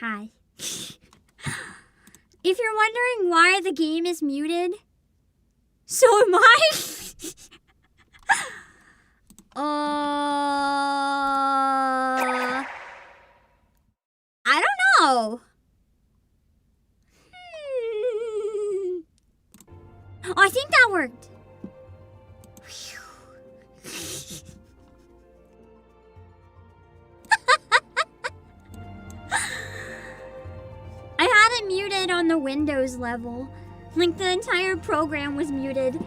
Hi. If you're wondering why the game is muted, so am I. I don't know. Oh, I think that worked. I had it muted on the Windows level. Like, the entire program was muted.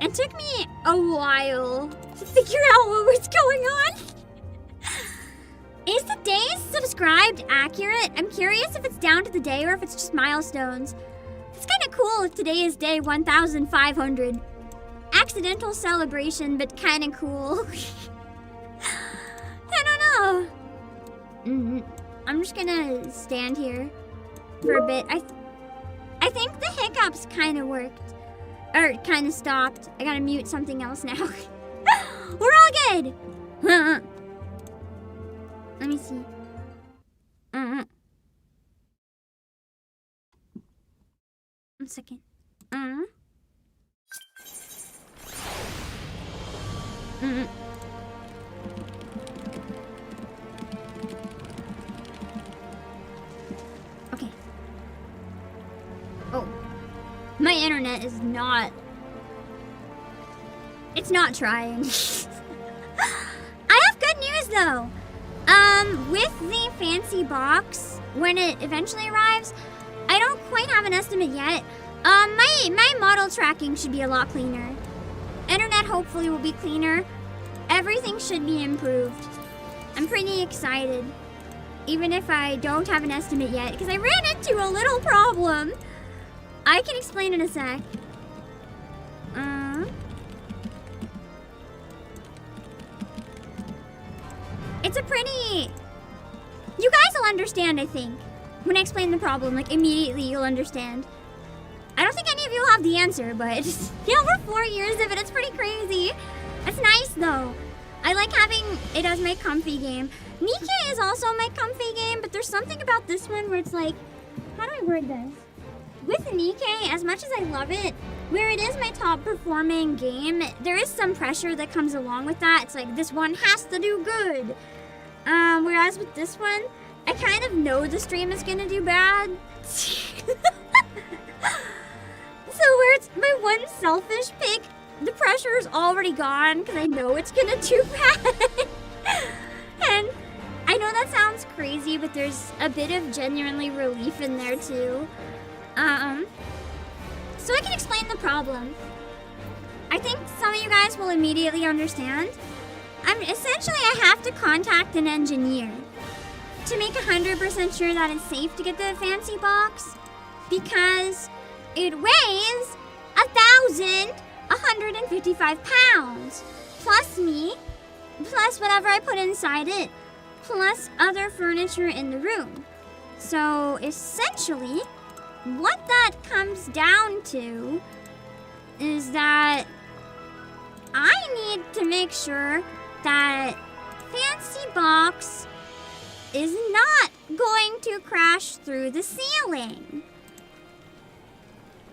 It took me a while to figure out what was going on. Is the days subscribed accurate? I'm curious if it's down to the day or if it's just milestones. It's kind of cool if today is day 1500. Accidental celebration, but kind of cool. I don't know. I'm just gonna stand here for a bit. I think the hiccups kind of worked. Or kind of stopped. I gotta mute something else now. We're all good. Let me see. One second. Okay. Oh. My internet is not... It's not trying. I have good news though. With the fancy box, when it eventually arrives, I don't quite have an estimate yet. My model tracking should be a lot cleaner. Internet hopefully will be cleaner. Everything should be improved. I'm pretty excited. Even if I don't have an estimate yet, because I ran into a little problem. I can explain in a sec. It's a pretty... You guys will understand, I think. When I explain the problem, like, immediately you'll understand. I don't think any of you will have the answer, but... Yeah, we're 4 years of it. It's pretty crazy. It's nice, though. I like having it as my comfy game. Nikkei is also my comfy game, but there's something about this one where it's like... How do I word this? With Nikkei, as much as I love it, where it is my top performing game, there is some pressure that comes along with that. It's like, this one has to do good. Whereas with this one, I kind of know the stream is gonna do bad. So where it's my one selfish pick, the pressure is already gone because I know it's gonna do bad. And I know that sounds crazy, but there's a bit of genuinely relief in there too. So I can explain the problem. I think some of you guys will immediately understand. Essentially, I have to contact an engineer to make 100% sure that it's safe to get the fancy box because it weighs 1,155 pounds, plus me, plus whatever I put inside it, plus other furniture in the room. So essentially, what that comes down to is that I need to make sure that fancy box is not going to crash through the ceiling.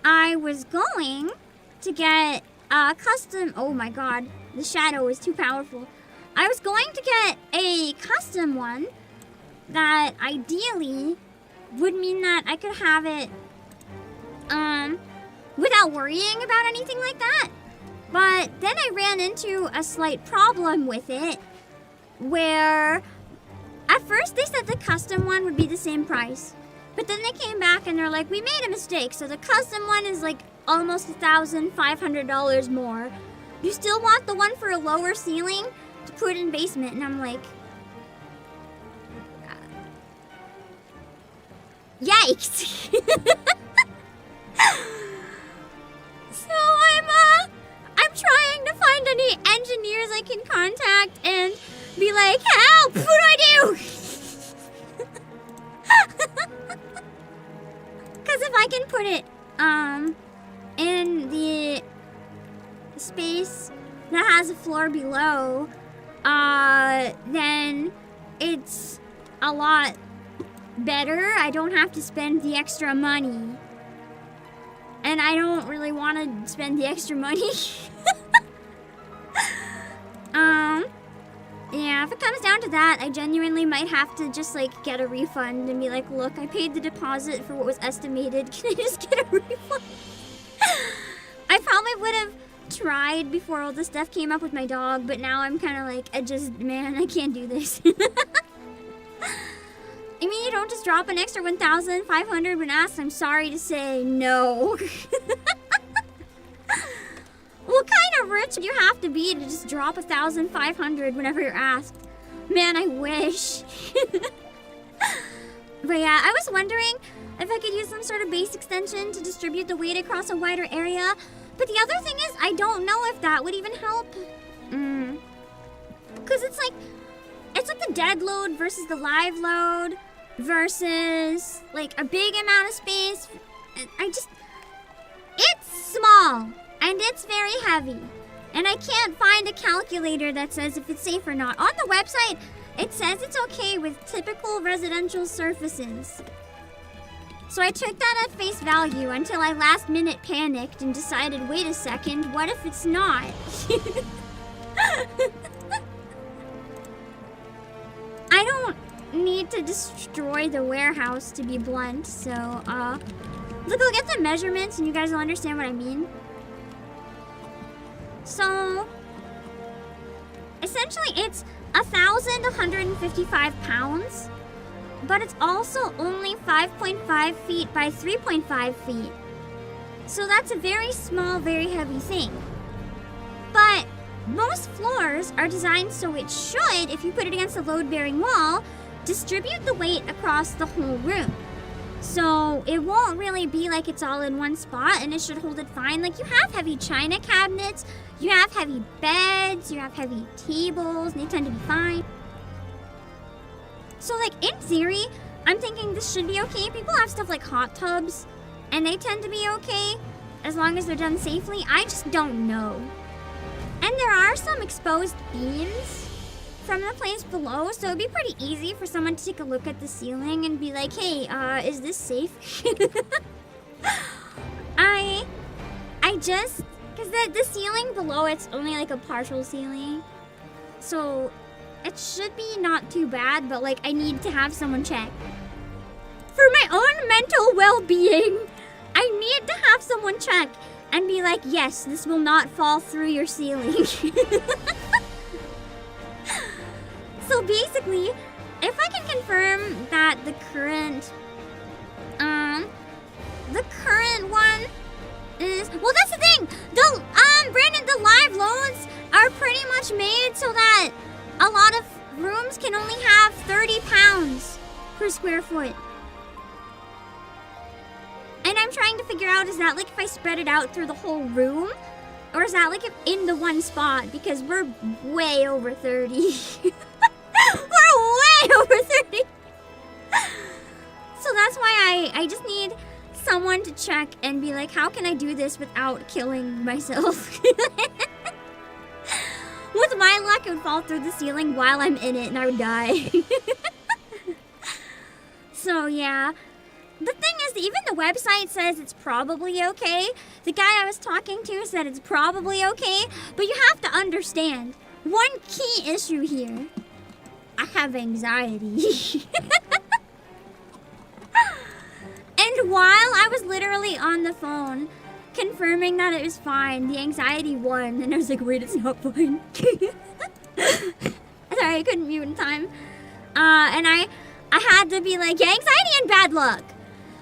I was going to get a custom... Oh my god, the shadow is too powerful. I was going to get a custom one that ideally would mean that I could have it without worrying about anything like that. But then I ran into a slight problem with it where at first they said the custom one would be the same price. But then they came back and they're like, we made a mistake. So the custom one is like almost $1,500 more. You still want the one for a lower ceiling to put in basement? And I'm like, yikes. So I'm trying to find any engineers I can contact and be like, help, what do I do? Because if I can put it in the space that has a floor below, then it's a lot better. I don't have to spend the extra money. And I don't really want to spend the extra money. Yeah, if it comes down to that, I genuinely might have to just, like, get a refund and be like, look, I paid the deposit for what was estimated. Can I just get a refund? I probably would have tried before all this stuff came up with my dog, but now I'm kind of like, man, I can't do this. I mean, you don't just drop an extra 1,500 when asked. I'm sorry to say no. What kind of rich do you have to be to just drop 1,500 whenever you're asked? Man, I wish. But yeah, I was wondering if I could use some sort of base extension to distribute the weight across a wider area. But the other thing is, I don't know if that would even help. Because it's like the dead load versus the live load versus like a big amount of space. It's small. And it's very heavy. And I can't find a calculator that says if it's safe or not. On the website, it says it's okay with typical residential surfaces. So I took that at face value until I last minute panicked and decided, wait a second, what if it's not? I don't need to destroy the warehouse, to be blunt. So, look, I'll get the measurements and you guys will understand what I mean. So, essentially it's 1,155 pounds, but it's also only 5.5 feet by 3.5 feet. So that's a very small, very heavy thing. But most floors are designed so it should, if you put it against a load-bearing wall, distribute the weight across the whole room. So it won't really be like it's all in one spot, and it should hold it fine. Like, you have heavy china cabinets, you have heavy beds, you have heavy tables, and they tend to be fine. So, like, in theory, I'm thinking this should be okay. People have stuff like hot tubs, and they tend to be okay as long as they're done safely. I just don't know. And there are some exposed beams from the place below, so it'd be pretty easy for someone to take a look at the ceiling and be like, hey, is this safe? Because the ceiling below, it's only like a partial ceiling, so it should be not too bad, but like, I need to have someone check. For my own mental well-being, I need to have someone check and be like, yes, this will not fall through your ceiling. So basically, if I can confirm that the current one is, well, that's the thing. Brandon, the live loads are pretty much made so that a lot of rooms can only have 30 pounds per square foot. And I'm trying to figure out, is that like if I spread it out through the whole room? Or is that like if in the one spot? Because we're way over 30. We're way over 30. So that's why I just need someone to check and be like, how can I do this without killing myself? With my luck, it would fall through the ceiling while I'm in it and I would die. So yeah. The thing is, even the website says it's probably okay. The guy I was talking to said it's probably okay. But you have to understand, one key issue here. I have anxiety. And while I was literally on the phone confirming that it was fine, the anxiety won. And I was like, wait, it's not fine. Sorry, I couldn't mute in time. And I had to be like, yeah, anxiety and bad luck.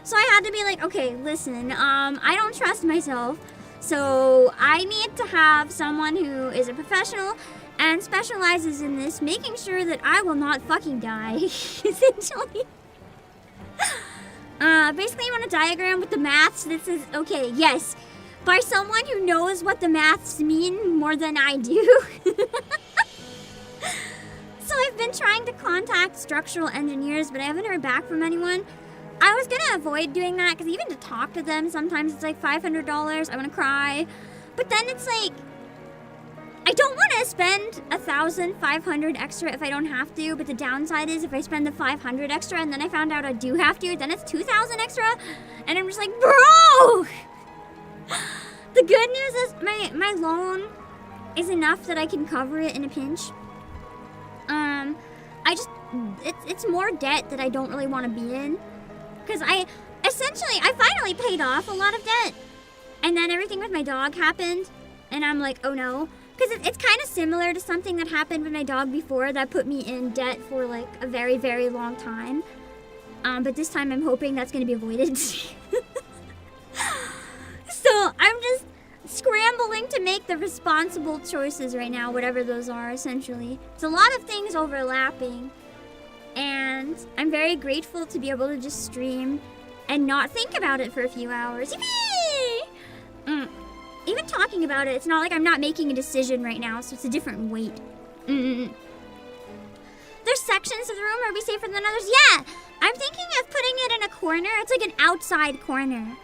So I had to be like, okay, listen, I don't trust myself. So I need to have someone who is a professional and specializes in this, making sure that I will not fucking die, essentially. Basically, I want a diagram with the maths that says, okay, yes, by someone who knows what the maths mean more than I do. So I've been trying to contact structural engineers, but I haven't heard back from anyone. I was gonna avoid doing that, because even to talk to them, sometimes it's like $500, I wanna cry. But then it's like, I don't want gonna spend 1,500 extra if I don't have to, but the downside is if I spend the 500 extra and then I found out I do have to, then it's 2,000 extra, and I'm just like, bro! The good news is my loan is enough that I can cover it in a pinch. It's more debt that I don't really want to be in, because I finally paid off a lot of debt, and then everything with my dog happened, and I'm like, oh no. Because it's kind of similar to something that happened with my dog before that put me in debt for like a very, very long time. But this time I'm hoping that's going to be avoided. So I'm just scrambling to make the responsible choices right now, whatever those are, essentially. It's a lot of things overlapping. And I'm very grateful to be able to just stream and not think about it for a few hours. Yippee! Even talking about it, it's not like I'm not making a decision right now, so it's a different weight. There's sections of the room where we safer than others. Yeah, I'm thinking of putting it in a corner. It's like an outside corner.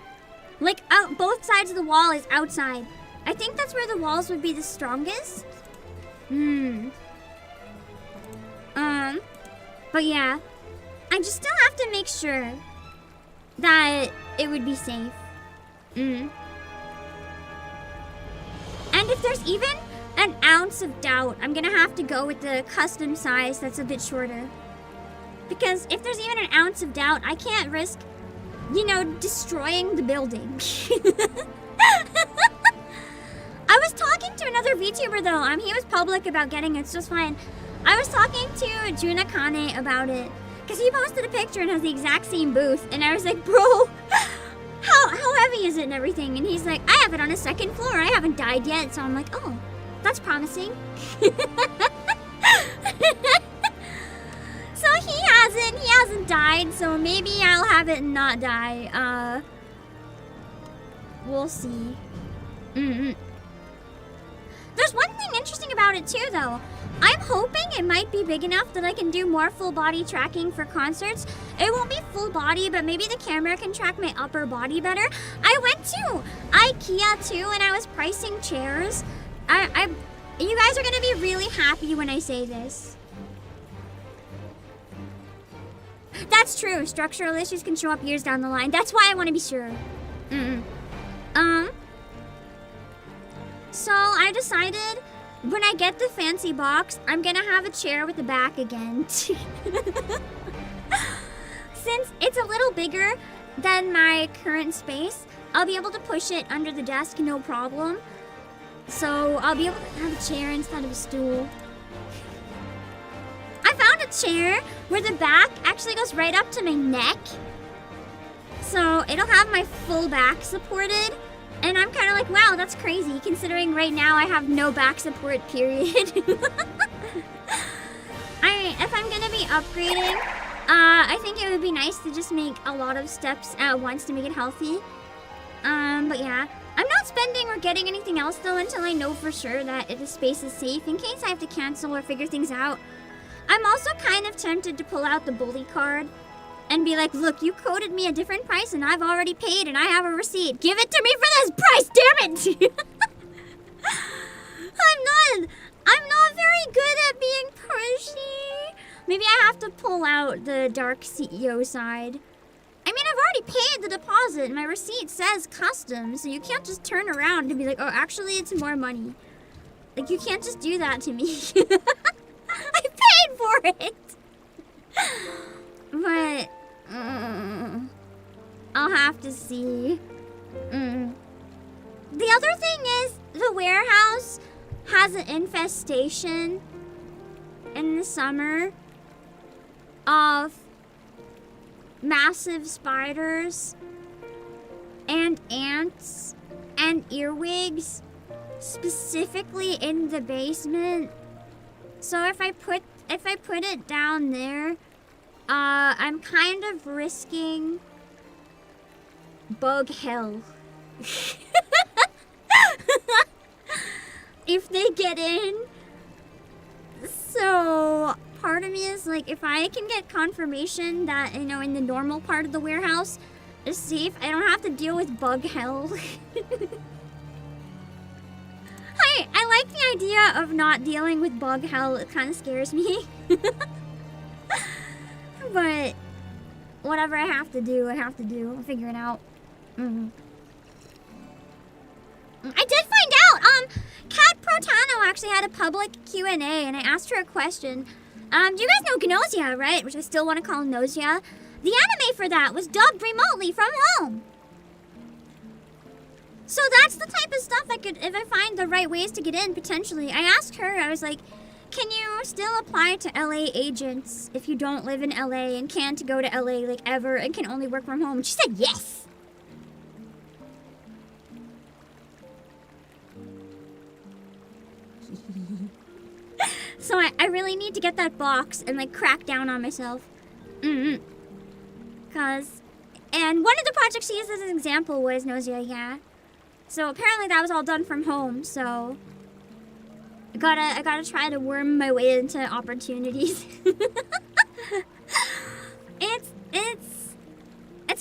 Like, both sides of the wall is outside. I think that's where the walls would be the strongest. But yeah, I just still have to make sure that it would be safe. And if there's even an ounce of doubt, I'm gonna have to go with the custom size that's a bit shorter. Because if there's even an ounce of doubt, I can't risk, you know, destroying the building. I was talking to another VTuber though, he was public about getting it, it's just fine. I was talking to Junakane about it, because he posted a picture and has the exact same booth, and I was like, bro, how heavy is it and everything? And he's like, I have it on a second floor, I haven't died yet. So I'm like, oh, that's promising. So he hasn't died, so maybe I'll have it and not die. We'll see. There's one thing interesting about it too though. I'm hoping it might be big enough that I can do more full body tracking for concerts. It won't be full body, but maybe the camera can track my upper body better. I went to IKEA too and I was pricing chairs. You guys are gonna be really happy when I say this. That's true. Structural issues can show up years down the line. That's why I want to be sure. So I decided when I get the fancy box, I'm gonna have a chair with the back again. Since it's a little bigger than my current space, I'll be able to push it under the desk, no problem. So I'll be able to have a chair instead of a stool. I found a chair where the back actually goes right up to my neck. So it'll have my full back supported. And I'm kind of like, wow, that's crazy, considering right now I have no back support, period. If I'm gonna be upgrading, I think it would be nice to just make a lot of steps at once to make it healthy. But yeah, I'm not spending or getting anything else though until I know for sure that the space is safe in case I have to cancel or figure things out. I'm also kind of tempted to pull out the bully card and be like, look, you quoted me a different price and I've already paid and I have a receipt. Give it to me for this price, damn it! I'm not very good at being pushy. Maybe I have to pull out the dark CEO side. I mean, I've already paid the deposit and my receipt says custom, so you can't just turn around and be like, oh, actually it's more money. Like, you can't just do that to me. I paid for it! But I'll have to see. The other thing is the warehouse has an infestation in the summer of massive spiders and ants and earwigs, specifically in the basement. So if I put it down there, I'm kind of risking bug hell. If they get in. So part of me is like, if I can get confirmation that, you know, in the normal part of the warehouse is safe, I don't have to deal with bug hell. I like the idea of not dealing with bug hell, it kind of scares me. But whatever I have to do, I have to do. I'll figure it out. I did find out, Kat Protano actually had a public Q&A, and I asked her a question. Do you guys know Gnosia, right? Which I still want to call Gnosia. The anime for that was dubbed remotely from home. So that's the type of stuff I could, if I find the right ways to get in, potentially. I asked her, I was like, can you still apply to LA agents if you don't live in LA and can't go to LA like ever and can only work from home? And she said yes. So I really need to get that box and like crack down on myself. Cause, and one of the projects she used as an example was Nausea, yeah. So apparently that was all done from home, so I gotta try to worm my way into opportunities. It's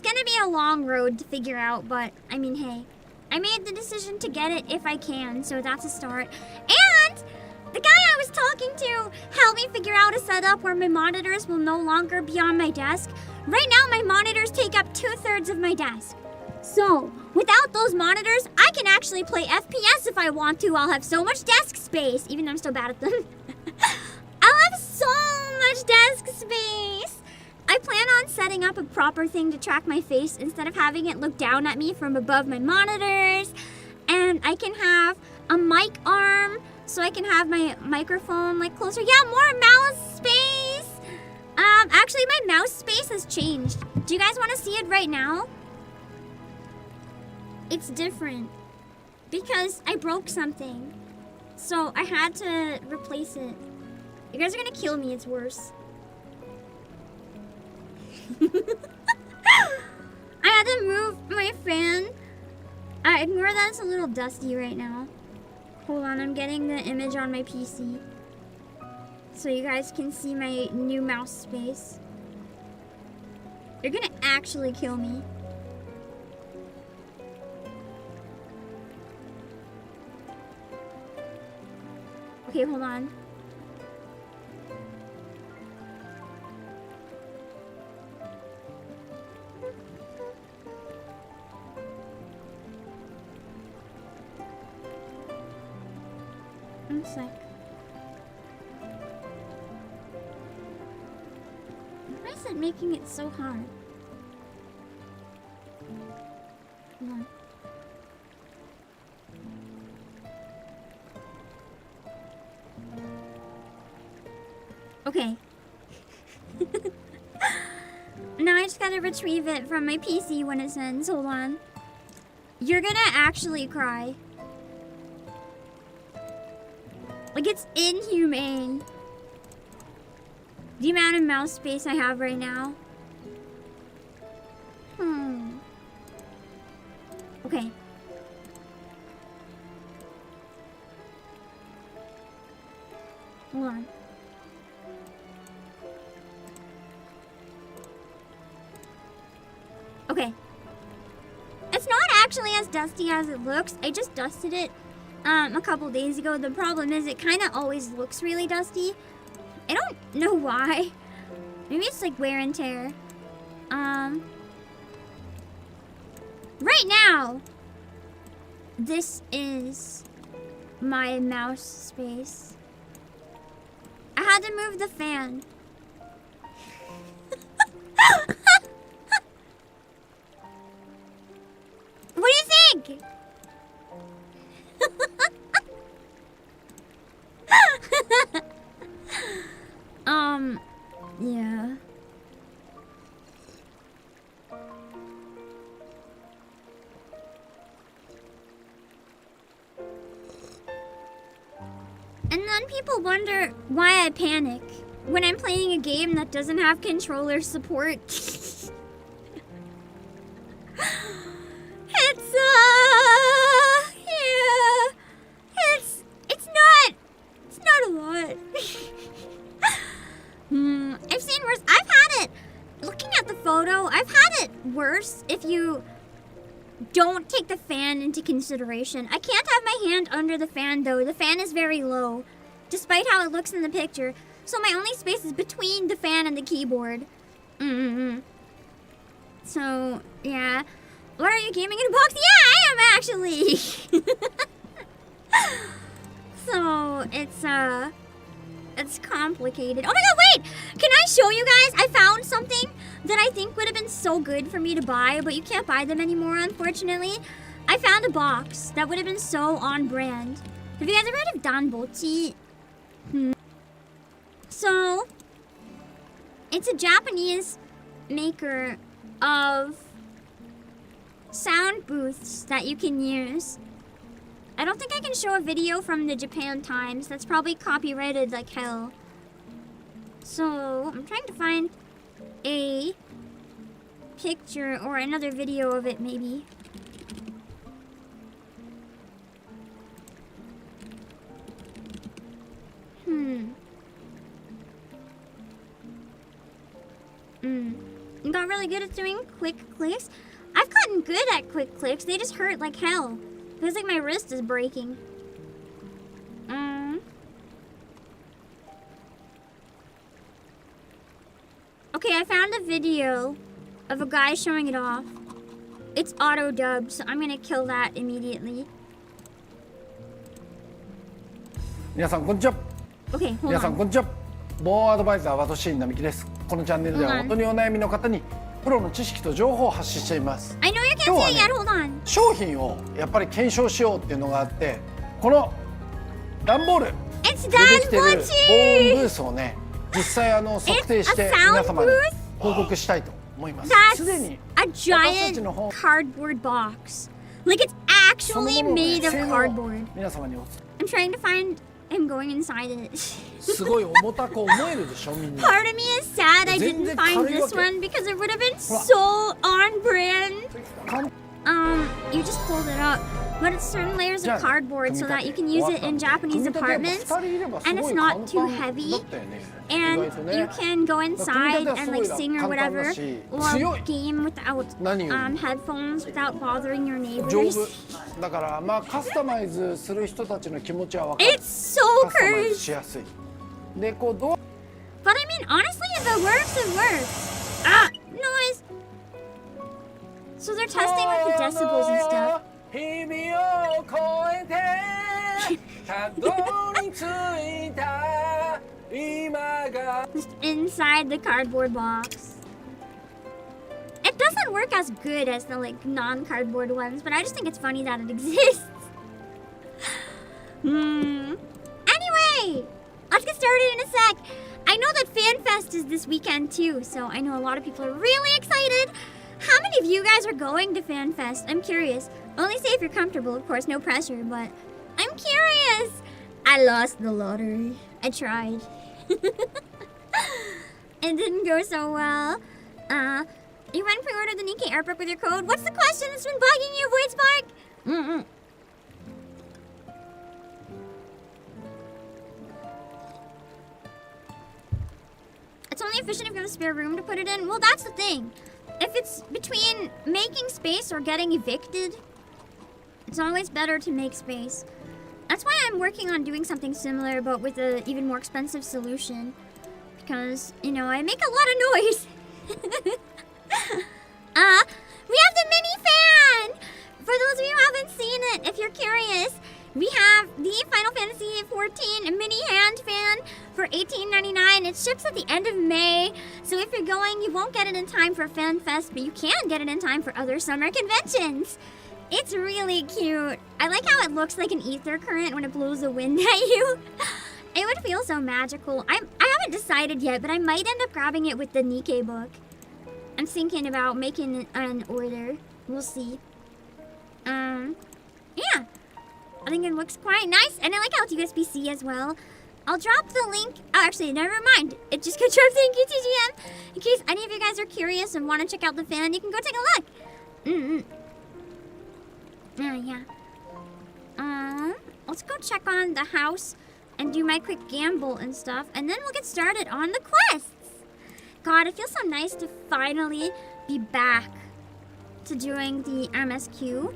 gonna be a long road to figure out, but I mean, hey, I made the decision to get it if I can, so that's a start. And the guy I was talking to helped me figure out a setup where my monitors will no longer be on my desk. Right now, my monitors take up 2/3 of my desk. So, without those monitors, I can actually play FPS if I want to. I'll have so much desk space, even though I'm still bad at them. I'll have so much desk space. I plan on setting up a proper thing to track my face instead of having it look down at me from above my monitors. And I can have a mic arm so I can have my microphone like closer. Yeah, more mouse space. Actually, my mouse space has changed. Do you guys want to see it right now? It's different because I broke something, so I had to replace it. You guys are gonna kill me, it's worse. I had to move my fan. Ignore that, it's a little dusty right now. Hold on, I'm getting the image on my PC so you guys can see my new mouse space. You're gonna actually kill me. Okay, hold on. One sec. Why is it making it so hard? Hold on. Okay. Now I just gotta retrieve it from my PC when it sends. Hold on. You're gonna actually cry. Like, it's inhumane. The amount of mouse space I have right now. Okay. Hold on. Okay. It's not actually as dusty as it looks. I just dusted it a couple days ago. The problem is it kind of always looks really dusty. I don't know why. Maybe it's like wear and tear. Right now, this is my mouse space. I had to move the fan. What do you think? Yeah. And then people wonder why I panic when I'm playing a game that doesn't have controller support. It's not a lot. I've seen worse. I've had it, looking at the photo, I've had it worse if you don't take the fan into consideration. I can't have my hand under the fan though. The fan is very low, despite how it looks in the picture. So my only space is between the fan and the keyboard. So, yeah. What are you gaming in a box? Yeah, I am actually. So, it's complicated. Oh my god, wait! Can I show you guys? I found something that I think would have been so good for me to buy, but you can't buy them anymore, unfortunately. I found a box that would have been so on brand. Have you guys ever heard of Danbochi? So, it's a Japanese maker of sound booths that you can use. I don't think I can show a video from the Japan Times. That's probably copyrighted like hell. So, I'm trying to find a picture or another video of it maybe. Got really good at doing quick clicks. I've gotten good at quick clicks. They just hurt like hell. Feels like my wrist is breaking. Okay, I found a video of a guy showing it off. It's auto-dubbed, so I'm gonna kill that immediately. 皆さんこんにちは。 Okay, hold 皆さん on. こんにちは。ボーアドバイザー私並木です。このチャンネルでは本当にお悩みの方にプロの知識と情報を発信しています。 I know you can't see it yet, hold on. 商品をやっぱり検証しようっていうのがあって、この段ボール It's でできてるボーンブ Danbochi! ースをね、実際測定して皆様に報告したいと思います。すで That's に a giant cardboard box. Like it's その actually ものの made ね of 性能を cardboard. 皆様にお I'm trying to find him going inside it. すごい重たく思えるでしょみんな。 Part of me is sad I didn't find this one because it would have been so on brand. You just pulled it up. But it's certain layers of cardboard so that you can use it in Japanese apartments. And it's not too heavy. And you can go inside and like sing or whatever. Or game without headphones without bothering your 丈 neighbors. 夫だからまあカスタマイズする人たちの気持ちは分かる。 It's so カスタマイズ cursed. しやすい。でこうどう But I mean, honestly, if it works, it works. Ah, noise. So they're testing like the decibels and stuff. 日々を超えてたどり着いた今が Just inside the cardboard box. It doesn't work as good as the like non-cardboard ones, but I just think it's funny that it exists. Anyway, let's get started in a sec. I know that FanFest is this weekend too, so I know a lot of people are really excited. How many of you guys are going to FanFest? I'm curious. Only say if you're comfortable, of course, no pressure, but I'm curious. I lost the lottery. I tried. It didn't go so well. You went and pre-ordered the Nikkei art book with your code. What's the question that's been bugging you, Void Spark? It's only efficient if you have a spare room to put it in. Well, that's the thing. If it's between making space or getting evicted, it's always better to make space. That's why I'm working on doing something similar, but with an even more expensive solution. Because, you know, I make a lot of noise. We have the mini fan! For those of you who haven't seen it, if you're curious, we have the Final Fantasy XIV mini hand fan for $18.99. It ships at the end of May, so if you're going, you won't get it in time for FanFest, but you can get it in time for other summer conventions. It's really cute. I like how it looks like an ether current when it blows the wind at you. It would feel so magical. I haven't decided yet, but I might end up grabbing it with the Nikkei book. I'm thinking about making an order. We'll see. Yeah. I think it looks quite nice, and I like how it's USB-C as well. I'll drop the link. Oh, actually, never mind. It just got dropped. Thank you, TGM. In case any of you guys are curious and want to check out the fan, you can go take a look. Yeah. Let's go check on the house and do my quick gamble and stuff, and then we'll get started on the quests. God, it feels so nice to finally be back to doing the MSQ.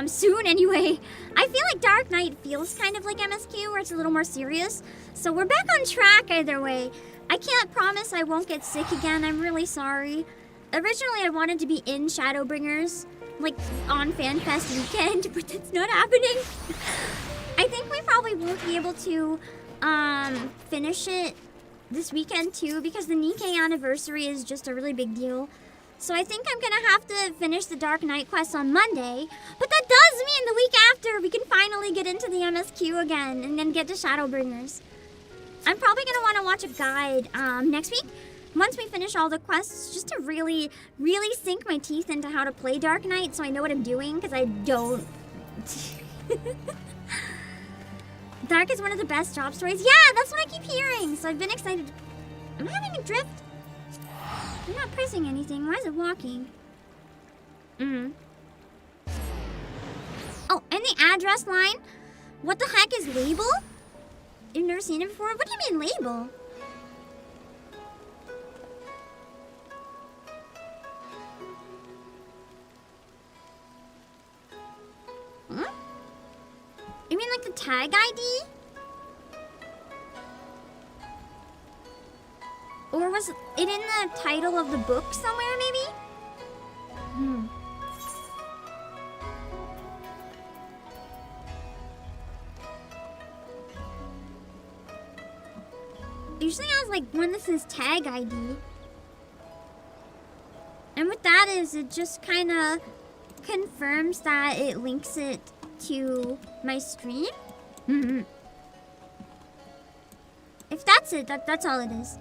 Soon anyway. I feel like Dark Knight feels kind of like MSQ, where it's a little more serious. So we're back on track either way. I can't promise I won't get sick again. I'm really sorry. Originally, I wanted to be in Shadowbringers, like on FanFest weekend, but that's not happening. I think we probably won't be able to finish it this weekend too, because the Nikkei anniversary is just a really big deal. So I think I'm gonna have to finish the Dark Knight quest on Monday, but that does mean the week after we can finally get into the MSQ again and then get to Shadowbringers. I'm probably gonna want to watch a guide next week once we finish all the quests, just to really sink my teeth into how to play Dark Knight so I know what I'm doing, because I don't. Dark is one of the best job stories. Yeah, that's what I keep hearing, so I've been excited. Am I having a drift? I'm not pressing anything. Why is it walking? Oh, and the address line? What the heck is label? You've never seen it before? What do you mean label? Huh? You mean like the tag ID? Or was it in the title of the book somewhere, maybe? It usually has like one that says tag ID. And what that is, it just kind of confirms that it links it to my stream. If that's it, that's all it is.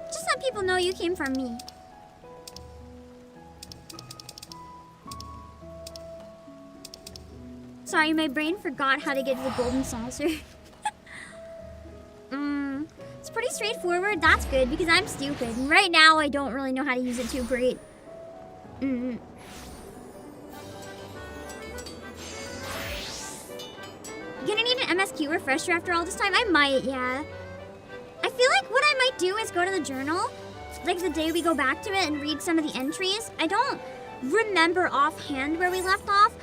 Just let people know you came from me. Sorry, my brain forgot how to get to the golden saucer. It's pretty straightforward. That's good, because I'm stupid. Right now, I don't really know how to use it too great. Gonna need an MSQ refresher after all this time? I might, yeah. I feel like what I might do is go to the journal, like the day we go back to it, and read some of the entries. I don't remember offhand where we left off,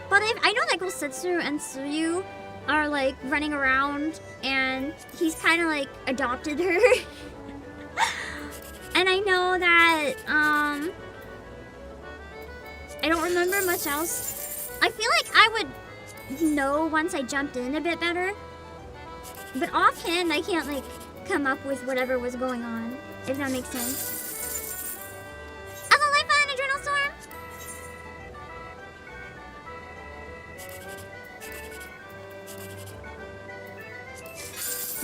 but I know that Gosetsu and Tsuyu are like running around, and he's kind of like adopted her. And I know that, I don't remember much else. I feel like I would know once I jumped in a bit better, but offhand I can't like come up with whatever was going on, if that makes sense. Other life on Adrenal Storm.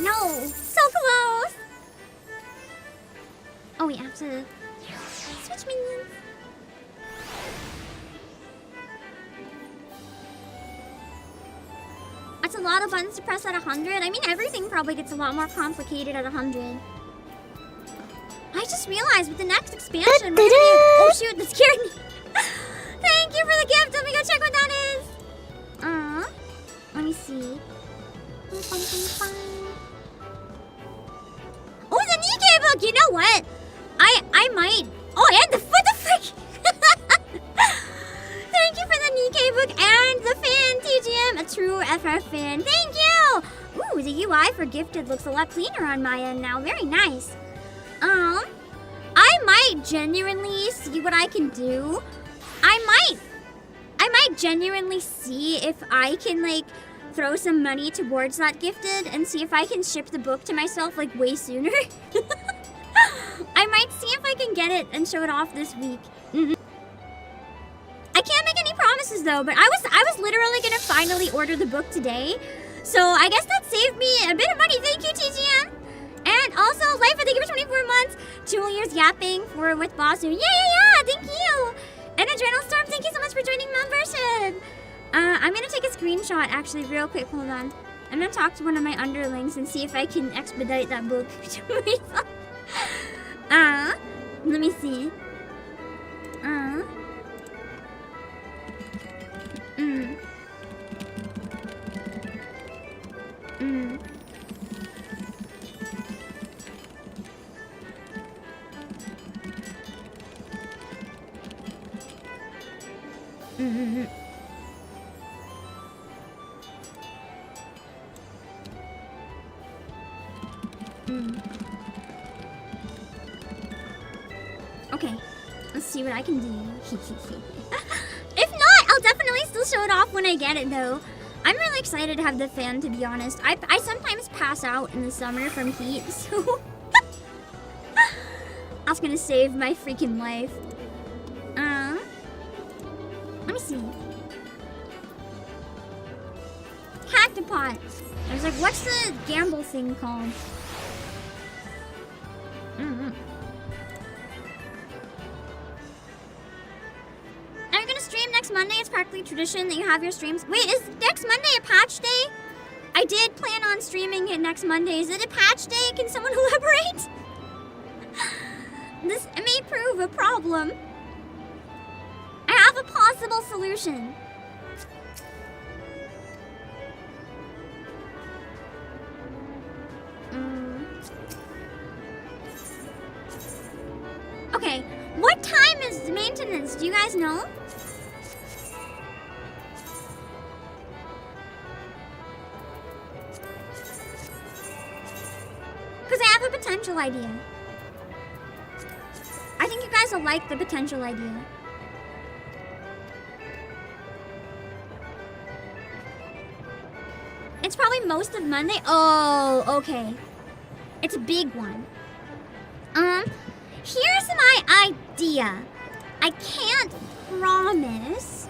No, so close. Oh, we have to switch minions. That's a lot of buttons to press at 100. I mean, everything probably gets a lot more complicated at 100. I just realized with the next expansion, we're gonna be... Oh shoot, that scared me. Thank you for the gift. Let me go check what that is. Let me see. Oh, the Nikkei book. You know what? I might... Oh, and what the frick? Thank you for the Nikkei book and the fan, TGM, a true FF fan. Thank you! Ooh, the UI for gifted looks a lot cleaner on my end now. Very nice. I might genuinely see what I can do. I might genuinely see if I can, like, throw some money towards that gifted and see if I can ship the book to myself, like, way sooner. I might see if I can get it and show it off this week. I can't make any promises though, but I was literally gonna finally order the book today. So I guess that saved me a bit of money. Thank you, TGM. And also, Life, thank you for 24 months. 2 years yapping with Bossu. Yeah, thank you. And Adrenal Storm, thank you so much for joining membership. I'm gonna take a screenshot actually real quick. Hold on. I'm gonna talk to one of my underlings and see if I can expedite that book to myself. Let me see. Mm-hmm. Okay, let's see what I can do. If not, I'll definitely still show it off when I get it, though. I'm really excited to have the fan, to be honest. I sometimes pass out in the summer from heat, so... That's gonna save my freaking life. Let me see. Cactopot. I was like, what's the gamble thing called? Are you gonna stream next Monday? It's practically tradition that you have your streams. Wait, is next Monday a patch day? I did plan on streaming it next Monday. Is it a patch day? Can someone elaborate? This may prove a problem. I have a possible solution. Okay, what time is maintenance? Do you guys know? Because I have a potential idea. I think you guys will like the potential idea. It's probably most of Monday. Oh, okay. It's a big one. Here's my idea. I can't promise.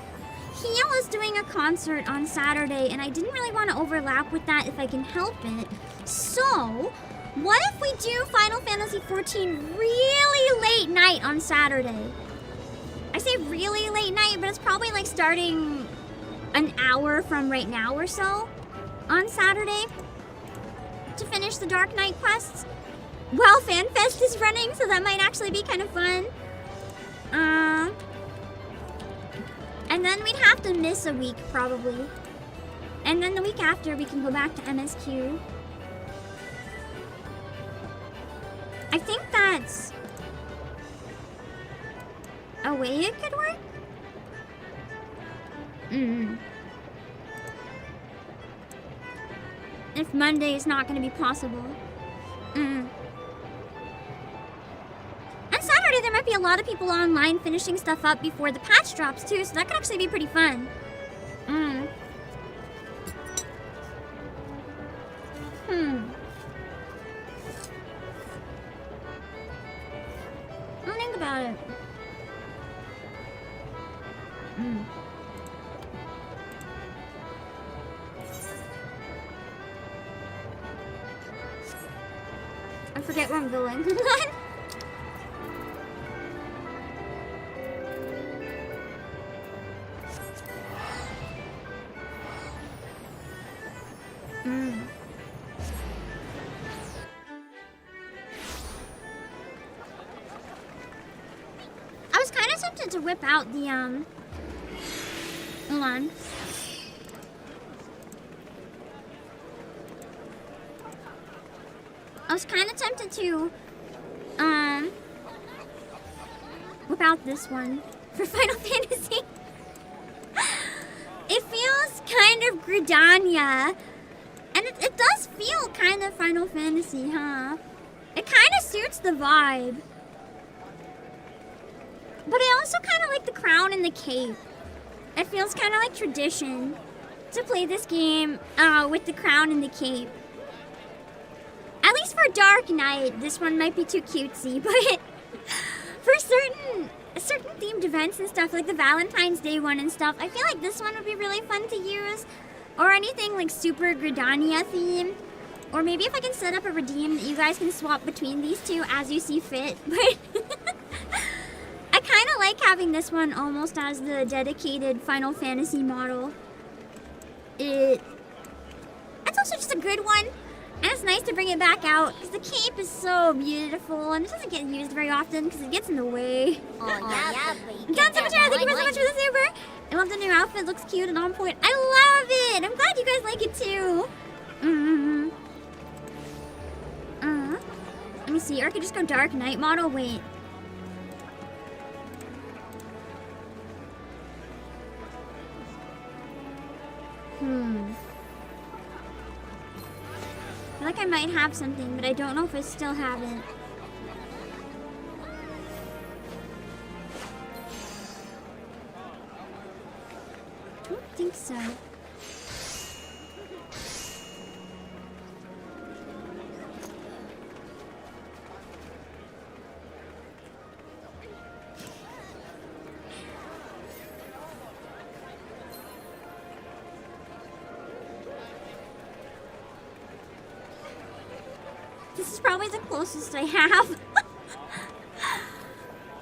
Heel is doing a concert on Saturday, and I didn't really want to overlap with that if I can help it. So, what if we do Final Fantasy XIV really late night on Saturday? I say really late night, but it's probably like starting an hour from right now or so on Saturday to finish the Dark Knight quests. Well, FanFest is running, so that might actually be kind of fun. And then we'd have to miss a week, probably. And then the week after, we can go back to MSQ. I think that's a way it could work. If Monday is not going to be possible. And Saturday, there might be a lot of people online finishing stuff up before the patch drops, too, so that could actually be pretty fun. I'll think about it. I forget where I'm going. I was kind of tempted to whip out the, hold on. I was kind of tempted to, whip out this one for Final Fantasy. It feels kind of Gridania, and it does feel kind of Final Fantasy, huh? It kind of suits the vibe. But I also kind of like the crown and the cape. It feels kind of like tradition to play this game with the crown and the cape. At least for Dark Knight, this one might be too cutesy, but for certain themed events and stuff, like the Valentine's Day one and stuff, I feel like this one would be really fun to use. Or anything like super Gridania themed. Or maybe if I can set up a redeem that you guys can swap between these two as you see fit. But I kind of like having this one almost as the dedicated Final Fantasy model. It's also just a good one. And it's nice to bring it back out because the cape is so beautiful and it doesn't get used very often because it gets in the way. Thank you so much for the super. I love the new outfit. Looks cute and on point. I love it. I'm glad you guys like it too. Let me see. Or I could just go Dark Knight model. Wait. I feel like I might have something, but I don't know if I still have it. I don't think so. This is probably the closest I have.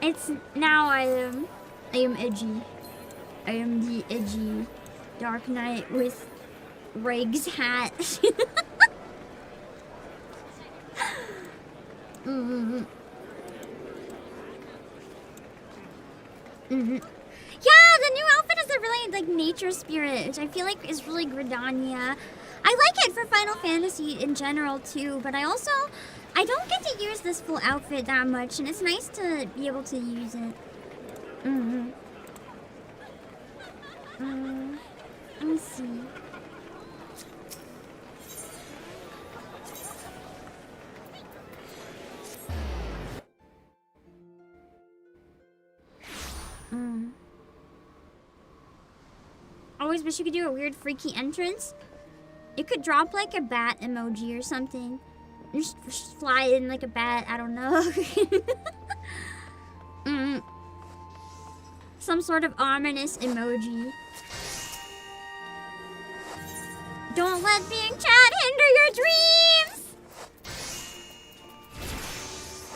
It's now I am edgy. I am the edgy Dark Knight with Reg's hat. Yeah, the new outfit is a really like nature spirit, which I feel like is really Gridania. I like it for Final Fantasy in general too, but I don't get to use this full outfit that much, and it's nice to be able to use it. Let me see. Always wish you could do a weird freaky entrance. You could drop like a bat emoji or something. Just fly in like a bat, I don't know. Some sort of ominous emoji. Don't let being Chad hinder your dreams!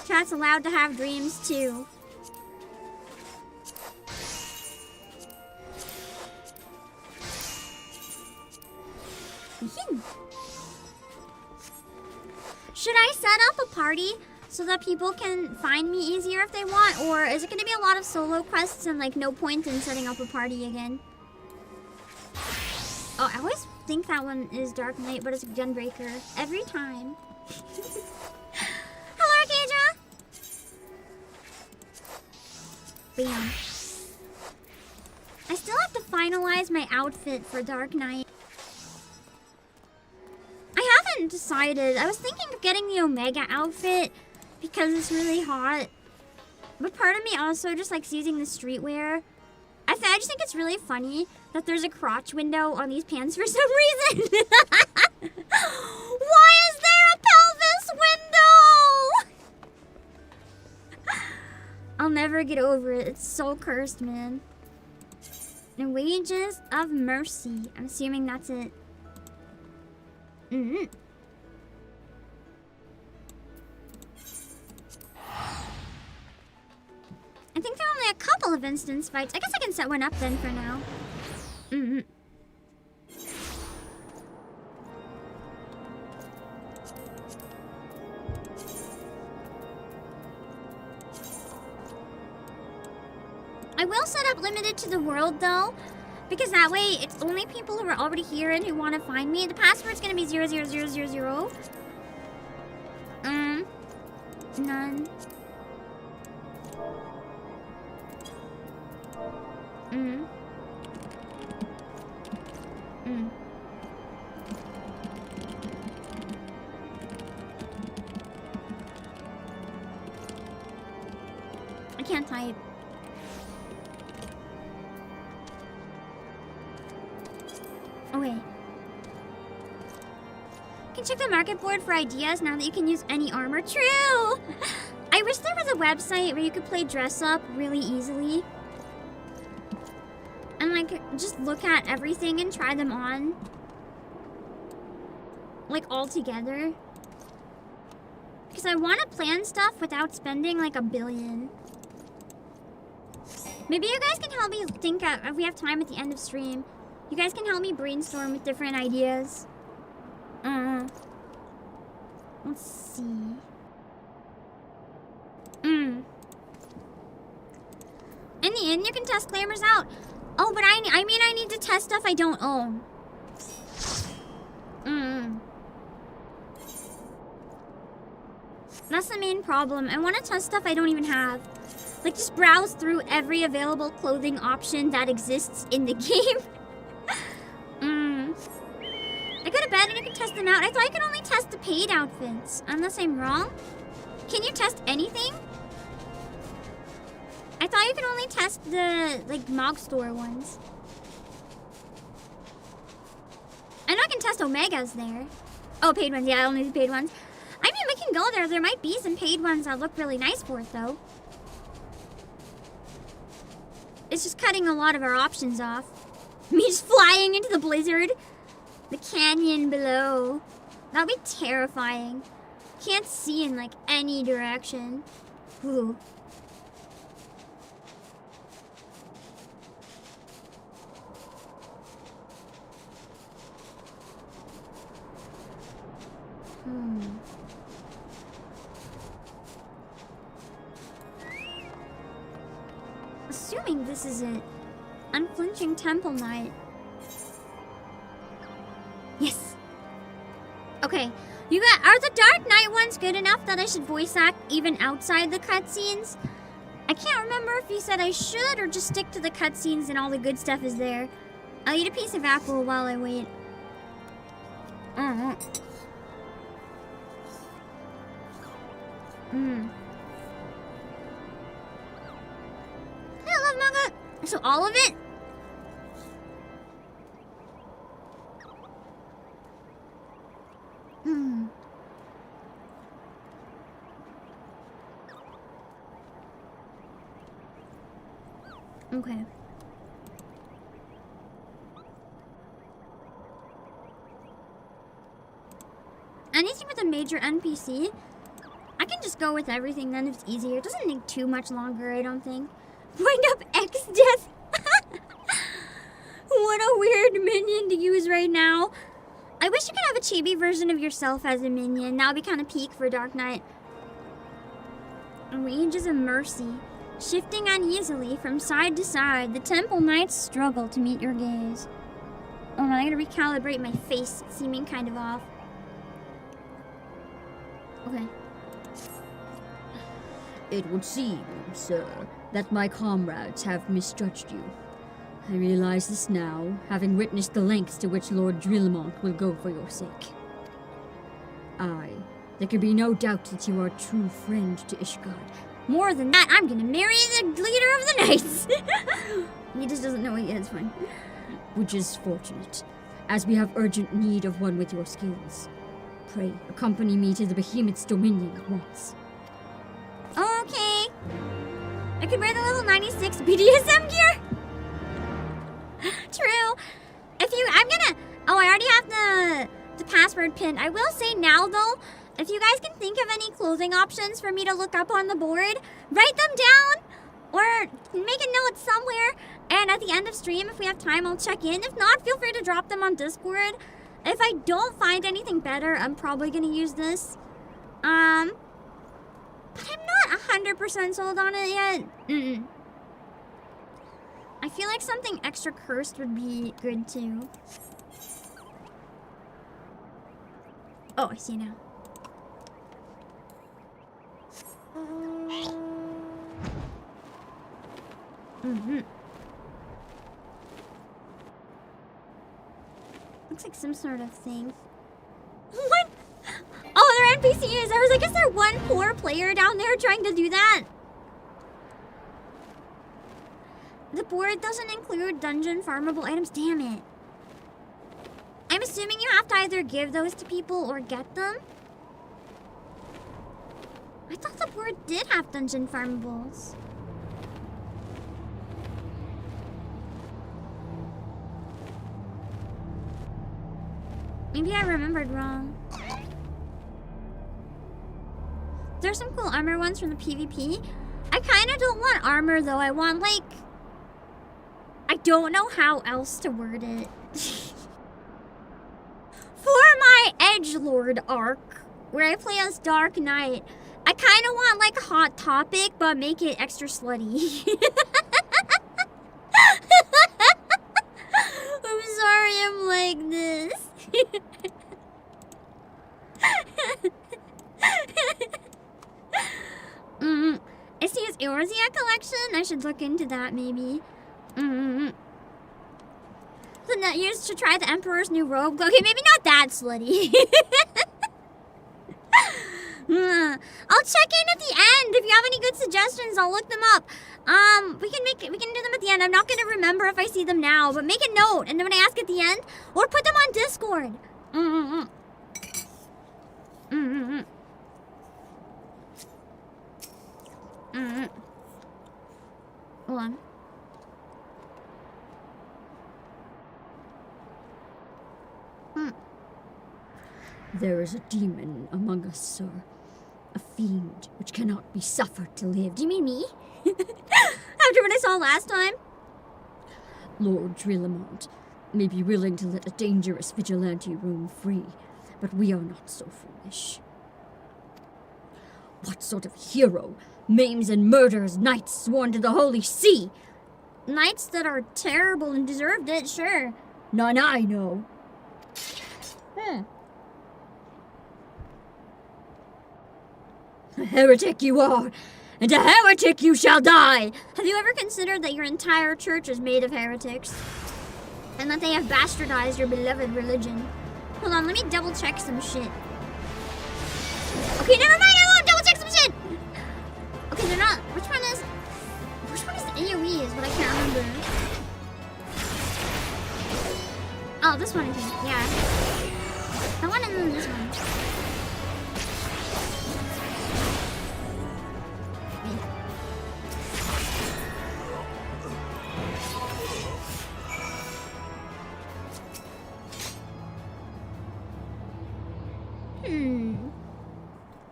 Chat's allowed to have dreams too. Should I set up a party so that people can find me easier if they want? Or is it going to be a lot of solo quests and like no point in setting up a party again? Oh, I always think that one is Dark Knight, but it's a Gunbreaker. Every time. Hello, Arcadia! Bam. I still have to finalize my outfit for Dark Knight. I haven't decided. I was thinking of getting the Omega outfit because it's really hot. But part of me also just likes using the streetwear. I just think it's really funny that there's a crotch window on these pants for some reason. Why is there a pelvis window? I'll never get over it. It's so cursed, man. The Wages of Mercy. I'm assuming that's it. I think there are only a couple of instance fights. I guess I can set one up then for now. I will set up limited to the world though, because that way it's only people who are already here and who want to find me. The password's gonna be 00000. None. I can't type. Oh wait. You can check the market board for ideas now that you can use any armor. True! I wish there was a website where you could play dress up really easily. And like, just look at everything and try them on. Like, all together. Because I want to plan stuff without spending like $1 billion. Maybe you guys can help me think if we have time at the end of stream. You guys can help me brainstorm with different ideas. Let's see. In the end, you can test claimers out. Oh, but I mean I need to test stuff I don't own. That's the main problem. I want to test stuff I don't even have. Like, just browse through every available clothing option that exists in the game. test them out. I thought you could only test the paid outfits. Unless I'm wrong. Can you test anything? I thought you could only test the, like, Mog Store ones. I know I can test Omegas there. Oh, paid ones. Yeah, only the paid ones. I mean, we can go there. There might be some paid ones that look really nice for it, though. It's just cutting a lot of our options off. Me just flying into the blizzard. The canyon below. That'd be terrifying. Can't see in, like, any direction. Ooh. Assuming this is it. Unflinching Temple Knight. Yes. Okay. Are the Dark Knight ones good enough that I should voice act even outside the cutscenes? I can't remember if you said I should or just stick to the cutscenes and all the good stuff is there. I'll eat a piece of apple while I wait. I love manga. So all of it? Okay. Anything with a major NPC? I can just go with everything then if it's easier. It doesn't take too much longer, I don't think. Wind up X death. What a weird minion to use right now. I wish you could have a chibi version of yourself as a minion. That would be kind of peak for Dark Knight. Ranges of Mercy. Shifting uneasily from side to side, the Temple Knights struggle to meet your gaze. Oh no, I gotta recalibrate my face. It's seeming kind of off. Okay. It would seem, sir, that my comrades have misjudged you. I realize this now, having witnessed the lengths to which Lord Drillemont will go for your sake. There can be no doubt that you are a true friend to Ishgard. More than that, I'm gonna marry the leader of the Knights. He just doesn't know it yet, it's fine. Which is fortunate, as we have urgent need of one with your skills. Pray, accompany me to the Behemoth's dominion at once. Okay. I could wear the level 96 BDSM gear. True. I already have the password pinned. I will say now though, if you guys can think of any clothing options for me to look up on the board, write them down or make a note somewhere. And at the end of stream, if we have time, I'll check in. If not, feel free to drop them on Discord. If I don't find anything better, I'm probably gonna use this. But I'm not 100% sold on it yet. I feel like something extra cursed would be good too. Oh, I see now. Looks like some sort of thing. What? Oh, they're NPCs. I was like, is there one poor player down there trying to do that? The board doesn't include dungeon farmable items. Damn it. I'm assuming you have to either give those to people or get them. I thought the board did have dungeon farmables. Maybe I remembered wrong. There's some cool armor ones from the PvP. I kind of don't want armor though. I want like... I don't know how else to word it. For my edgelord arc, where I play as Dark Knight, I kind of want like a Hot Topic, but make it extra slutty. I'm sorry I'm like this. I see his Eorzea collection. I should look into that maybe. The used to try the Emperor's new robe. Okay, maybe not that slutty. I'll check in at the end. If you have any good suggestions, I'll look them up. We can do them at the end. I'm not gonna remember if I see them now, but make a note, and then when I ask at the end, or put them on Discord. Hold on. There is a demon among us, sir. A fiend which cannot be suffered to live. Do you mean me? After what I saw last time? Lord Drillamont may be willing to let a dangerous vigilante roam free, but we are not so foolish. What sort of hero maims and murders knights sworn to the Holy See? Knights that are terrible and deserved it, sure. None I know. A heretic you are, and a heretic you shall die! Have you ever considered that your entire church is made of heretics? And that they have bastardized your beloved religion? Hold on, let me double check some shit. Okay, never mind, I won't double check some shit! Okay, they're not. Which one is the AoE is what I can't remember. Oh, this one I think, yeah. That one and then this one.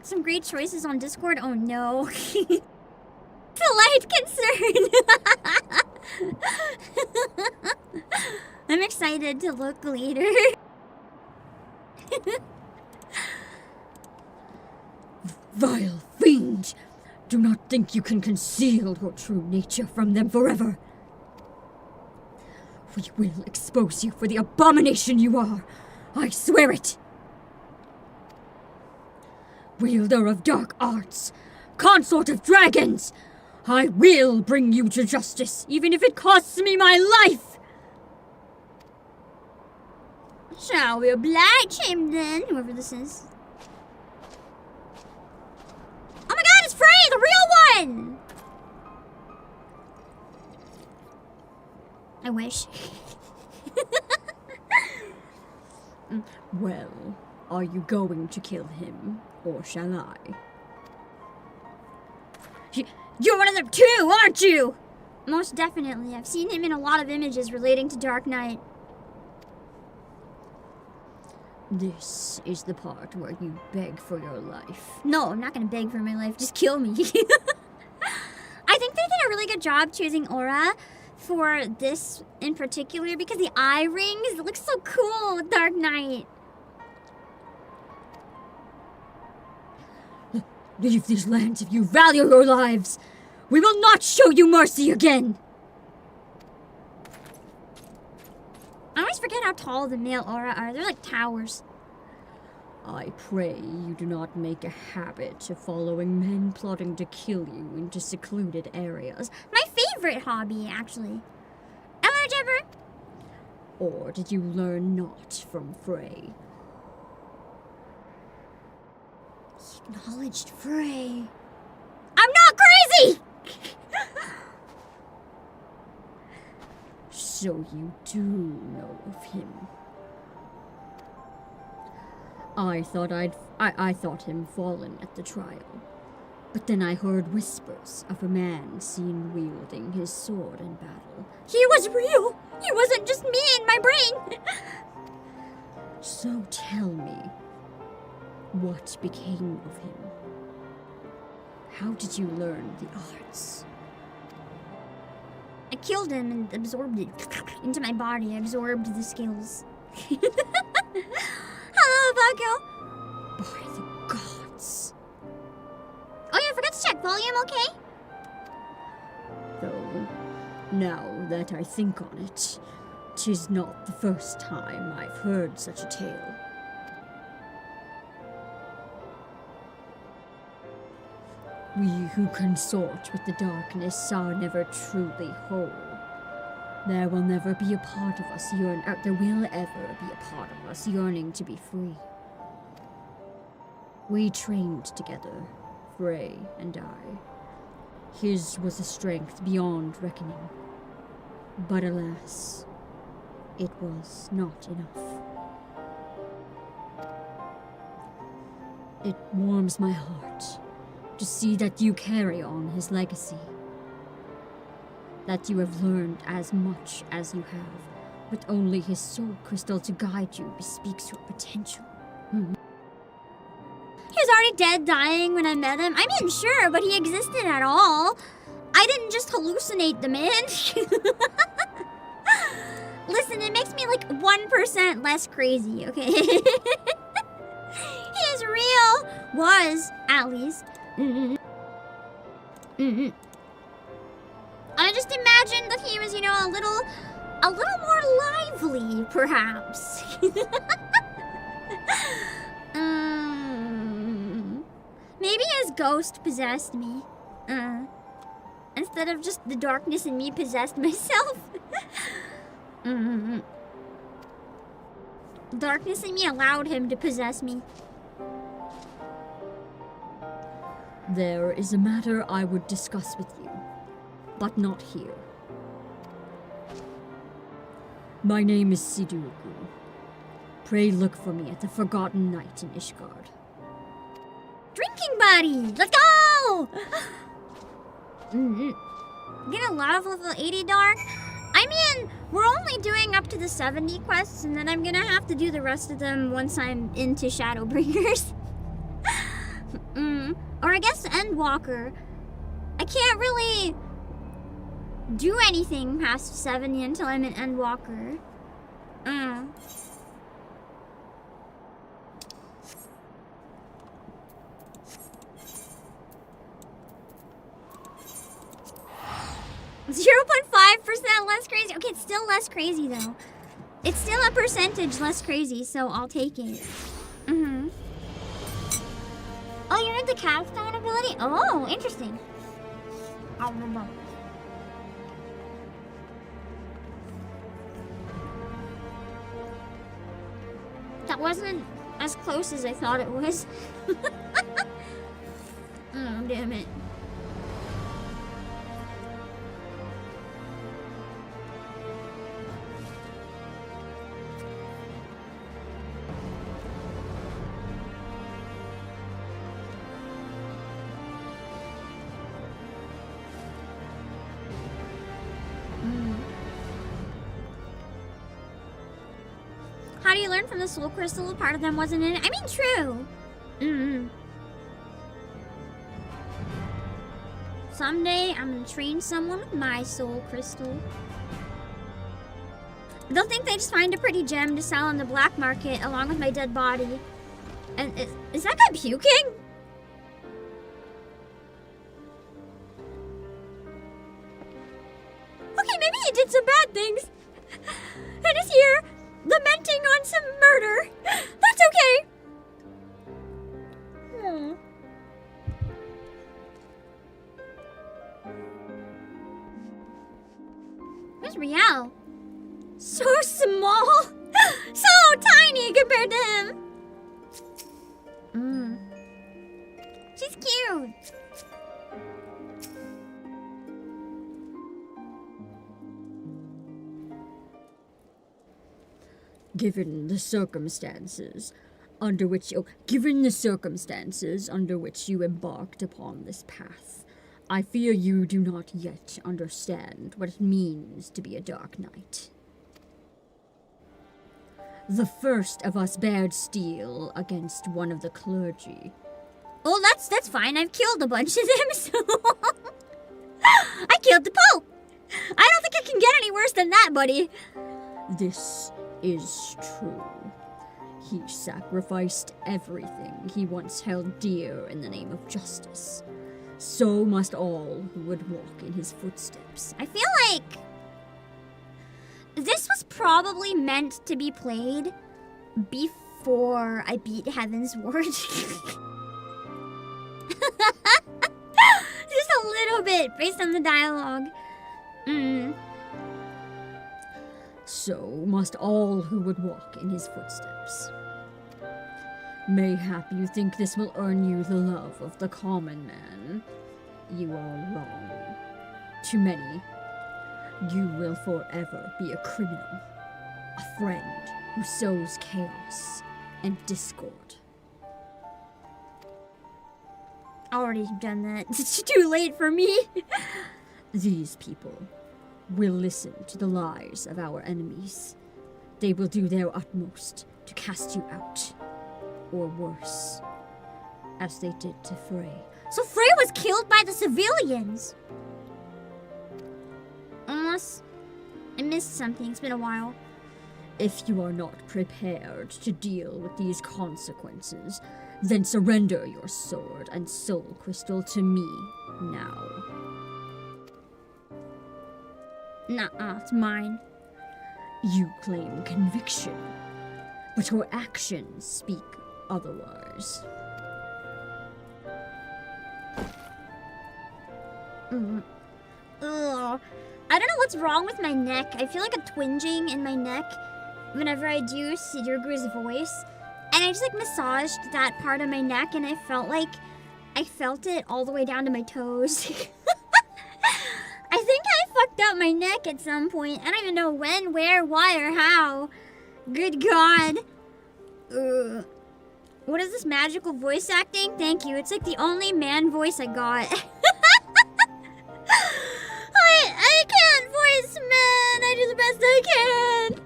Some great choices on Discord. Oh no. Polite concern. I'm excited to look later. Vile fiend! Do not think you can conceal your true nature from them forever. We will expose you for the abomination you are. I swear it. Wielder of dark arts, consort of dragons, I will bring you to justice, even if it costs me my life! Shall we oblige him then, whoever this is? Oh my god, it's Frey, the real one! I wish. Well, are you going to kill him, or shall I? You're one of them too, aren't you? Most definitely. I've seen him in a lot of images relating to Dark Knight. This is the part where you beg for your life. No, I'm not gonna beg for my life. Just kill me. I think they did a really good job choosing Aura for this in particular because the eye rings, it looks so cool with Dark Knight. Leave these lands if you value your lives. We will not show you mercy again. I always forget how tall the male Aura are. They're like towers. I pray you do not make a habit of following men plotting to kill you into secluded areas. My favorite hobby, actually. Hello, Jibber. Or did you learn naught from Frey? He acknowledged Frey. I'm not crazy! So you do know of him. I thought him fallen at the trial. But then I heard whispers of a man seen wielding his sword in battle. He was real! He wasn't just me in my brain! So tell me, what became of him? How did you learn the arts? I killed him and absorbed it into my body. I absorbed the skills. Hello, Obake. By the gods. Oh yeah, I forgot to check. Volume okay? Though, now that I think on it, 'tis not the first time I've heard such a tale. We who consort with the darkness are never truly whole. There will never be a part of us there will ever be a part of us yearning to be free. We trained together, Frey and I. His was a strength beyond reckoning. But alas, it was not enough. It warms my heart to see that you carry on his legacy. That you have learned as much as you have, with only his soul crystal to guide you bespeaks your potential. He was already dead, dying when I met him. I mean, sure, but he existed at all. I didn't just hallucinate the man. Listen, it makes me like 1% less crazy, okay? He is real. Was, at least. I just imagined that he was, you know, a little more lively, perhaps. Maybe his ghost possessed me. Instead of just the darkness in me possessed myself. Darkness in me allowed him to possess me. There is a matter I would discuss with you, but not here. My name is Siduku. Pray look for me at the Forgotten Night in Ishgard. Drinking buddy! Let's go! Get a lot of level 80 dark. I mean, we're only doing up to the 70 quests, and then I'm gonna have to do the rest of them once I'm into Shadowbringers. Or I guess Endwalker. I can't really do anything past 70 until I'm an Endwalker. 0.5% less crazy. Okay, it's still less crazy though. It's still a percentage less crazy, so I'll take it. Oh, you're into capstone ability? Oh, interesting. I'll remember. That wasn't as close as I thought it was. Oh, damn it. How do you learn from the soul crystal? Part of them wasn't in it. I mean, true. Someday, I'm gonna train someone with my soul crystal. They'll think they just find a pretty gem to sell on the black market along with my dead body. And is that guy puking? Okay, maybe he did some bad things. And is here lamenting on some murder. That's okay. Where's Riel? So small. So tiny compared to him. She's cute. Given the circumstances under which you embarked upon this path, I fear you do not yet understand what it means to be a Dark Knight. The first of us bared steel against one of the clergy. Oh, that's fine. I've killed a bunch of them, so... I killed the Pope! I don't think it can get any worse than that, buddy. This is true. He sacrificed everything he once held dear in the name of justice. So must all who would walk in his footsteps. I feel like this was probably meant to be played before I beat Heaven's Ward. Just a little bit based on the dialogue. so must all who would walk in his footsteps. Mayhap you think this will earn you the love of the common man. You are wrong. To many, you will forever be a criminal, a friend who sows chaos and discord. Already done that. It's too late for me. These people will listen to the lies of our enemies. They will do their utmost to cast you out, or worse, as they did to Frey. So Frey was killed by the civilians. Unless I missed something. It's been a while. If you are not prepared to deal with these consequences, then surrender your sword and soul crystal to me now. Nuh-uh, it's mine. You claim conviction, but your actions speak otherwise. Ugh. I don't know what's wrong with my neck. I feel like a twinging in my neck whenever I do Sidurgu's voice. And I just like massaged that part of my neck and I felt it all the way down to my toes. I think I fucked up my neck at some point. I don't even know when, where, why, or how. Good God. Ugh. What is this magical voice acting? Thank you. It's like the only man voice I got. I can't voice man. I do the best I can.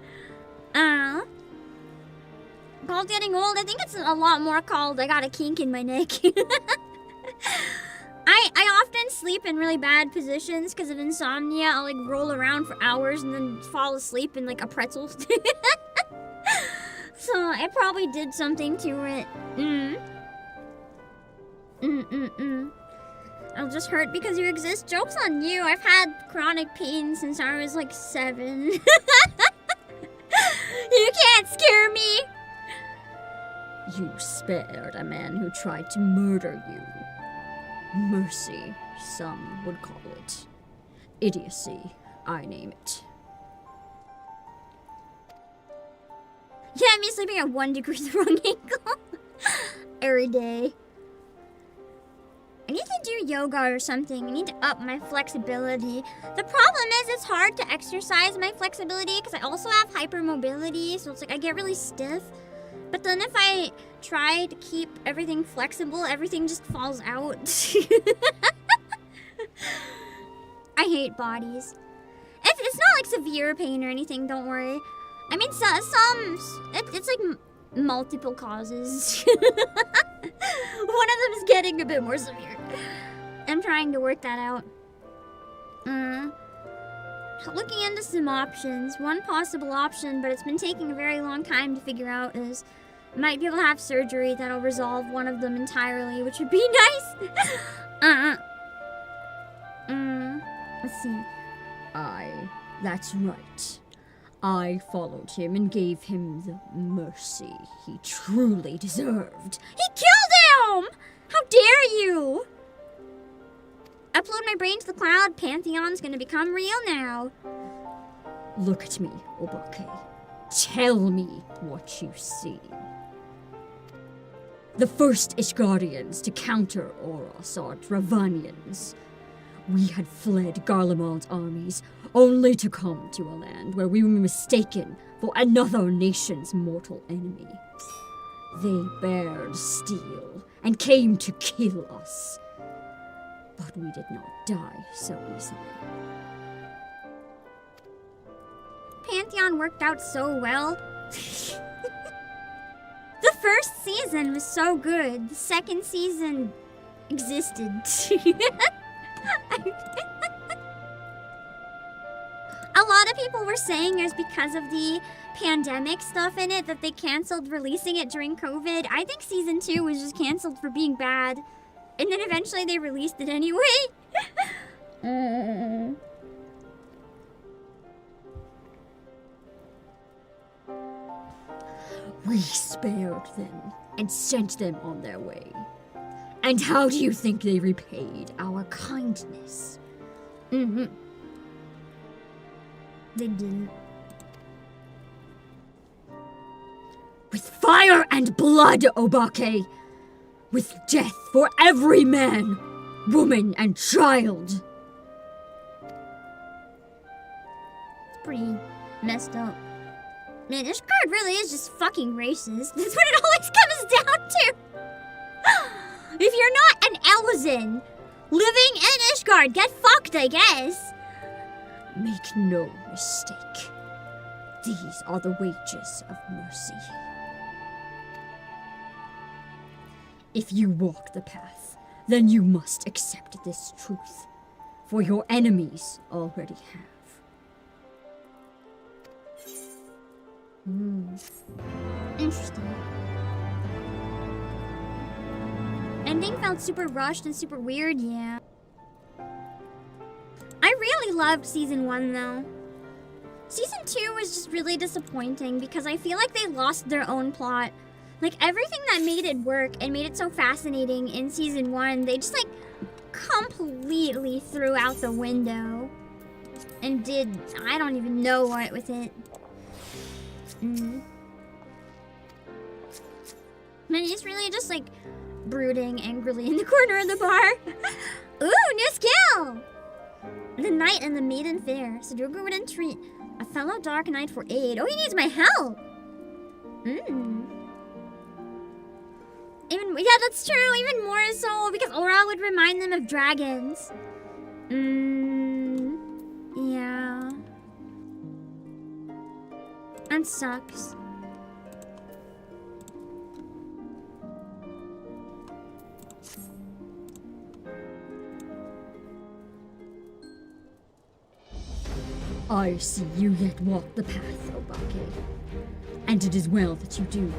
Called getting old. I think it's a lot more called I got a kink in my neck. I often sleep in really bad positions because of insomnia. I'll like roll around for hours and then fall asleep in like a pretzel. So I probably did something to it. I'll just hurt because you exist. Joke's on you. I've had chronic pain since I was like 7. You can't scare me. You spared a man who tried to murder you. Mercy, some would call it. Idiocy, I name it. Yeah, me sleeping at 1 degree the wrong angle. Every day. I need to do yoga or something. I need to up my flexibility. The problem is it's hard to exercise my flexibility because I also have hypermobility, so it's like I get really stiff. But then if I try to keep everything flexible, everything just falls out. I hate bodies. It's not like severe pain or anything, don't worry. I mean, it's like multiple causes. One of them is getting a bit more severe. I'm trying to work that out. Looking into some options. One possible option, but it's been taking a very long time to figure out, is might be able to have surgery that'll resolve one of them entirely, which would be nice. Let's see. That's right. I followed him and gave him the mercy he truly deserved. He killed him! How dare you! Upload my brain to the cloud. Pantheon's gonna become real now. Look at me, Obake. Tell me what you see. The first Ishgardians to counter Oros are Dravanians. We had fled Garlemald's armies, only to come to a land where we were mistaken for another nation's mortal enemy. They bared steel and came to kill us. But we did not die so easily. Pantheon worked out so well. The first season was so good. The second season existed. A lot of people were saying it was because of the pandemic stuff in it that they canceled releasing it during COVID. I think season 2 was just canceled for being bad. And then eventually they released it anyway. We spared them and sent them on their way. And how do you think they repaid our kindness? They didn't. With fire and blood, Obake! With death for every man, woman, and child! It's pretty messed up. Man, Ishgard really is just fucking racist. That's what it always comes down to. If you're not an Elzen living in Ishgard, get fucked, I guess. Make no mistake. These are the wages of mercy. If you walk the path, then you must accept this truth, for your enemies already have. Interesting. Ending felt super rushed and super weird, yeah. I really loved Season 1, though. Season 2 was just really disappointing because I feel like they lost their own plot. Like, everything that made it work and made it so fascinating in Season 1, they just, like, completely threw out the window. And did, I don't even know what with it. Man, he's really just, like, brooding angrily in the corner of the bar. Ooh, new skill! The Knight and the Maiden Fair. Sudoku would entreat a fellow Dark Knight for aid. Oh, he needs my help! Even, yeah, that's true. Even more so because Aura would remind them of dragons. Yeah. That sucks. I see you yet walk the path, Obake. And it is well that you do.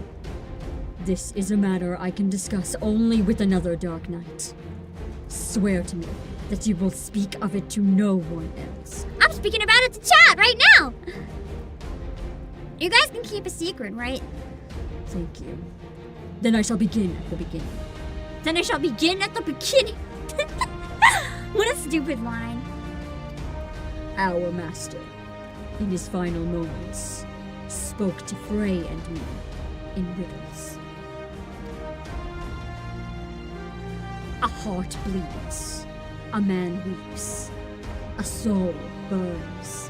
This is a matter I can discuss only with another Dark Knight. Swear to me that you will speak of it to no one else. I'm speaking about it to chat right now! You guys can keep a secret, right? Thank you. Then I shall begin at the beginning. Then I shall begin at the beginning. What a stupid line. Our master, in his final moments, spoke to Frey and me in riddles. A heart bleeds, a man weeps, a soul burns.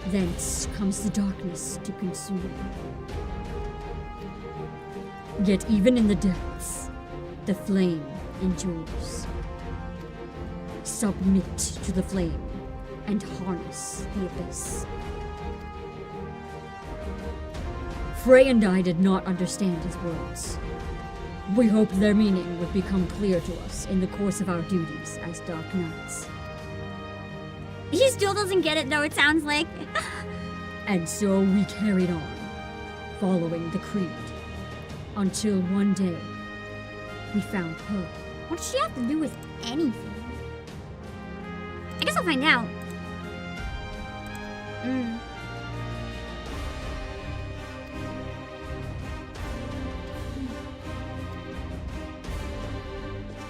Thence comes the darkness to consume. Yet even in the depths, the flame endures. Submit to the flame and harness the abyss. Frey and I did not understand his words. We hoped their meaning would become clear to us in the course of our duties as Dark Knights. He still doesn't get it though, it sounds like. And so we carried on, following the creed, until one day, we found her. What does she have to do with anything? I guess I'll find out.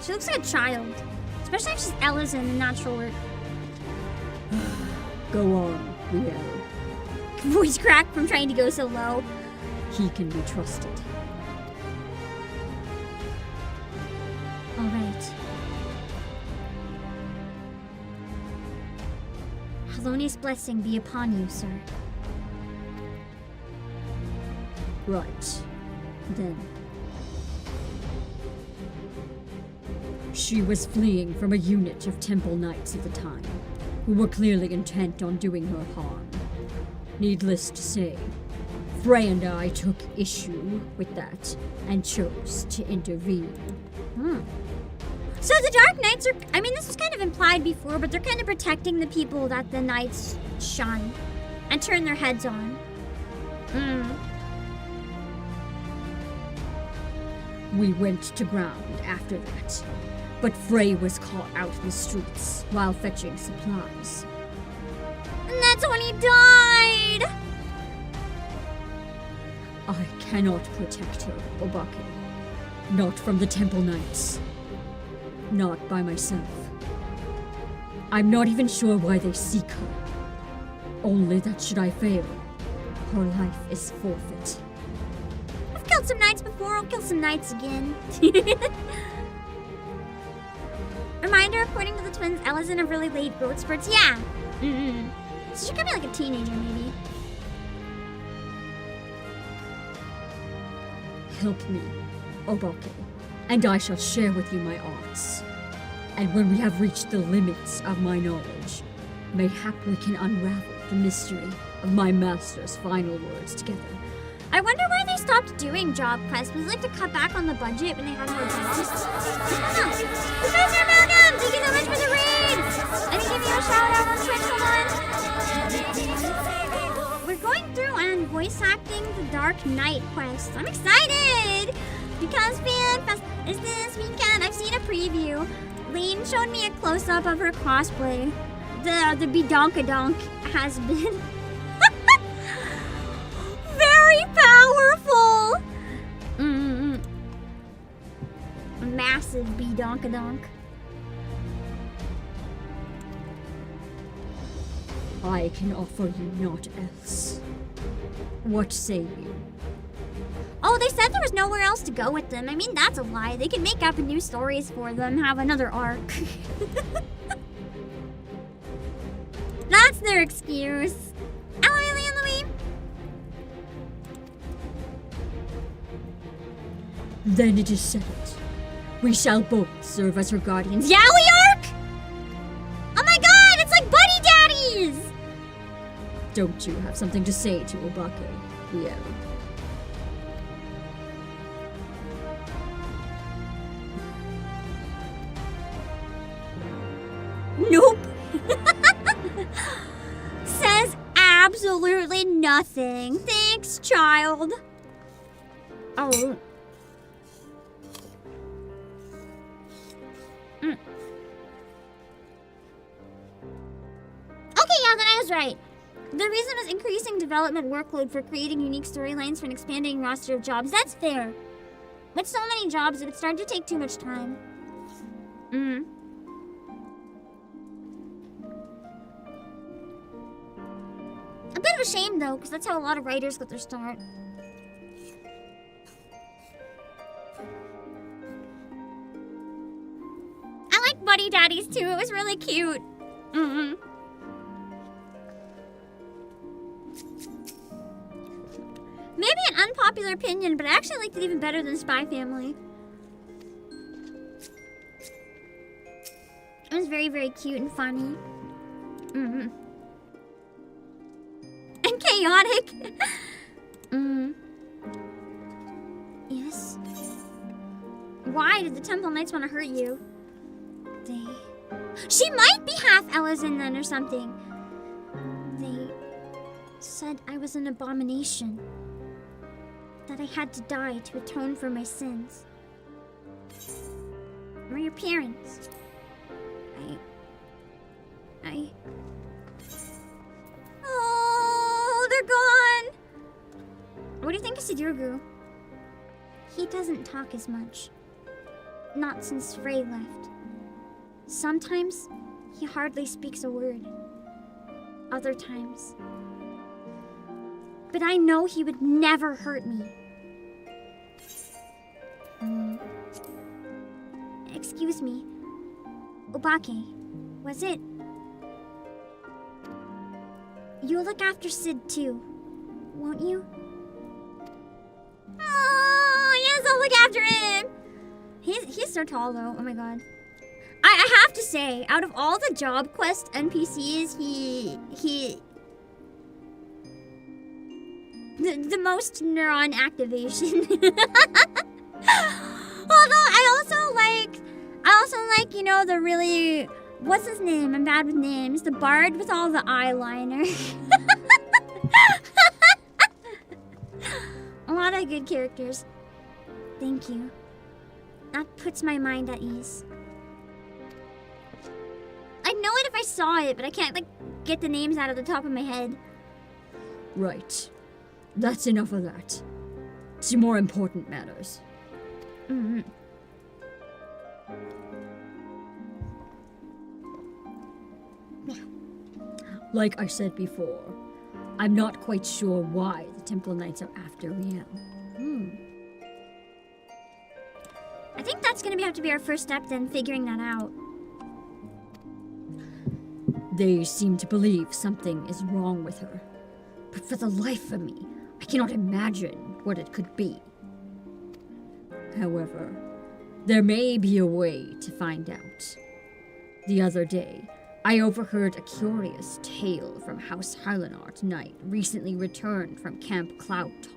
She looks like a child. Especially if she's Ellison and not short. Go on, Riel. Voice crack from trying to go so low. He can be trusted. Alright. Haloni's blessing be upon you, sir. Right. Then. She was fleeing from a unit of Temple Knights at the time, who were clearly intent on doing her harm. Needless to say, Frey and I took issue with that and chose to intervene. So the Dark Knights are, I mean, this was kind of implied before, but they're kind of protecting the people that the Knights shun and turn their heads on. We went to ground after that, but Frey was caught out in the streets while fetching supplies. And that's when he died! I cannot protect her, Obake. Not from the Temple Knights. Not by myself. I'm not even sure why they seek her. Only that should I fail, her life is forfeit. Of killed some knights before, I'll kill some knights again. Reminder, according to the twins, Ella's in a really late growth spurts. Yeah. So she could be like a teenager, maybe. Help me, Obake, and I shall share with you my arts. And when we have reached the limits of my knowledge, mayhap we can unravel the mystery of my master's final words together. I wonder why they stopped doing job quests. Was it like to cut back on the budget when they had more jobs? I don't know. Professor Malcolm, thank you so much for the raid. Let me give you a shout out on Twitch. Hold on. We're going through and voice acting the Dark Knight quest. I'm excited because FanFest is this weekend. I've seen a preview. Lane showed me a close up of her cosplay. The Bedonkadonk has been very powerful. Massive Bedonkadonk. I can offer you naught else. What say you? Oh, they said there was nowhere else to go with them. I mean, that's a lie. They can make up new stories for them, have another arc. That's their excuse. Louie and Louie. Then it is settled. We shall both serve as her guardians. Yowie arc? Oh my god, it's like buddy daddies! Don't you have something to say to Obake? Yeah. Nope. Says absolutely nothing. Thanks, child. Oh. Okay, yeah, then I was right. The reason was increasing development workload for creating unique storylines for an expanding roster of jobs. That's fair. With so many jobs, it would start to take too much time. A bit of a shame, though, because that's how a lot of writers got their start. I like Buddy Daddies, too. It was really cute. Maybe an unpopular opinion, but I actually liked it even better than Spy Family. It was very, very cute and funny. And chaotic. Yes. Why did the Temple Knights want to hurt you? She might be half Ellison then or something. They said I was an abomination. That I had to die to atone for my sins. Or your parents. Oh, they're gone. What do you think of Sidurgu? He doesn't talk as much. Not since Frey left. Sometimes, he hardly speaks a word. Other times. But I know he would never hurt me. Excuse me. Obake, was it? You'll look after Sid too, won't you? Oh, yes, I'll look after him! He's so tall though, oh my god. I have to say, out of all the job quest NPCs, he the most neuron activation. Although I also like, you know, the really, what's his name? I'm bad with names. The bard with all the eyeliner. A lot of good characters. Thank you. That puts my mind at ease. I'd know it if I saw it, but I can't, like, get the names out of the top of my head. Right. That's enough of that. To more important matters. Like I said before, I'm not quite sure why the Temple Knights are after Riel. I think that's gonna have to be our first step then, figuring that out. They seem to believe something is wrong with her. But for the life of me, I cannot imagine what it could be. However, there may be a way to find out. The other day, I overheard a curious tale from House Harlanart Knight, recently returned from Camp Cloudtop.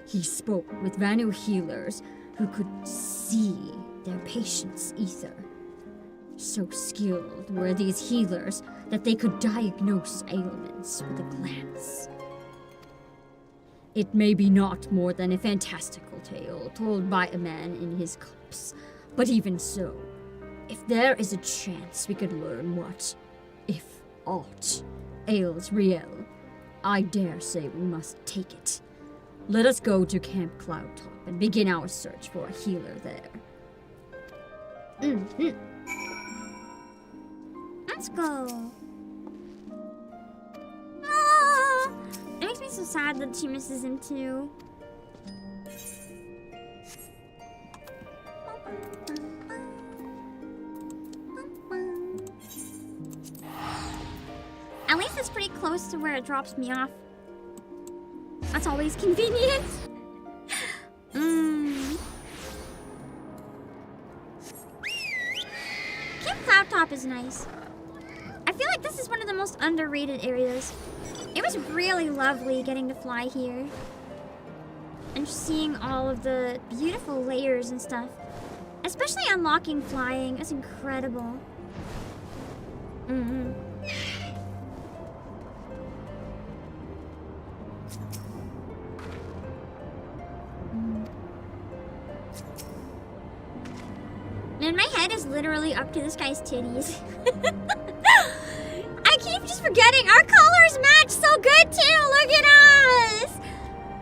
He spoke with Vanu healers who could see their patients' ether. So skilled were these healers that they could diagnose ailments with a glance. It may be not more than a fantastical tale told by a man in his cups, but even so, if there is a chance we could learn what, if aught, ails Riel, I dare say we must take it. Let us go to Camp Cloudtop and begin our search for a healer there. Let's go. Oh, it makes me so sad that she misses him too. At least it's pretty close to where it drops me off. That's always convenient. Camp Cloudtop is nice. I feel like this is one of the most underrated areas. It was really lovely getting to fly here. And seeing all of the beautiful layers and stuff. Especially unlocking flying. It's incredible. Man, my head is literally up to this guy's titties. I keep just forgetting our colors match so good too. Look at us.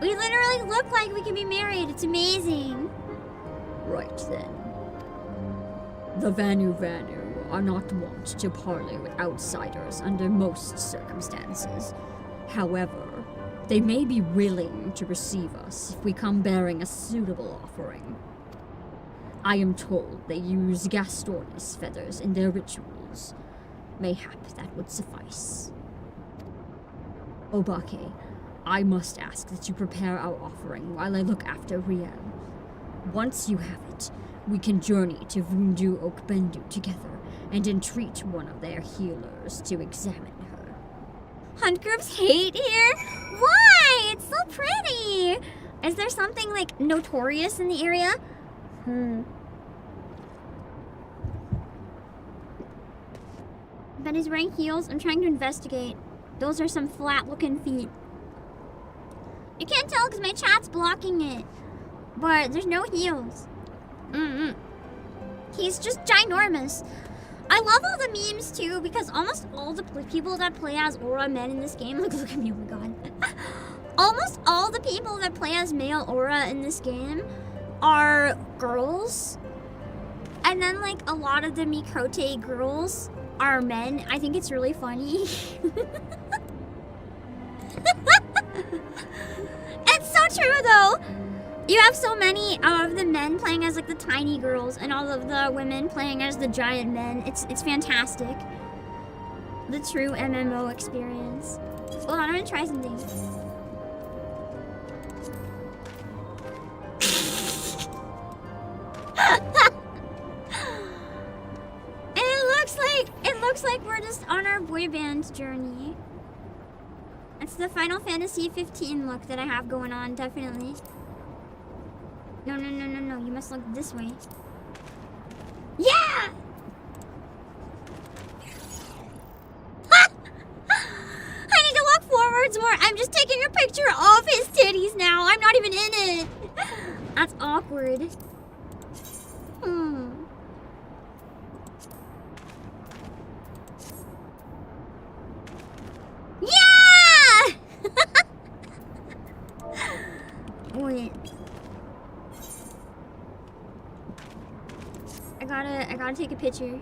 We literally look like we can be married. It's amazing. Right then. The Vanu are not wont to parley with outsiders under most circumstances. However, they may be willing to receive us if we come bearing a suitable offering. I am told they use Gastornis feathers in their rituals. Mayhap that would suffice. Obake, I must ask that you prepare our offering while I look after Riel. Once you have it, we can journey to Vundu Okbendu together and entreat one of their healers to examine her. Hunt groups hate here? Why? It's so pretty. Is there something like notorious in the area? Ben is wearing heels. I'm trying to investigate. Those are some flat looking feet. You can't tell because my chat's blocking it. But there's no heels. He's just ginormous. I love all the memes too because almost all the people that play as Aura men in this game, look at me, oh my god. Almost all the people that play as male Aura in this game are girls. And then like a lot of the Mikote girls are men. I think it's really funny. It's so true though. You have so many of the men playing as like the tiny girls and all of the women playing as the giant men. It's fantastic. The true MMO experience. Hold on, I'm gonna try something. It looks like we're just on our boy band journey. It's the Final Fantasy 15 look that I have going on, definitely. No, you must look this way. Yeah! I need to walk forwards more. I'm just taking a picture of his titties now. I'm not even in it. That's awkward. Yeah! Wait. I gotta take a picture.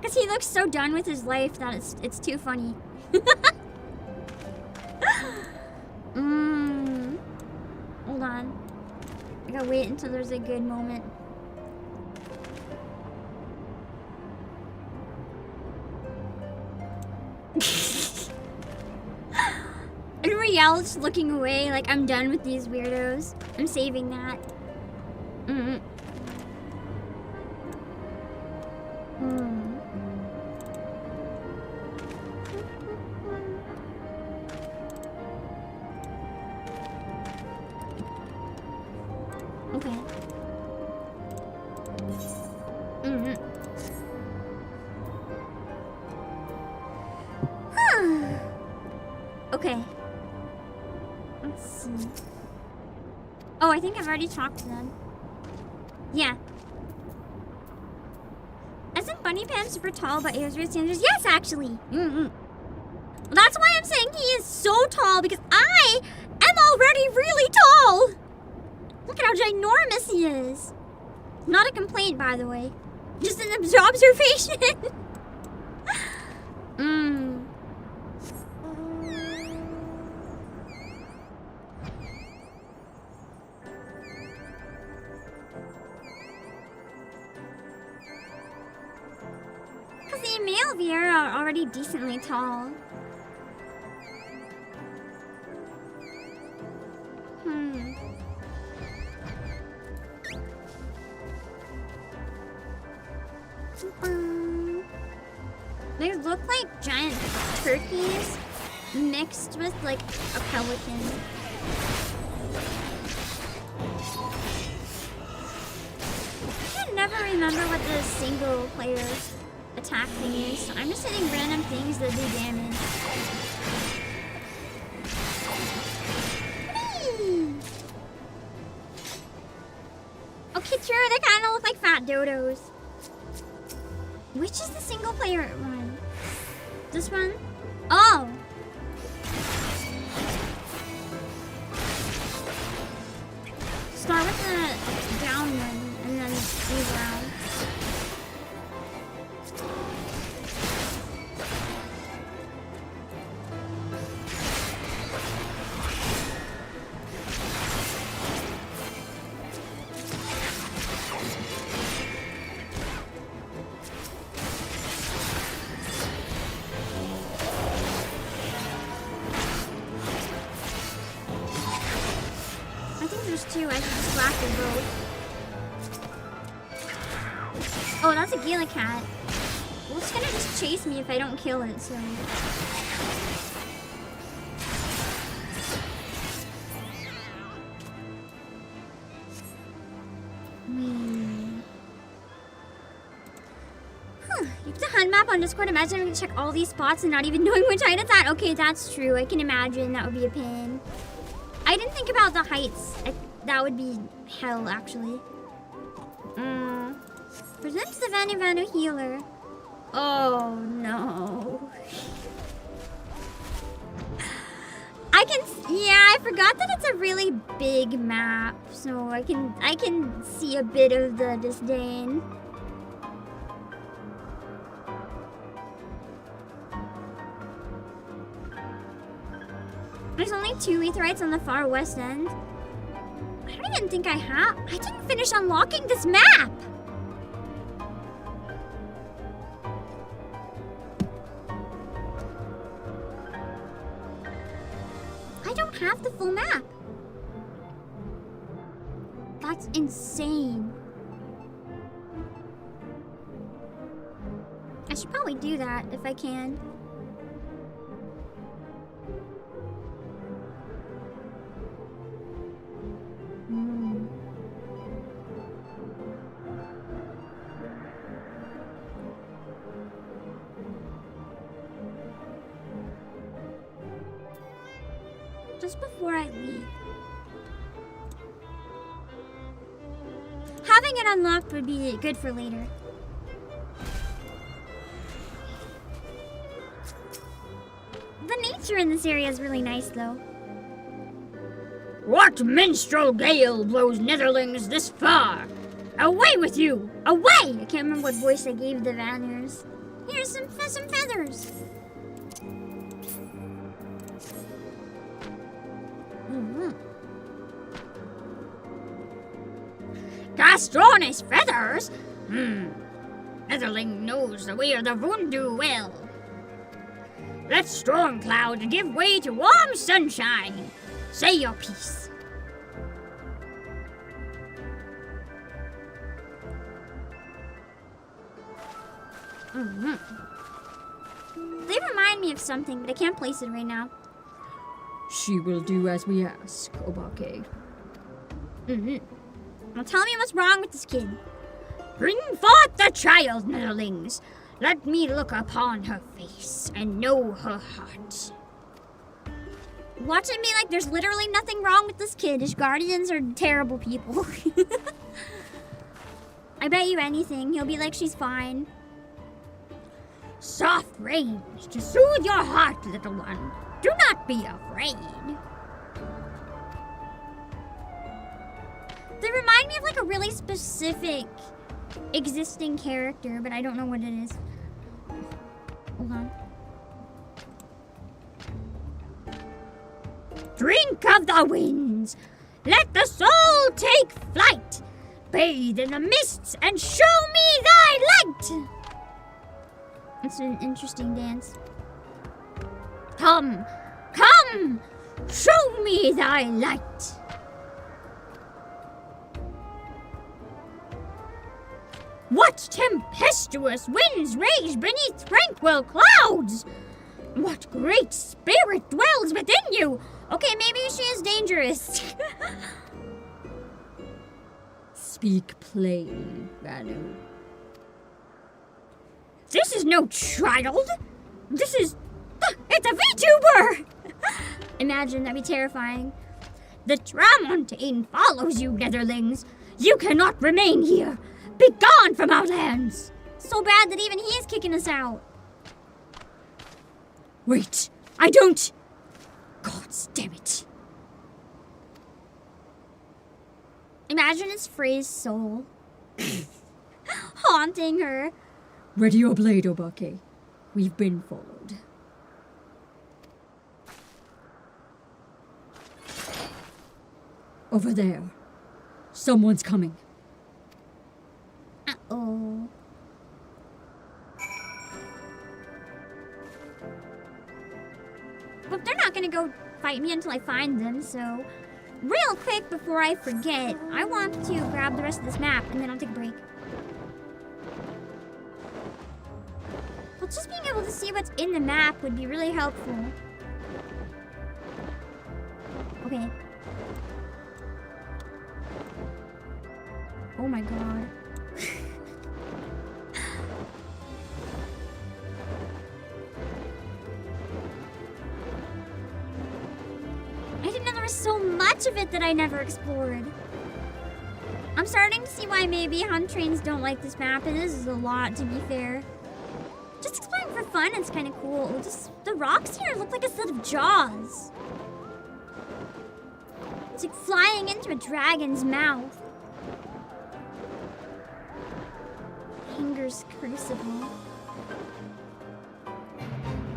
Cause he looks so done with his life that it's too funny. Hold on. I gotta wait until there's a good moment. And Riel just looking away like I'm done with these weirdos. I'm saving that. Okay. Okay. Let's see. Oh, I think I've already talked to them. Yeah. Isn't Bunny Pan super tall by Arizona standards? Yes, actually. That's why I'm saying he is so tall, because I am already really tall. Look at how ginormous he is. Not a complaint, by the way. Just an observation. Because the male VR are already decently tall. They look like giant turkeys mixed with like a pelican. I can never remember what the single player attack thing is, so I'm just hitting random things that do damage. Whee! Okay, true, they kind of look like fat dodos. Which is the single player one? This one? Oh! Start with the down one and then move around. Two, I should just whack them both. Oh, that's a Gila cat. Well, it's gonna just chase me if I don't kill it, so. You have to hunt map on Discord. Imagine having to check all these spots and not even knowing which height it's at. Okay, that's true. I can imagine that would be a pain. I didn't think about the heights. That would be hell, actually. Presents the Vanu healer. Oh, no. I forgot that it's a really big map, so I can see a bit of the disdain. There's only 2 Aetherites on the far west end. I don't even think I have. I didn't finish unlocking this map. I don't have the full map. That's insane. I should probably do that if I can. Just before I leave. Having it unlocked would be good for later. The nature in this area is really nice, though. What minstrel gale blows netherlings this far? Away with you! Away! I can't remember what voice I gave the Vanners. Here's some feathers. Gastronis feathers? Netherling knows the way of the Vundu well. Let storm clouds give way to warm sunshine. Say your piece. They remind me of something, but I can't place it right now. She will do as we ask, Obake. Now tell me what's wrong with this kid. Bring forth the child, Netherlings. Let me look upon her face and know her heart. Watching me like there's literally nothing wrong with this kid. His guardians are terrible people. I bet you anything. He'll be like, she's fine. Soft rains to soothe your heart, little one. Do not be afraid. They remind me of like a really specific existing character, but I don't know what it is. Hold on. Drink of the winds. Let the soul take flight. Bathe in the mists and show me thy light. It's an interesting dance. Come, come, show me thy light. What tempestuous winds rage beneath tranquil clouds? What great spirit dwells within you? Okay, maybe she is dangerous. Speak plain, Vanu. This is no child. This is... It's a VTuber! Imagine, that'd be terrifying. The Tramontane follows you, Netherlings. You cannot remain here. Be gone from our lands. So bad that even he is kicking us out. Wait, I don't... God damn it. Imagine it's Frey's soul. Haunting her. Ready your blade, Obake. We've been followed. Over there. Someone's coming. Uh-oh. But they're not gonna go fight me until I find them, so... Real quick, before I forget, I want to grab the rest of this map, and then I'll take a break. Well, just being able to see what's in the map would be really helpful. Okay. Oh my god. I didn't know there was so much of it that I never explored. I'm starting to see why maybe hunt trains don't like this map. It is a lot, to be fair. Just exploring for fun, it's kind of cool. Just the rocks here look like a set of jaws. It's like flying into a dragon's mouth. Hinger's Crucible.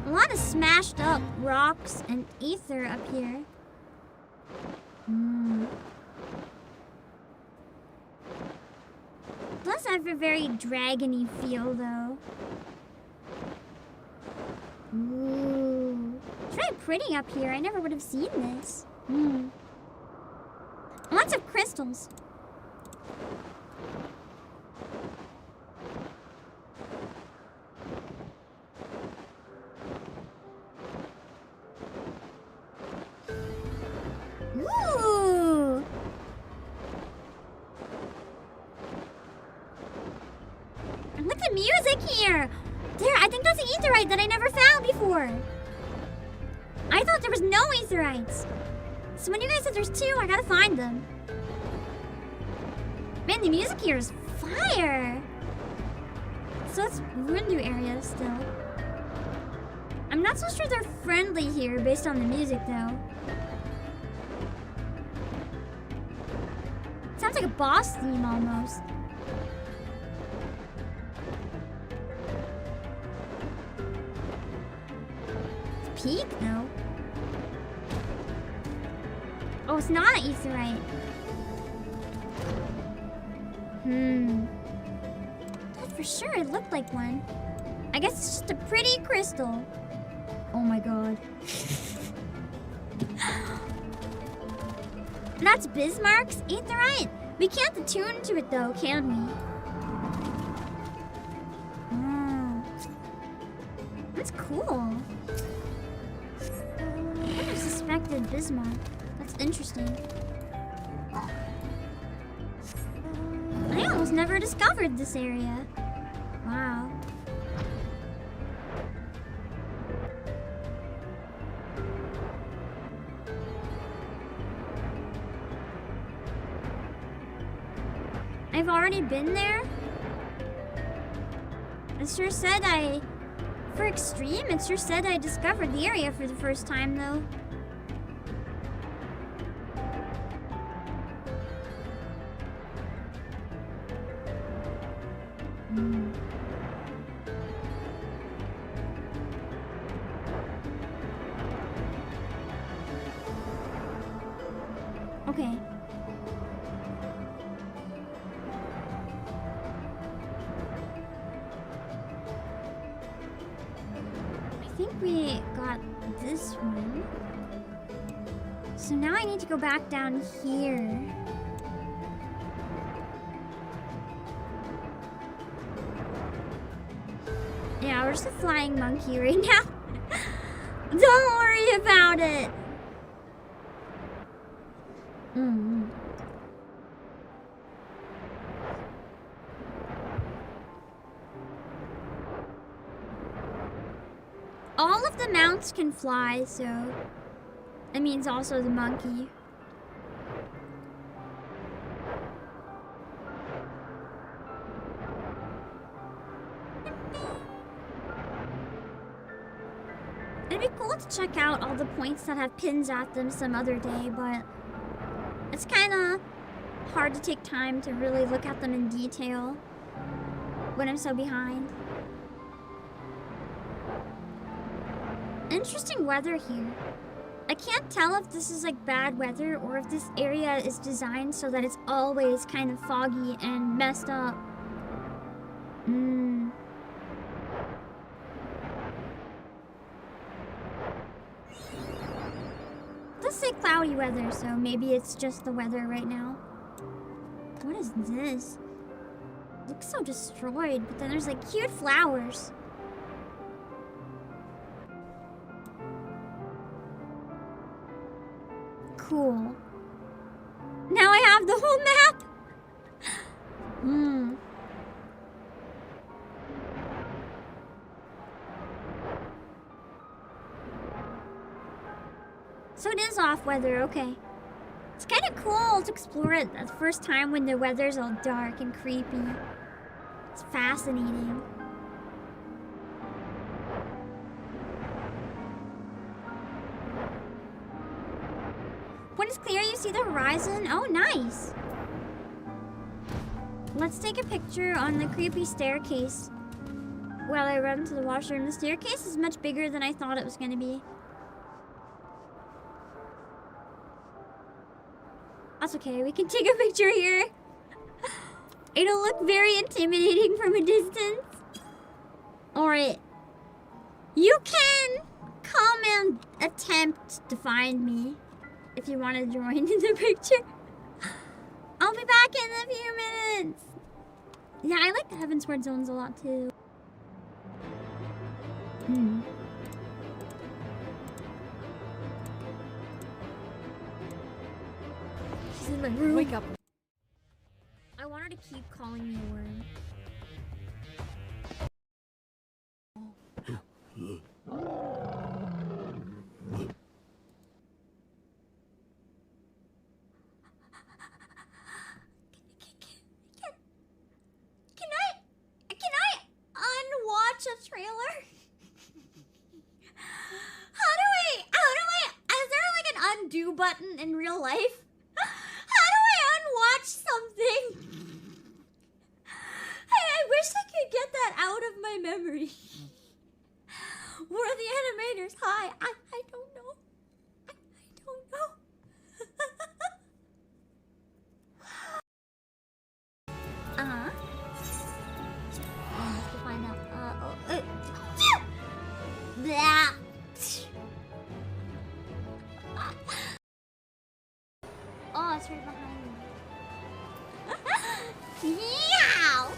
A lot of smashed up rocks and ether up here. Does have a very dragony feel though. Ooh. It's very pretty up here. I never would have seen this. Lots of crystals. Ooh. And look at the music here. There, I think that's an aetheryte that I never found before. I thought there was no aetherites. So when you guys said there's two, I gotta find them. Man, the music here is fire. So it's Rundu area still. I'm not so sure they're friendly here based on the music though. Sounds like a boss theme almost. It's peak though. Oh, it's not an aetherite. Thought for sure it looked like one. I guess it's just a pretty crystal. Oh my god. That's Bismarck's? Ain't that right? We can't attune to it though, can we? That's cool. I never suspected Bismarck. That's interesting. I almost never discovered this area. Wow. I've already been there? It sure said for extreme, it sure said I discovered the area for the first time though. Okay. I think we got this one. So now I need to go back down here. Yeah, we're just a flying monkey right now. Don't worry about it. All of the mounts can fly, so that means also the monkey. It'd be cool to check out all the points that have pins at them some other day, but it's kind of hard to take time to really look at them in detail when I'm so behind. Interesting weather here. I can't tell if this is like bad weather or if this area is designed so that it's always kind of foggy and messed up. It does say cloudy weather, so maybe it's just the weather right now. What is this? It looks so destroyed, but then there's like cute flowers. Cool. Now I have the whole map. So it is off weather, okay. It's kind of cool to explore it the first time when the weather's all dark and creepy. It's fascinating. When it's clear, you see the horizon. Oh, nice. Let's take a picture on the creepy staircase while I run to the washroom. The staircase is much bigger than I thought it was going to be. That's okay. We can take a picture here. It'll look very intimidating from a distance. Alright. You can come and attempt to find me if you want to join in the picture. I'll be back in a few minutes. Yeah, I like the Heavensward zones a lot too. She's in my room. Wake up. I want her to keep calling me a worm. Can I unwatch a trailer? Is there like an undo button in real life? How do I unwatch something? I wish I could get that out of my memory. Where are the animators? Hi, I don't know. I don't know. it's right behind me. Meow!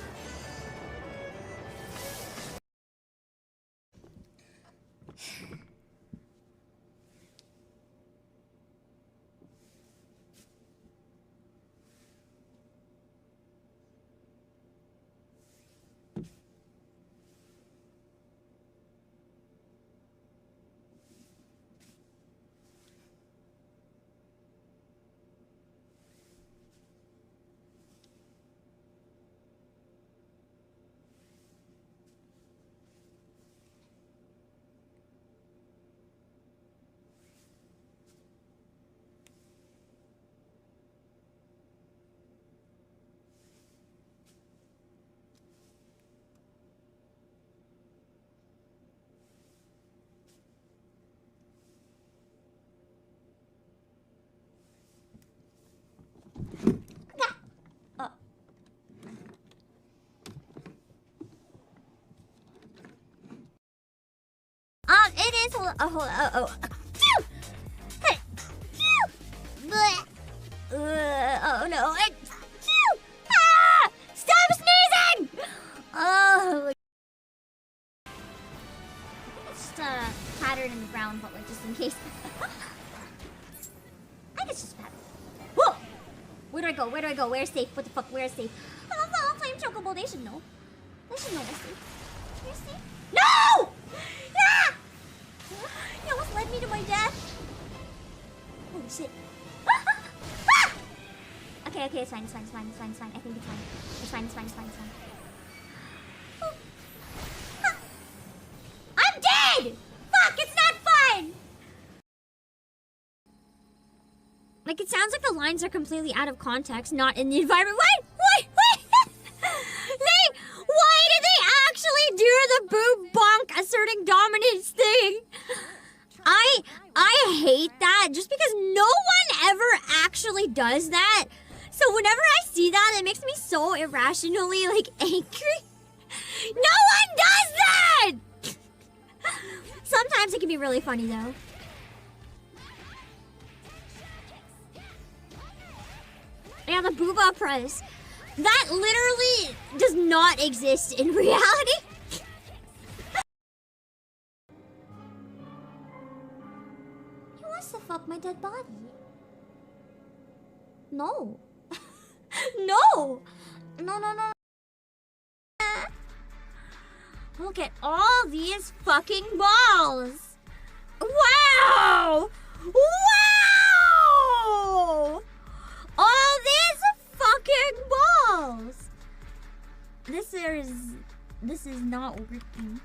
It is oh no! Stop sneezing! Oh, it's just a pattern in the ground, but like just in case. I think it's just a pattern. Whoa! Where do I go? Where do I go? Where's safe? What the fuck? Where's safe? Oh, flame chocobo. They should know. They should know where's safe. Where's safe? No! Ah! You almost led me to my death. Holy shit. Ah! Okay, it's fine. I think it's fine. It's fine. Oh. Ah. I'm dead! Fuck, it's not fun! Like, it sounds like the lines are completely out of context, not in the environment. Wait! Why did they actually do the boob bonk asserting dominance thing? I hate that just because no one ever actually does that. So whenever I see that, it makes me so irrationally like angry. No one does that! Sometimes it can be really funny though. Yeah, the booba press. That literally does not exist in reality. He wants to fuck my dead body. No. No. No. Look at all these fucking balls. Wow. All these fucking balls. This is not working.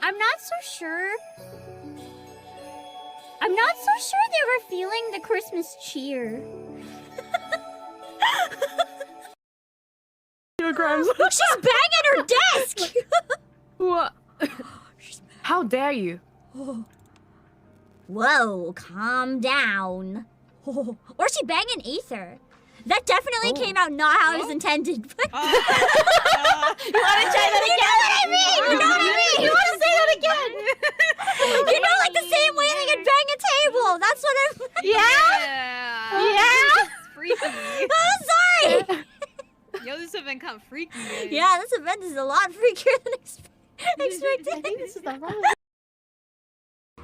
I'm not so sure. I'm not so sure they were feeling the Christmas cheer. Kilograms. She's banging her desk! What? How dare you? Whoa, calm down. Or she banging Aether. That definitely came out not how it was intended. You want to try that again? You know what I mean? You want to say that again? You know, like the same way they could bang a table. That's what I'm... Yeah? It's freaky. I'm sorry. Yo, this event got freaky. Guys. Yeah, this event is a lot freakier than expected. I think this is the wrong. I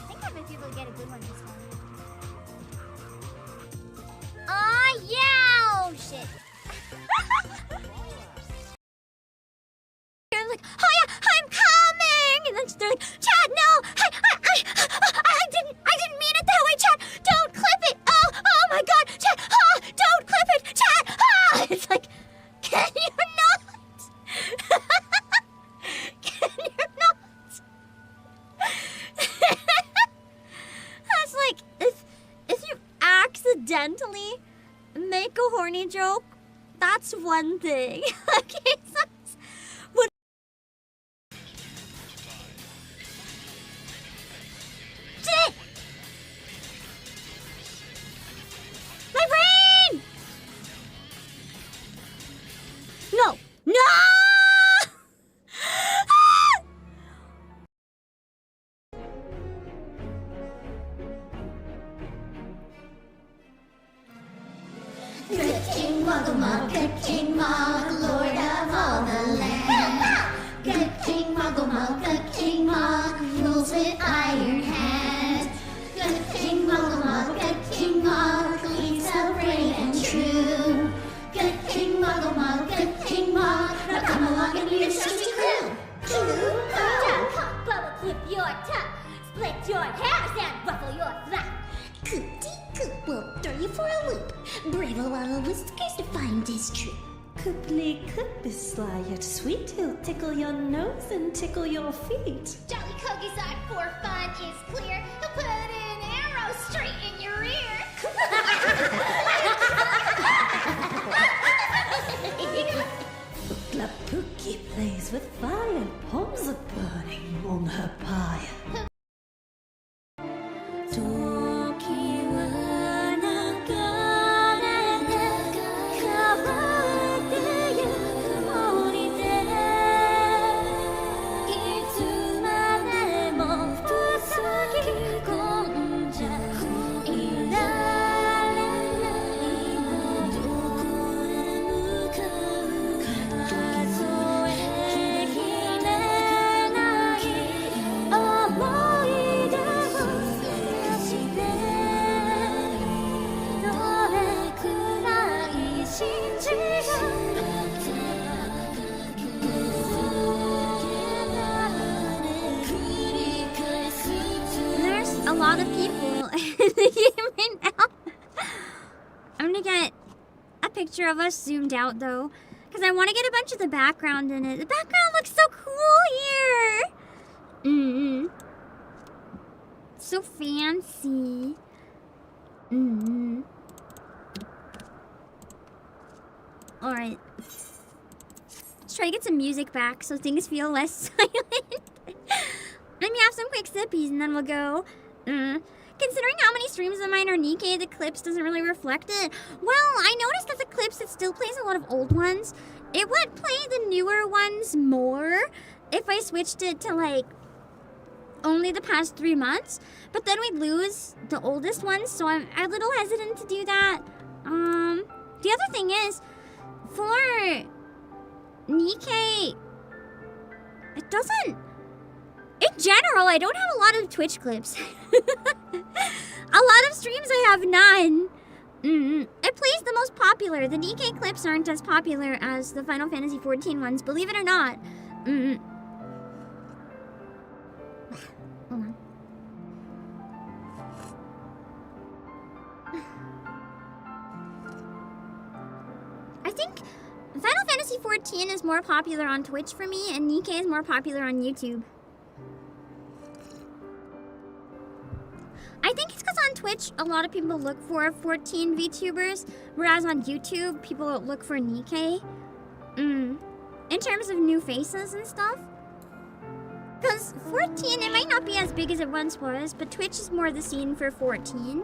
think I might be able to get a good one this time. Yeah! Oh, shit. like, oh yeah, I'm coming! And then they're like, Chad, no! I didn't mean it that way, Chad! Don't clip it! Oh my god! Chad! Don't clip it! Chad! It's like, can you not? Can you not? That's like, if you accidentally make a horny joke, that's one thing. Okay, so what? Shit! My brain! No! No! Good King Muggle, good King Mug, Lord of all the land. Good King Muggle, good King Mug, rules with iron hand. Good King Muggle, good King Mug, leads the brave and true. Good King Muggle, good King Mug, now come along and be your trusty crew. Bubble clip your tongue, split your hairs and ruffle your flap. Coop-dee-coop will throw you for a loop. Brave a lot of whiskers to find his troop. Cooply Coop is sly yet sweet. He'll tickle your nose and tickle your feet. Jolly Cookie side for fun is clear. He'll put an arrow straight in your ear. Lapuki plays with fire. Palms are burning on her pie. There's a lot of people in the game right now. I'm gonna get a picture of us zoomed out though, because I want to get a bunch of the background in it. The background looks so cool here. So fancy. Alright. Let's try to get some music back so things feel less silent. Let me have some quick sippies and then we'll go. Considering how many streams of mine are Nikkei, the clips doesn't really reflect it. Well, I noticed that the clips, it still plays a lot of old ones. It would play the newer ones more if I switched it to like only the past 3 months. But then we'd lose the oldest ones, so I'm a little hesitant to do that. The other thing is, for Nikkei, it doesn't... In general, I don't have a lot of Twitch clips. A lot of streams I have none. It plays the most popular. The Nikkei clips aren't as popular as the Final Fantasy XIV ones, believe it or not. Hold on. I think Final Fantasy XIV is more popular on Twitch for me, and Nikkei is more popular on YouTube. I think it's because on Twitch, a lot of people look for 14 VTubers, whereas on YouTube, people look for Nikkei. In terms of new faces and stuff. Because 14, it might not be as big as it once was, but Twitch is more the scene for 14.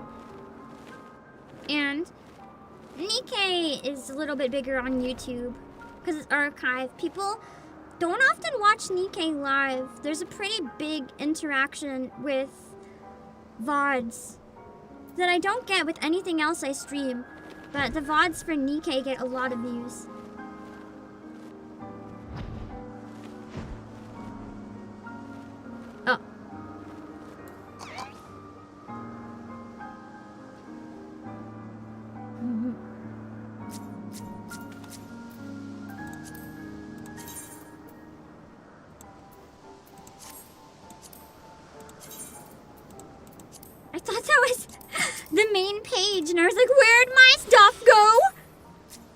And Nikkei is a little bit bigger on YouTube, because it's archived. People don't often watch Nikkei live. There's a pretty big interaction with VODs that I don't get with anything else I stream, but the VODs for Nikkei get a lot of views. Oh. I thought that was the main page, and I was like, where'd my stuff go?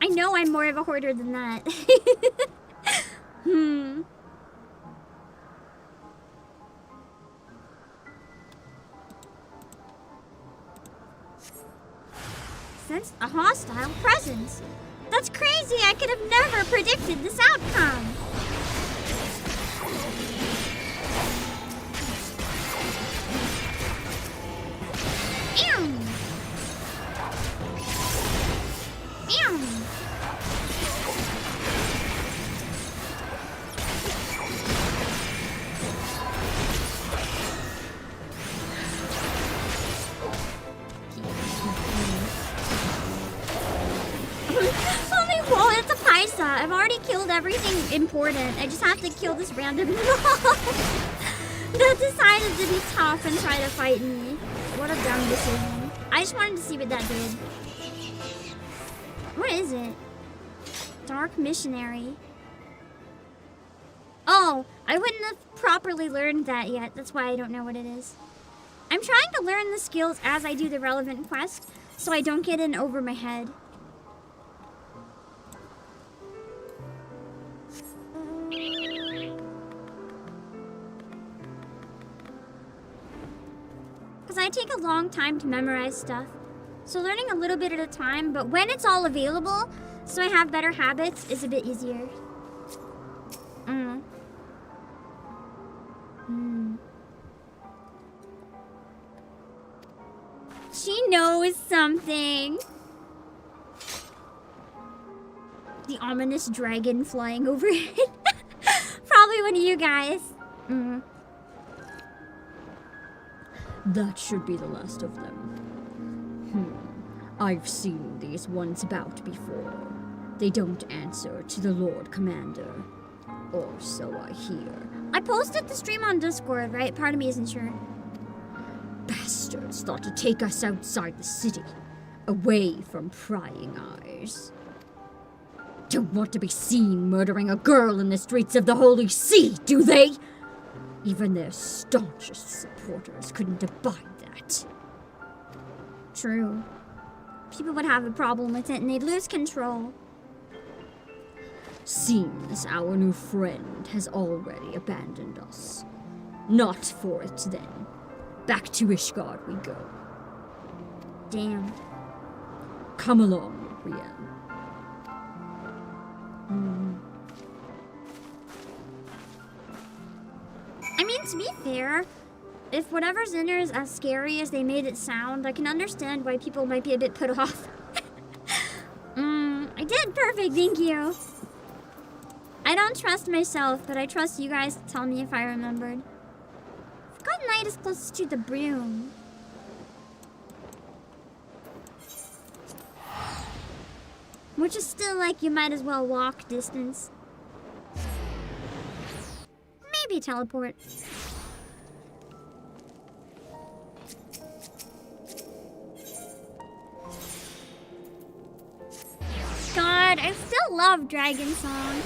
I know I'm more of a hoarder than that. Sense a hostile presence. That's crazy. I could have never predicted this outcome. Ew. Ew. Well, it's a Paisa. I've already killed everything important. I just have to kill this random mob that decided to be tough and try to fight me. What a dumb decision. I just wanted to see what that did. What is it? Dark Missionary. Oh, I wouldn't have properly learned that yet. That's why I don't know what it is. I'm trying to learn the skills as I do the relevant quest, so I don't get in over my head. Because I take a long time to memorize stuff. So learning a little bit at a time, but when it's all available, so I have better habits, is a bit easier. She knows something. The ominous dragon flying over it. Probably one of you guys. That should be the last of them. I've seen these ones about before. They don't answer to the Lord Commander. Or so I hear. I posted the stream on Discord, right? Part of me isn't sure. Bastards thought to take us outside the city. Away from prying eyes. Don't want to be seen murdering a girl in the streets of the Holy See, do they? Even their staunchest supporters couldn't abide that. True. People would have a problem with it and they'd lose control. Seems our new friend has already abandoned us. Not for it then. Back to Ishgard we go. Damn. Come along, Rian. I mean, to be fair, if whatever's in there is as scary as they made it sound, I can understand why people might be a bit put off. I did perfect, thank you. I don't trust myself, but I trust you guys to tell me if I remembered. Forgotten Night is closest to the broom. Which is still like you might as well walk distance. Maybe teleport. God, I still love Dragon Song.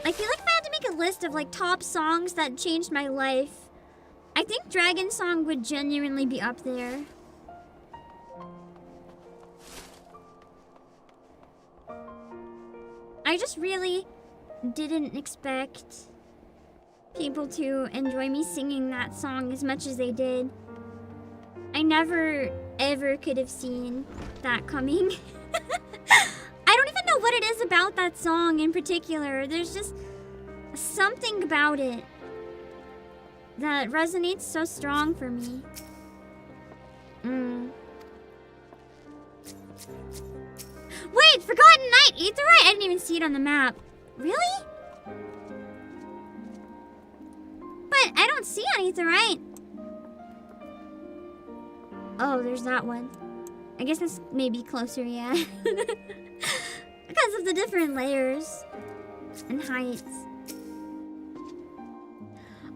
I feel like if I had to make a list of like top songs that changed my life, I think Dragon Song would genuinely be up there. I just really didn't expect people to enjoy me singing that song as much as they did. I never, ever could have seen that coming. I don't even know what it is about that song in particular. There's just something about it that resonates so strong for me. Wait, Forgotten Night, Aetherite? I didn't even see it on the map. Really? But I don't see on Aetherite. Oh, there's that one. I guess this may be closer, yeah. Because of the different layers and heights.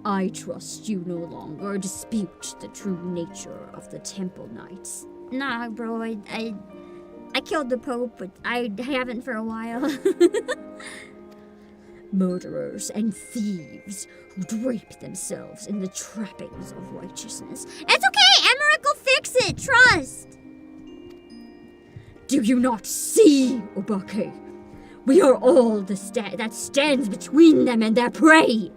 I trust you no longer dispute the true nature of the Temple Knights. Nah, bro, I killed the Pope, but I haven't for a while. Murderers and thieves who drape themselves in the trappings of righteousness. It's okay, Emerick'll fix it, trust! Do you not see, Obake? We are all that stands between them and their prey.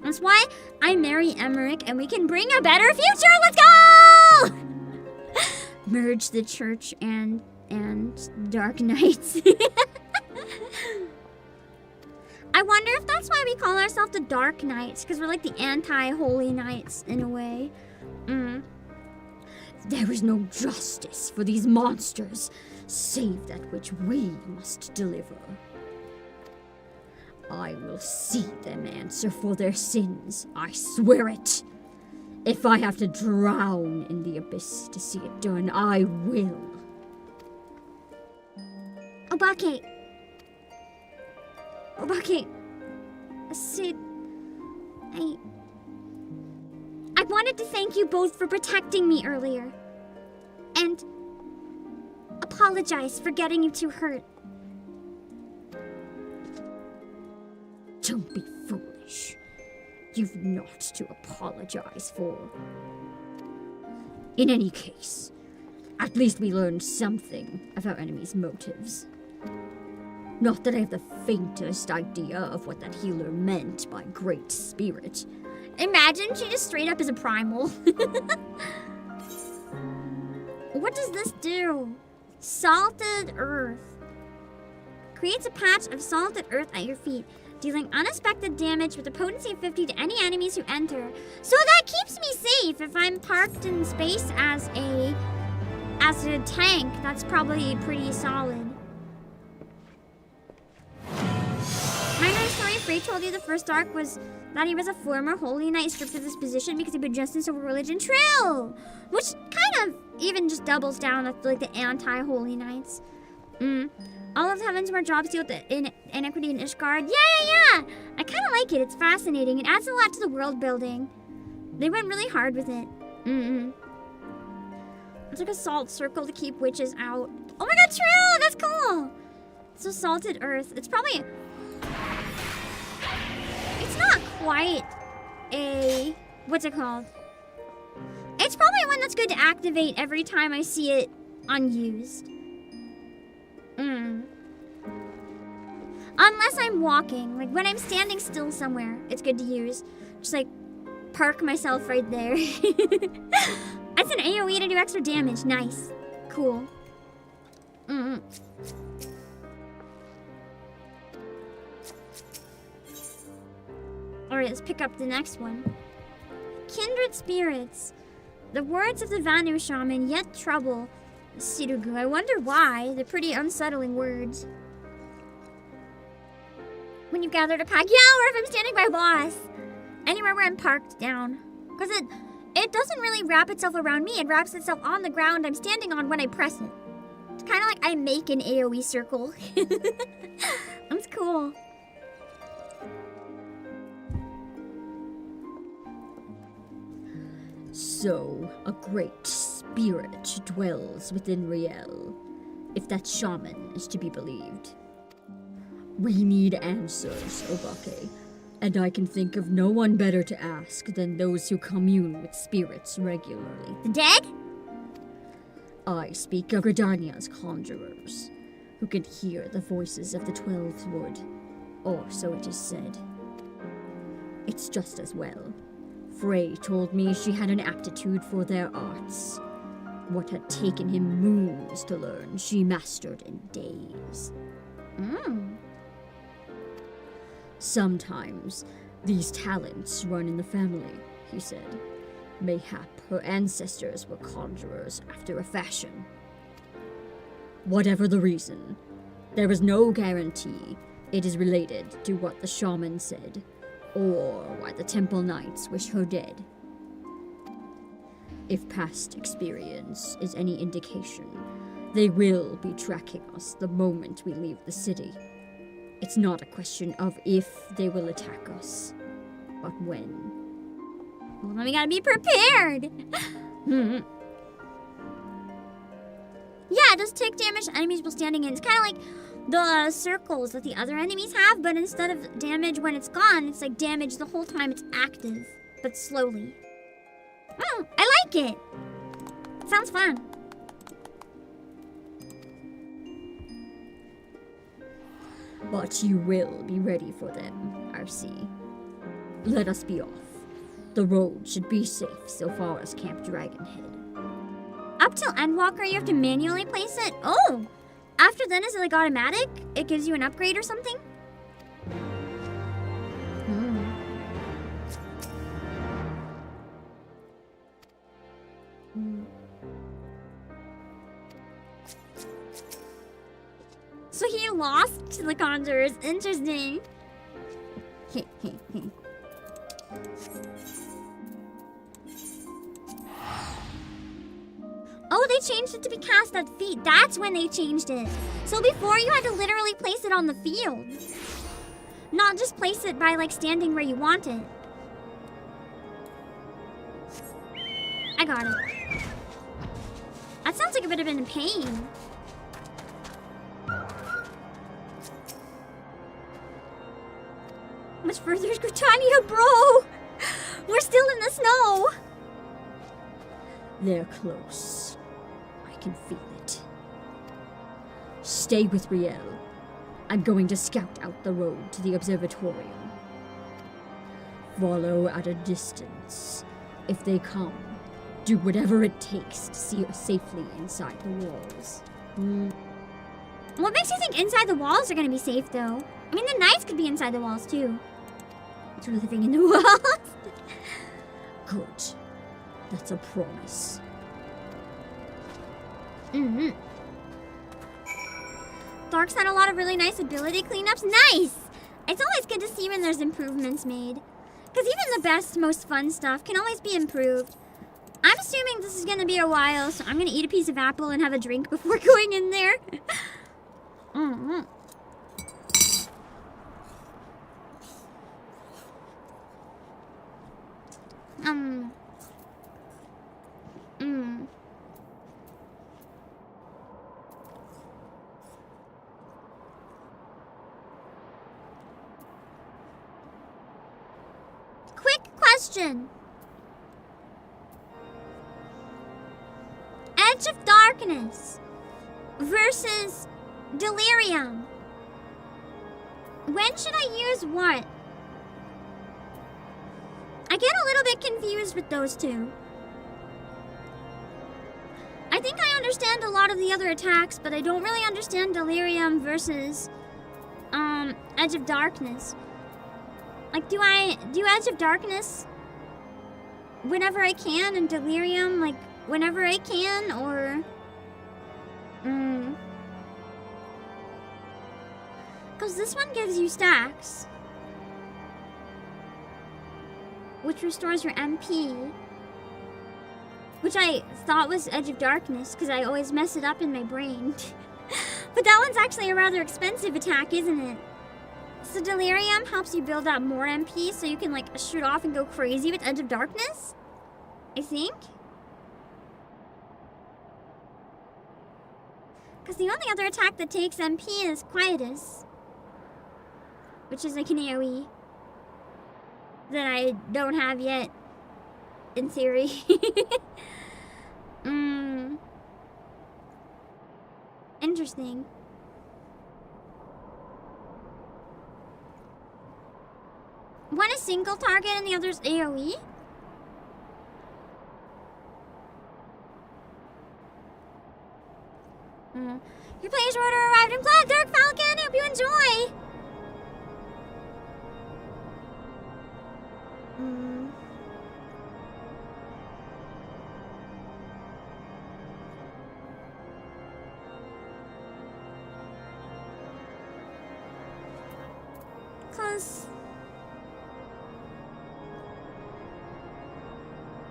That's why I marry Emmerich and we can bring a better future. Let's go! Merge the church and Dark Knights. I wonder if that's why we call ourselves the Dark Knights, because we're like the anti-Holy Knights in a way. There is no justice for these monsters, save that which we must deliver. I will see them answer for their sins, I swear it. If I have to drown in the abyss to see it done, I will. Obake, Sid, I wanted to thank you both for protecting me earlier. And apologize for getting you too hurt. Don't be foolish. You've naught to apologize for. In any case, at least we learned something of our enemy's motives. Not that I have the faintest idea of what that healer meant by Great Spirit. Imagine she just straight up is a primal. What does this do? Salted earth. Creates a patch of salted earth at your feet, dealing unexpected damage with a potency of 50 to any enemies who enter. So that keeps me safe if I'm parked in space as a tank. That's probably pretty solid. My story, Frey told you the first arc was that he was a former Holy Knight stripped of his position because he put justice over religion. True! Which kind of even just doubles down with like the anti-Holy Knights. All of Heaven's more jobs deal with the inequity in Ishgard. Yeah! I kind of like it. It's fascinating. It adds a lot to the world building. They went really hard with it. It's like a salt circle to keep witches out. Oh my god, true! That's cool! It's a salted earth. It's probably... It's not quite a... What's it called? It's probably one that's good to activate every time I see it unused. Unless I'm walking. Like, when I'm standing still somewhere, it's good to use. Just, like, park myself right there. That's an AoE to do extra damage. Nice. Cool. Alright, let's pick up the next one. Kindred spirits. The words of the Vanu shaman yet trouble Sirugu. I wonder why. They're pretty unsettling words. When you've gathered a pack. Yeah, or if I'm standing by a boss. Anywhere where I'm parked down. Because it doesn't really wrap itself around me. It wraps itself on the ground I'm standing on when I press it. It's kind of like I make an AoE circle. That's cool. So, a great spirit dwells within Riel, if that shaman is to be believed. We need answers, Obake, and I can think of no one better to ask than those who commune with spirits regularly. The dead? I speak of Gridania's conjurers, who can hear the voices of the 12th Wood, or so it is said. It's just as well. Frey told me she had an aptitude for their arts. What had taken him moons to learn, she mastered in days. Sometimes, these talents run in the family, he said. Mayhap her ancestors were conjurers after a fashion. Whatever the reason, there is no guarantee it is related to what the shaman said, or why the Temple Knights wish her dead. If past experience is any indication, they will be tracking us the moment we leave the city. It's not a question of if they will attack us, but when. Well, then we gotta be prepared! Yeah, it does take damage to enemies while standing in. It's kind of like the circles that the other enemies have, but instead of damage when it's gone, it's like damage the whole time it's active, but slowly. I like it. It's Sounds fun. But you will be ready for them, RC. Let us be off. The road should be safe so far as Camp Dragonhead. Up till Endwalker, you have to manually place it? Oh! After then, is it like automatic? It gives you an upgrade or something? So he lost to the conjurers. Interesting. Oh, they changed it to be cast at feet. That's when they changed it. So before you had to literally place it on the field. Not just place it by like standing where you want it. I got it. That sounds like a bit of a pain. Much further is Britannia, bro! We're still in the snow! They're close. I can feel it. Stay with Riel. I'm going to scout out the road to the observatorium. Follow at a distance. If they come, do whatever it takes to see us safely inside the walls. What makes you think inside the walls are gonna be safe, though? I mean, the knights could be inside the walls, too. It's living in the walls. Good. That's a promise. Dark's had a lot of really nice ability cleanups. Nice! It's always good to see when there's improvements made. Because even the best, most fun stuff can always be improved. I'm assuming this is going to be a while, so I'm going to eat a piece of apple and have a drink before going in there. Quick question. Edge of Darkness versus Delirium. When should I use what? I get a little bit confused with those two. I think I understand a lot of the other attacks, but I don't really understand Delirium versus Edge of Darkness. Like, do I do Edge of Darkness whenever I can and Delirium like whenever I can, or because this one gives you stacks, which restores your MP, which I thought was Edge of Darkness because I always mess it up in my brain. But that one's actually a rather expensive attack, isn't it? So Delirium helps you build up more MP so you can like shoot off and go crazy with Edge of Darkness, I think. Because the only other attack that takes MP is Quietus, which is like an AoE that I don't have yet, in theory. Interesting. One is single target and the other's AoE? Your player's order arrived in Black Dark Falcon. Hope you enjoy. Cause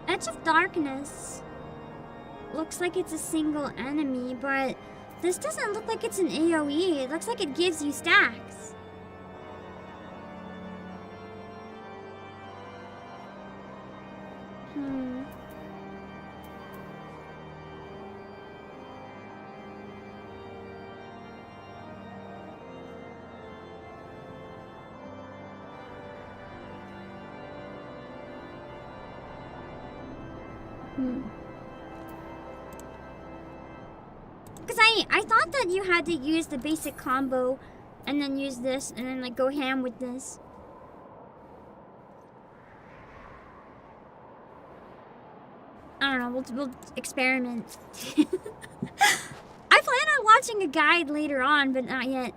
Edge of Darkness looks like it's a single enemy, but this doesn't look like it's an AoE. It looks like it gives you stacks. I thought that you had to use the basic combo and then use this and then like go ham with this. I don't know, we'll experiment. I plan on watching a guide later on, but not yet.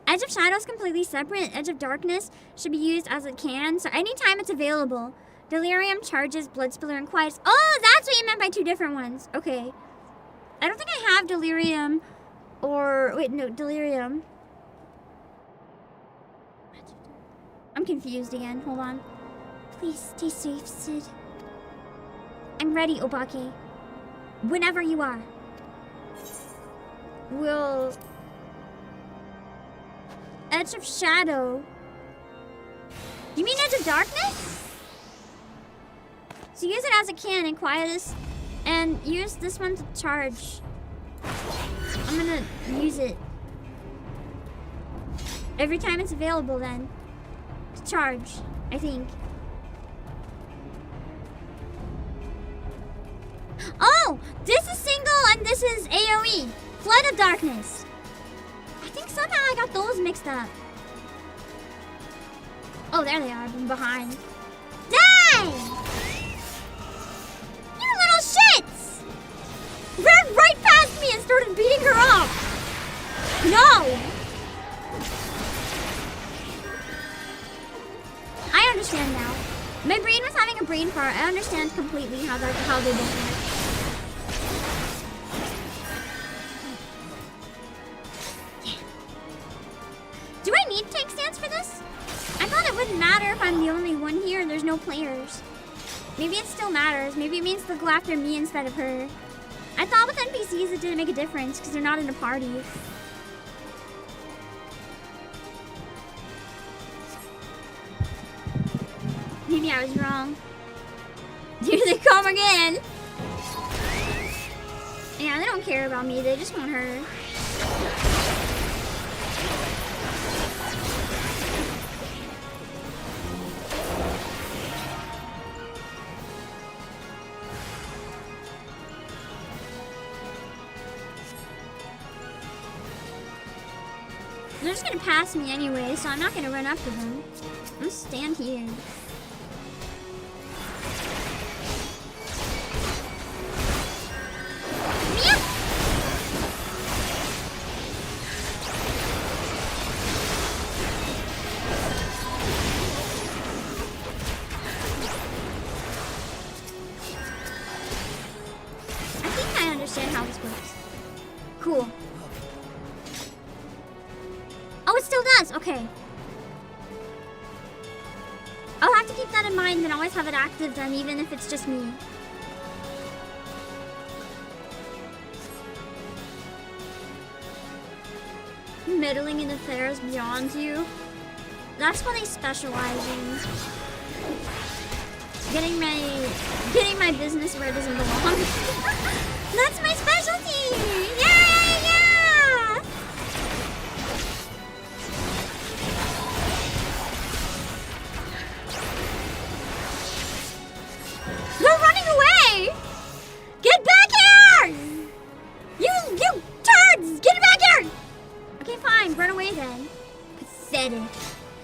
Edge of Shadow is completely separate. Edge of Darkness should be used as it can, so anytime it's available. Delirium, Charges, Blood Spiller, and Quiet. Oh, that's what you meant by two different ones. Okay. I don't think I have Delirium or... Wait, no, Delirium. I'm confused again. Hold on. Please stay safe, Sid. I'm ready, Obake. Whenever you are. Will... Edge of Shadow. You mean Edge of Darkness? So use it as a can and Quietus, and use this one to charge. I'm gonna use it every time it's available then. To charge, I think. Oh! This is single and this is AoE. Flood of Darkness. I think somehow I got those mixed up. Oh, there they are, from behind. Die! You little shits! Ran right past me and started beating her up! No! I understand now. My brain was having a brain fart. I understand completely how they both work. Do I need tank stance for this? I thought it wouldn't matter if I'm the only one here and there's no players. Maybe it still matters. Maybe it means they'll go after me instead of her. I thought with NPCs it didn't make a difference because they're not in a party. Maybe I was wrong. Here they come again. Yeah, they don't care about me. They just want her. They're just gonna pass me anyway, so I'm not gonna run up to them. I'm gonna stand here. Meow! I think I understand how this works. Cool. Oh, it still does. Okay. I'll have to keep that in mind and always have it active then, even if it's just me. Meddling in affairs beyond you. That's what I specialize in. Getting my business where it doesn't belong. That's my specialty! Yeah, yeah! They're running away! Get back here! You turds! Get back here! Okay, fine. Run away then. Pathetic.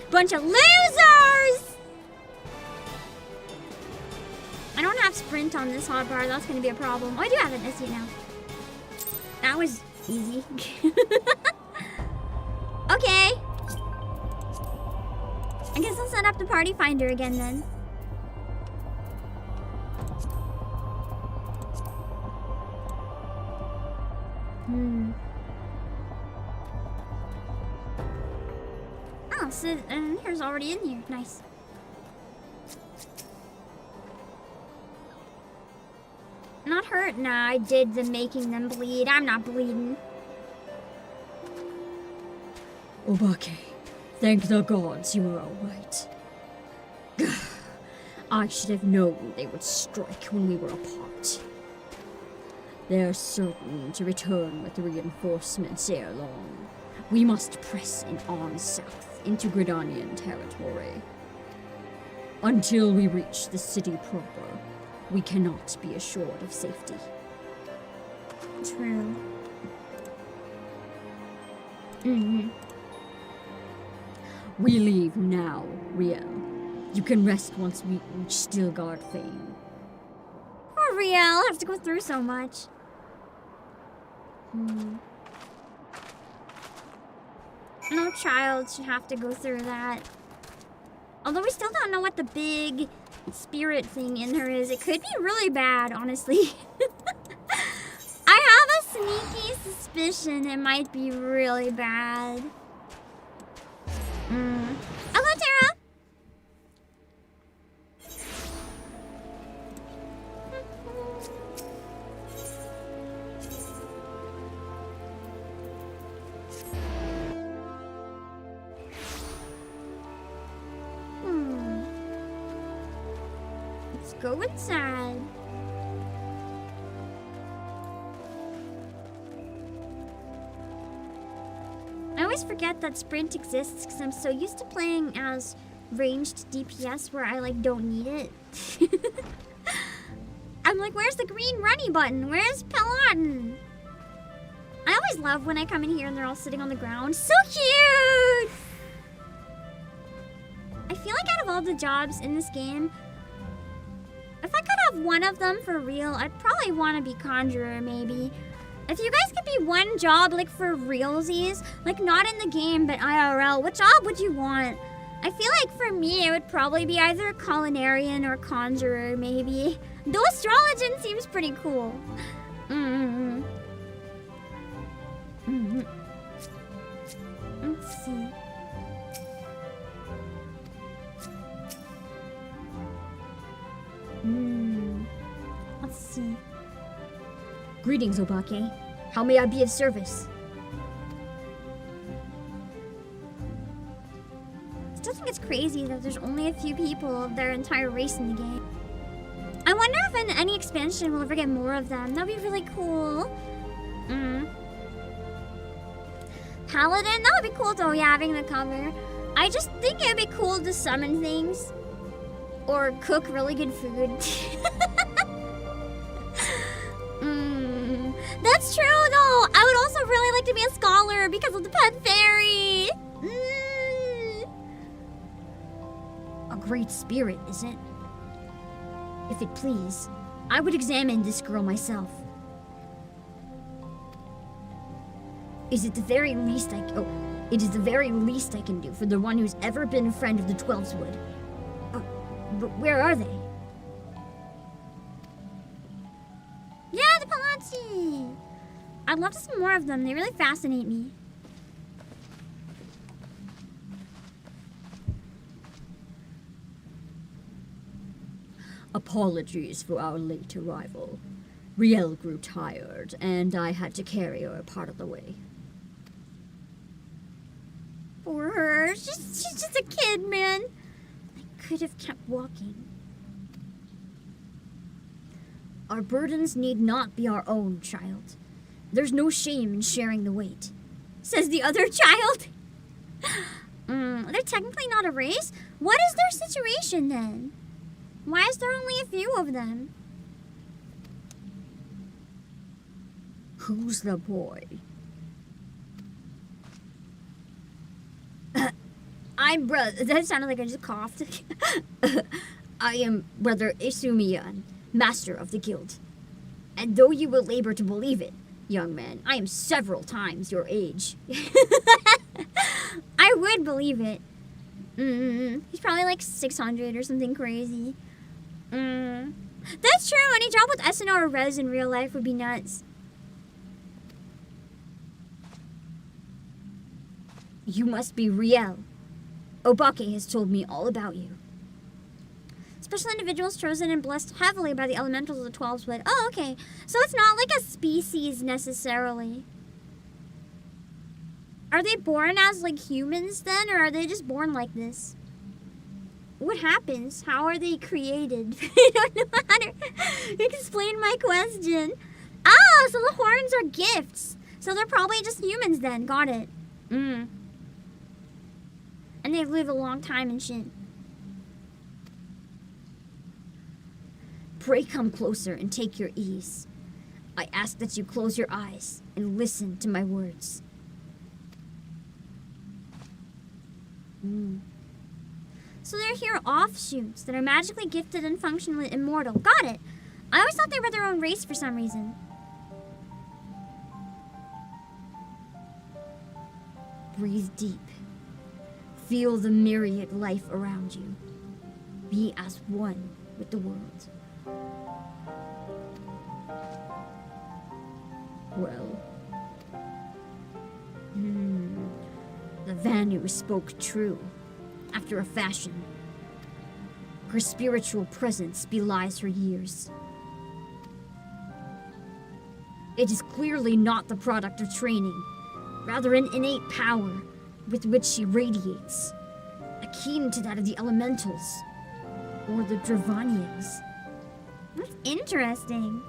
Bunch of losers! I don't have sprint on this hotbar. That's going to be a problem. Oh, I do have an SE now. That was easy. Okay. I guess I'll set up the party finder again then. Oh, so here's already in here. Nice. Not hurt? Nah, I did the making them bleed. I'm not bleeding. Obake, thank the gods you were alright. I should have known they would strike when we were apart. They're certain to return with reinforcements ere long. We must press on south into Gridanian territory. Until we reach the city proper, we cannot be assured of safety. True. Mm-hmm. We leave now, Riel. You can rest once we reach Stilgard Fane. Poor Riel, I have to go through so much. No child should have to go through that. Although we still don't know what the big spirit thing in her is. It could be really bad, honestly. I have a sneaky suspicion it might be really bad. Hello, Tara! Let's go inside. I always forget that sprint exists because I'm so used to playing as ranged DPS where I like don't need it. I'm like, where's the green runny button? Where's Peloton? I always love when I come in here and they're all sitting on the ground. So cute! I feel like out of all the jobs in this game, if I could have one of them for real, I'd probably want to be Conjurer, maybe. If you guys could be one job, like, for realsies, like, not in the game, but IRL, what job would you want? I feel like for me, it would probably be either a Culinarian or Conjurer, maybe. Though Astrologian seems pretty cool. Let's see. Let's see. Greetings, Obake. How may I be of service? I still think it's crazy that there's only a few people of their entire race in the game. I wonder if in any expansion we'll ever get more of them. That'd be really cool. Paladin, that would be cool though, yeah, having the cover. I just think it'd be cool to summon things. Or cook really good food. That's true though. I would also really like to be a scholar because of the pet fairy. A great spirit, is it? If it please, I would examine this girl myself. It is the very least I can do for the one who's ever been a friend of the Twelveswood. But where are they? Yeah, the Palazzi! I'd love to see more of them. They really fascinate me. Apologies for our late arrival. Riel grew tired, and I had to carry her part of the way. Poor her. She's just a kid, man. I could have kept walking. Our burdens need not be our own, child. There's no shame in sharing the weight. Says the other child. They're technically not a race? What is their situation then? Why is there only a few of them? Who's the boy? I'm brother. That sounded like I just coughed. I am Brother Isumiyan, master of the guild. And though you will labor to believe it, young man, I am several times your age. I would believe it. He's probably like 600 or something crazy. That's true. Any job with SNR or Res in real life would be nuts. You must be Riel. Obake has told me all about you. Special individuals chosen and blessed heavily by the elementals of the 12-split. Oh, okay. So it's not like a species necessarily. Are they born as like humans then, or are they just born like this? What happens? How are they created? I don't know how to explain my question. Oh, so the horns are gifts. So they're probably just humans then. Got it. And they live a long time and shit. Pray come closer and take your ease. I ask that you close your eyes and listen to my words. So they're here offshoots that are magically gifted and functionally immortal. Got it. I always thought they were their own race for some reason. Breathe deep. Feel the myriad life around you. Be as one with the world. Well. The Vanu spoke true, after a fashion. Her spiritual presence belies her years. It is clearly not the product of training, rather an innate power with which she radiates, akin to that of the elementals, or the Dravanians. That's interesting.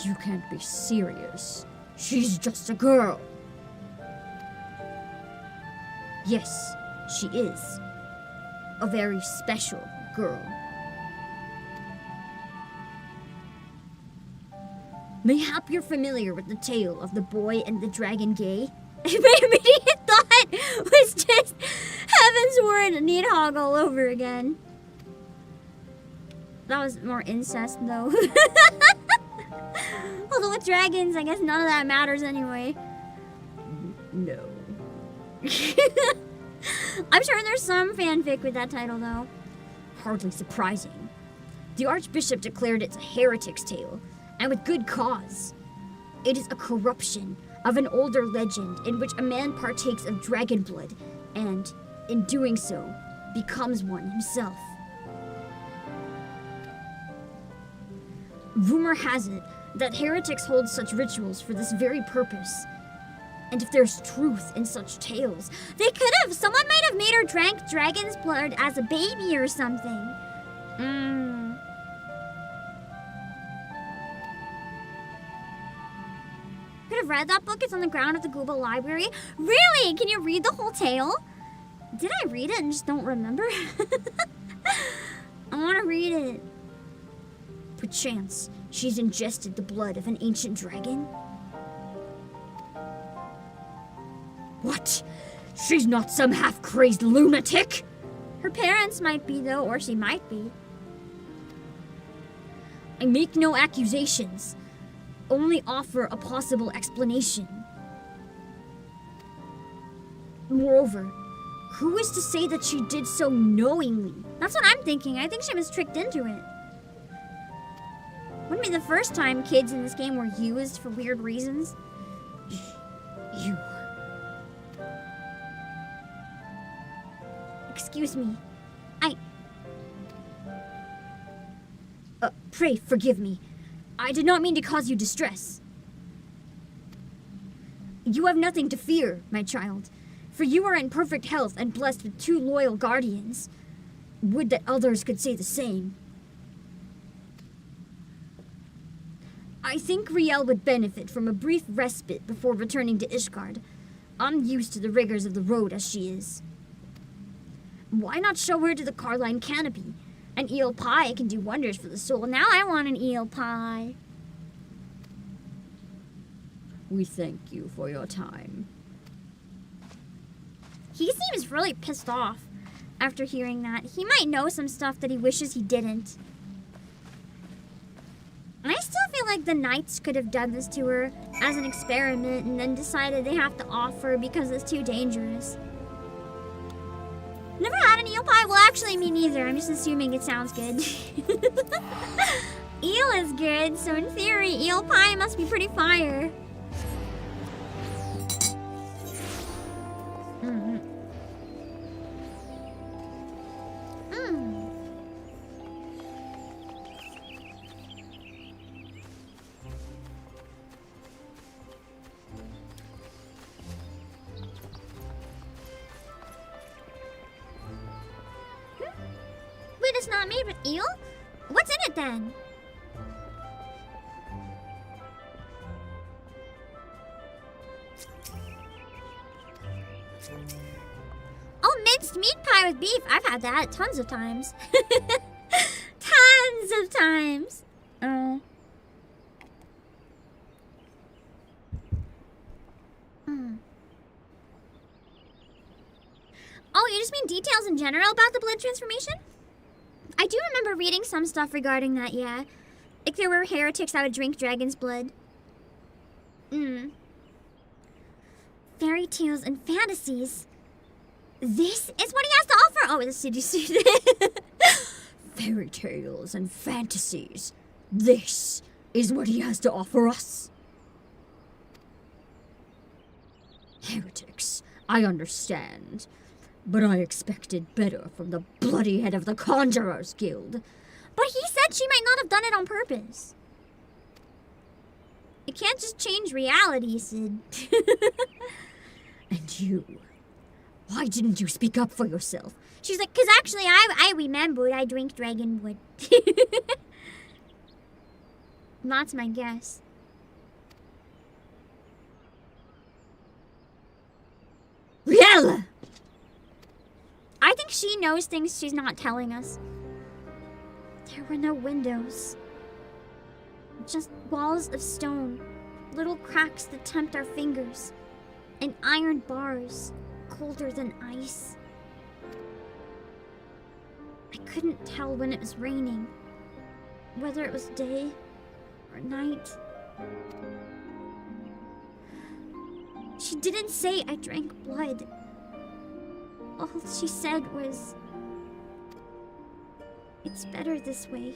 You can't be serious. She's just a girl. Yes, she is. A very special girl. Mayhap you're familiar with the tale of the boy and the dragon gay? My immediate thought was just Heaven's Word and Needhog all over again. That was more incest, though. Although with dragons, I guess none of that matters anyway. No. I'm sure there's some fanfic with that title, though. Hardly surprising. The Archbishop declared it's a heretic's tale, and with good cause. It is a corruption of an older legend in which a man partakes of dragon blood and, in doing so, becomes one himself. Rumor has it that heretics hold such rituals for this very purpose. And if there's truth in such tales, They could have. Someone might have made her drank dragon's blood as a baby or something. Could have read that book. It's on the ground of the Google Library. Really? Can you read the whole tale? Did I read it and just don't remember? I want to read it. perchance, she's ingested the blood of an ancient dragon? What? She's not some half-crazed lunatic? Her parents might be, though, or she might be. I make no accusations, only offer a possible explanation. Moreover, who is to say that she did so knowingly? That's what I'm thinking. I think she was tricked into it. Wouldn't be the first time kids in this game were used for weird reasons. You... Excuse me. Pray forgive me. I did not mean to cause you distress. You have nothing to fear, my child, for you are in perfect health and blessed with 2 loyal guardians. Would that others could say the same. I think Riel would benefit from a brief respite before returning to Ishgard, unused to the rigors of the road as she is. Why not show her to the Carline Canopy? An eel pie can do wonders for the soul. Now I want an eel pie. We thank you for your time. He seems really pissed off after hearing that. He might know some stuff that he wishes he didn't. And I still feel like the knights could have done this to her as an experiment and then decided they have to offer because it's too dangerous. Never had an eel pie? Well, actually, me neither. I'm just assuming it sounds good. Eel is good, so in theory, eel pie must be pretty fire. Wait, it's not made with eel? What's in it then? Oh, minced meat pie with beef. I've had that tons of times. Tons of times. Oh. you just mean details in general about the blood transformation? I do remember reading some stuff regarding that, yeah. Like there were heretics that would drink dragon's blood. Fairy tales and fantasies. This is what he has to offer. Oh, it's a city suit. Fairy tales and fantasies. This is what he has to offer us. Heretics, I understand. But I expected better from the bloody head of the Conjurers Guild. But he said she might not have done it on purpose. You can't just change reality, Sid. And you, why didn't you speak up for yourself? She's like, because actually I remembered I drank dragon blood. That's my guess. Riella! I think she knows things she's not telling us. There were no windows. Just walls of stone. Little cracks that tempt our fingers. And iron bars, colder than ice. I couldn't tell when it was raining. Whether it was day or night. She didn't say I drank blood. All she said was, it's better this way.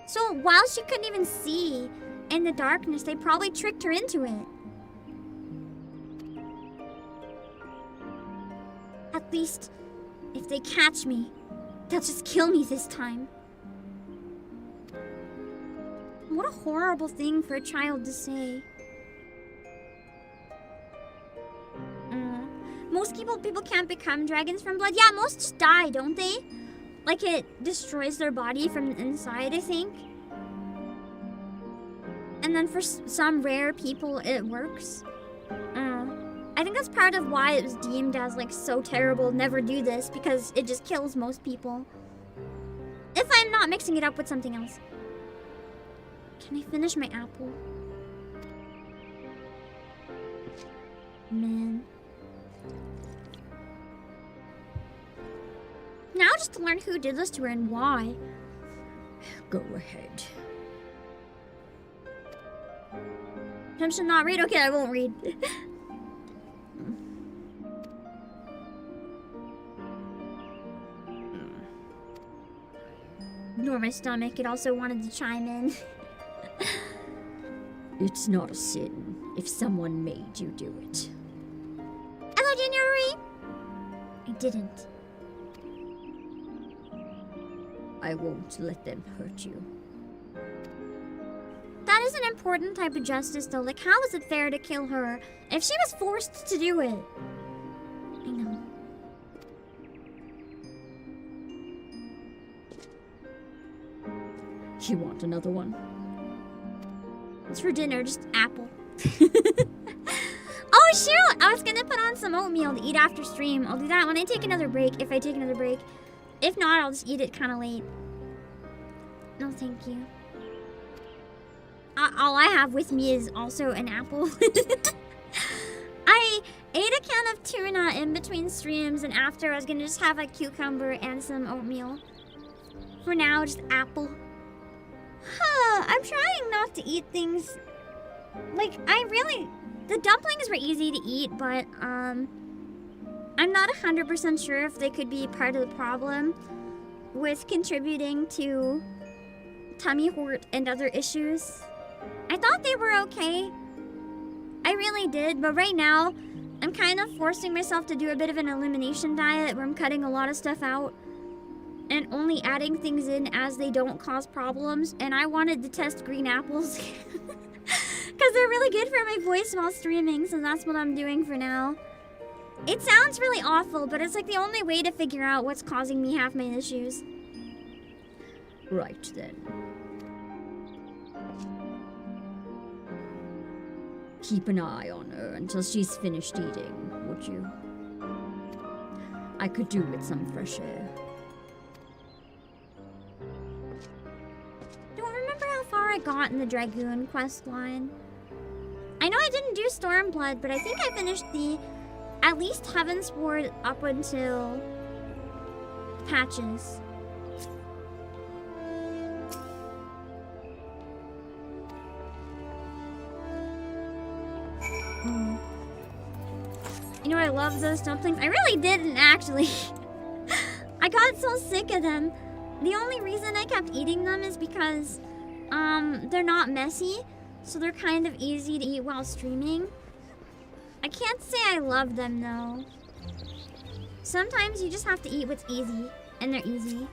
So while she couldn't even see in the darkness, they probably tricked her into it. At least, if they catch me, they'll just kill me this time. What a horrible thing for a child to say. Most people can't become dragons from blood. Yeah, most just die, don't they? Like it destroys their body from the inside, I think. And then for some rare people, it works. I think that's part of why it was deemed as like so terrible, never do this, because it just kills most people. If I'm not mixing it up with something else. Can I finish my apple? Man. Now just to learn who did this to her and why. Go ahead. I should not read? Okay, I won't read. Nor my stomach, it also wanted to chime in. It's not a sin if someone made you do it. Hello, January! I didn't. I won't let them hurt you. That is an important type of justice, though. Like, how is it fair to kill her if she was forced to do it? I know. You want another one? It's for dinner, just apple. Oh, shoot! I was gonna put on some oatmeal to eat after stream. I'll do that when I take another break, if I take another break. If not, I'll just eat it kind of late. No, thank you. All I have with me is also an apple. I ate a can of tuna in between streams, and after I was gonna just have a cucumber and some oatmeal. For now, just apple. I'm trying not to eat things. Like, the dumplings were easy to eat, but I'm not 100% sure if they could be part of the problem with contributing to tummy hurt and other issues. I thought they were okay. I really did, but right now, I'm kind of forcing myself to do a bit of an elimination diet where I'm cutting a lot of stuff out and only adding things in as they don't cause problems. And I wanted to test green apples because they're really good for my voice while streaming, so that's what I'm doing for now. It sounds really awful, but it's like the only way to figure out what's causing me half my issues. Right then. Keep an eye on her until she's finished eating, would you? I could do with some fresh air. Don't remember how far I got in the Dragoon quest line. I know I didn't do Stormblood, but I think I finished the At least Heavensward up until patches. You know, I love those dumplings. I really didn't, actually. I got so sick of them. The only reason I kept eating them is because they're not messy, so they're kind of easy to eat while streaming. I can't say I love them, though. Sometimes you just have to eat what's easy, and they're easy.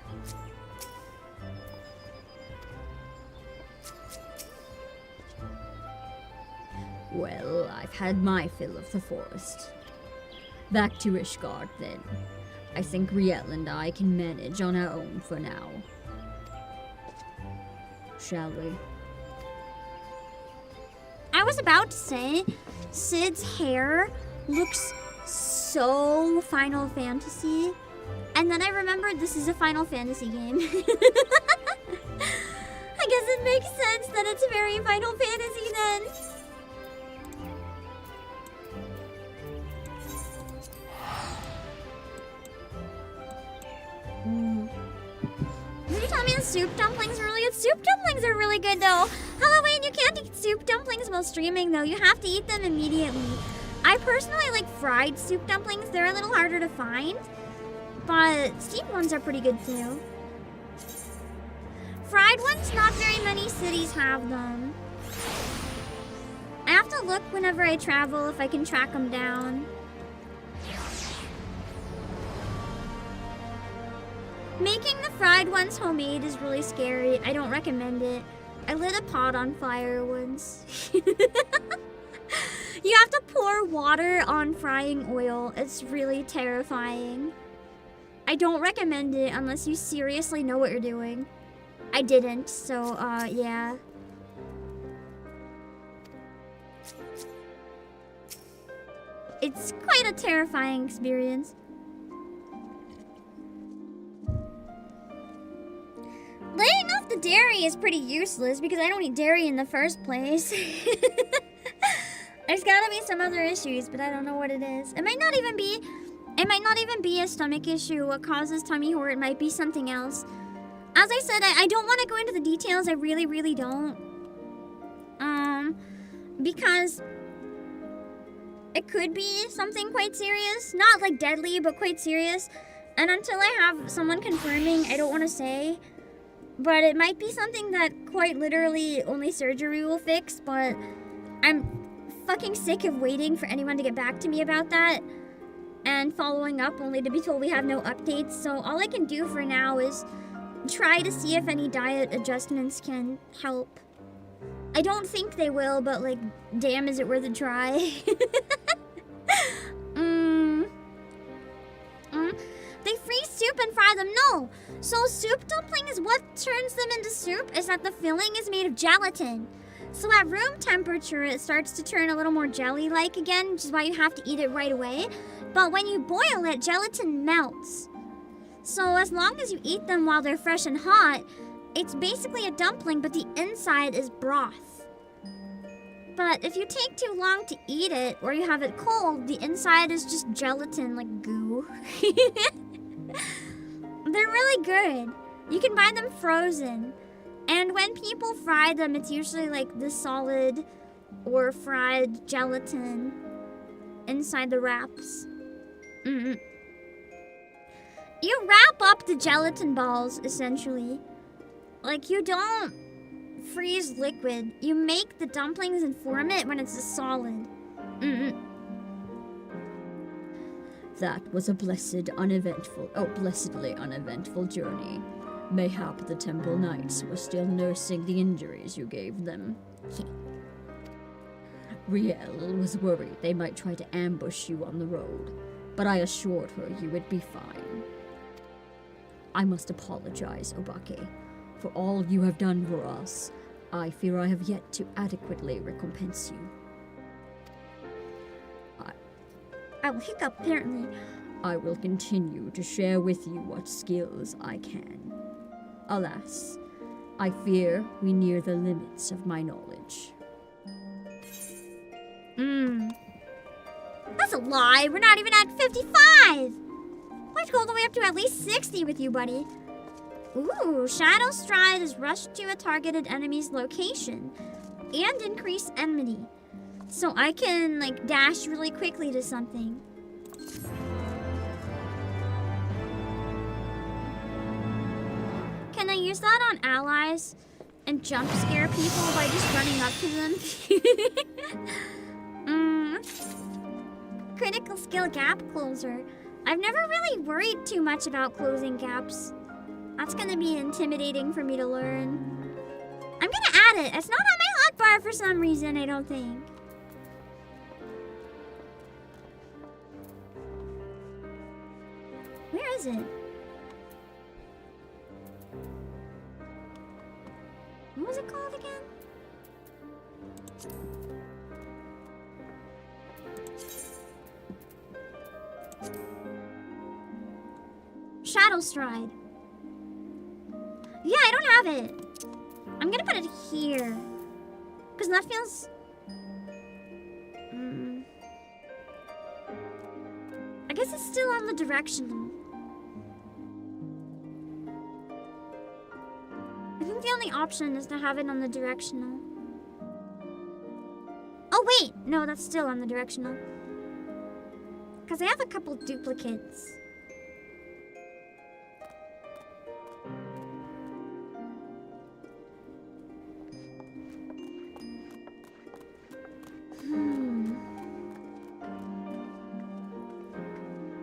Well, I've had my fill of the forest. Back to Ishgard, then. I think Riel and I can manage on our own for now. Shall we? I was about to say, Sid's hair looks so Final Fantasy. And then I remembered this is a Final Fantasy game. I guess it makes sense that it's very Final Fantasy then. Did you tell me the soup dumplings are really good? Soup dumplings are really good though. Halloween, you can't eat soup dumplings while streaming though. You have to eat them immediately. I personally like fried soup dumplings. They're a little harder to find. But steamed ones are pretty good too. Fried ones, not very many cities have them. I have to look whenever I travel if I can track them down. Making the fried ones homemade is really scary. I don't recommend it. I lit a pot on fire once. You have to pour water on frying oil. It's really terrifying. I don't recommend it unless you seriously know what you're doing. I didn't, so yeah. It's quite a terrifying experience. Laying off the dairy is pretty useless because I don't eat dairy in the first place. There's gotta be some other issues, but I don't know what it is. It might not even be a stomach issue. What causes tummy horror? It might be something else. As I said, I don't want to go into the details. I really, really don't. Because it could be something quite serious. Not like deadly, but quite serious. And until I have someone confirming, I don't want to say. But it might be something that quite literally only surgery will fix, but I'm fucking sick of waiting for anyone to get back to me about that and following up only to be told we have no updates. So all I can do for now is try to see if any diet adjustments can help. I don't think they will, but like, damn, is it worth a try? They freeze soup and fry them. No. So soup dumpling is what turns them into soup is that the filling is made of gelatin. So at room temperature, it starts to turn a little more jelly-like again, which is why you have to eat it right away. But when you boil it, gelatin melts. So as long as you eat them while they're fresh and hot, it's basically a dumpling, but the inside is broth. But if you take too long to eat it, or you have it cold, the inside is just gelatin, like goo. They're really good. You can buy them frozen. And when people fry them, it's usually like the solid or fried gelatin inside the wraps. You wrap up the gelatin balls, essentially. Like, you don't freeze liquid. You make the dumplings and form it when it's a solid. That was a blessedly uneventful journey. Mayhap the Temple Knights were still nursing the injuries you gave them. Riel was worried they might try to ambush you on the road, but I assured her you would be fine. I must apologize, Obake, for all you have done for us. I fear I have yet to adequately recompense you. I will hiccup, apparently. I will continue to share with you what skills I can. Alas, I fear we near the limits of my knowledge. That's a lie. We're not even at 55. I have to go all the way up to at least 60 with you, buddy. Ooh, Shadow Stride is rushed to a targeted enemy's location and increase enmity. So I can, like, dash really quickly to something. Can I use that on allies and jump scare people by just running up to them? Critical skill gap closer. I've never really worried too much about closing gaps. That's gonna be intimidating for me to learn. I'm gonna add it. It's not on my hotbar for some reason, I don't think. Where is it? What was it called again? Shadow Stride. Yeah, I don't have it. I'm gonna put it here. Because that feels... I guess it's still on the directional. I think the only option is to have it on the directional. Oh wait! No, that's still on the directional. Because I have a couple duplicates.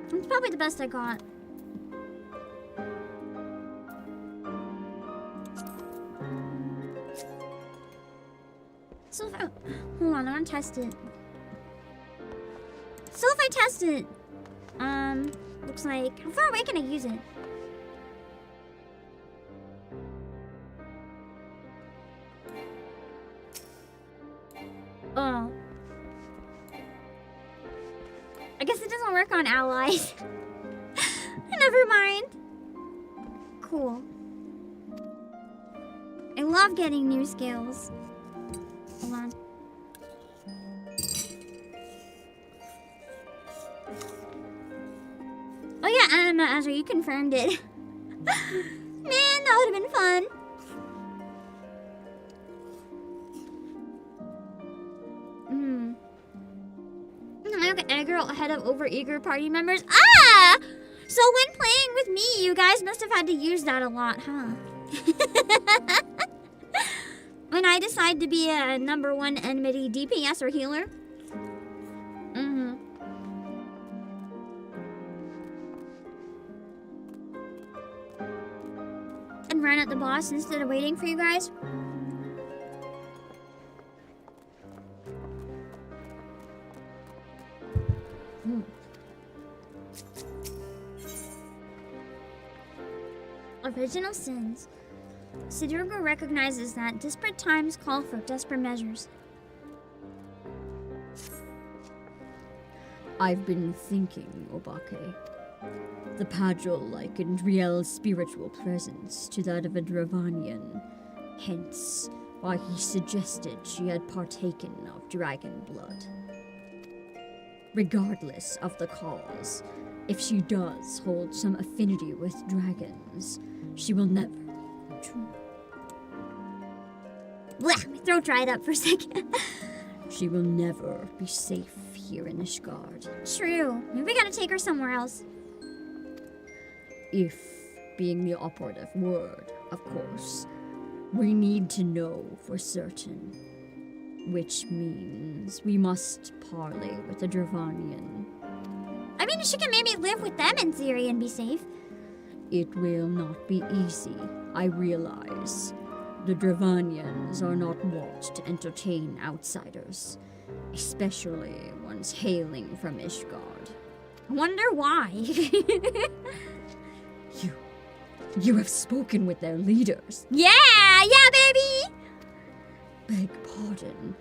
It's probably the best I got. So if I, hold on, I want to test it. So if I test it, looks like, how far away can I use it? Oh. I guess it doesn't work on allies. Never mind. Cool. I love getting new skills. Hold on. Oh yeah, Azure, you confirmed it. Man, that would have been fun. Girl ahead of over-eager party members. Ah! So when playing with me, you guys must have had to use that a lot, huh? When I decide to be a #1 enmity DPS or healer. And run at the boss instead of waiting for you guys. Original sins. Sidurgo recognizes that desperate times call for desperate measures. I've been thinking, Obake. The Padril likened Riel's spiritual presence to that of a Dravanian, hence why he suggested she had partaken of dragon blood. Regardless of the cause, if she does hold some affinity with dragons, she will never... Blech, my throat dried up for a second. She will never be safe here in Ishgard. True. Maybe we gotta take her somewhere else. If being the operative word, of course. We need to know for certain. Which means we must parley with the Dravanian. I mean, she can maybe live with them in theory and be safe. It will not be easy, I realize. The Dravanians are not wont to entertain outsiders, especially ones hailing from Ishgard. I wonder why. You have spoken with their leaders. Yeah, baby! Beg pardon.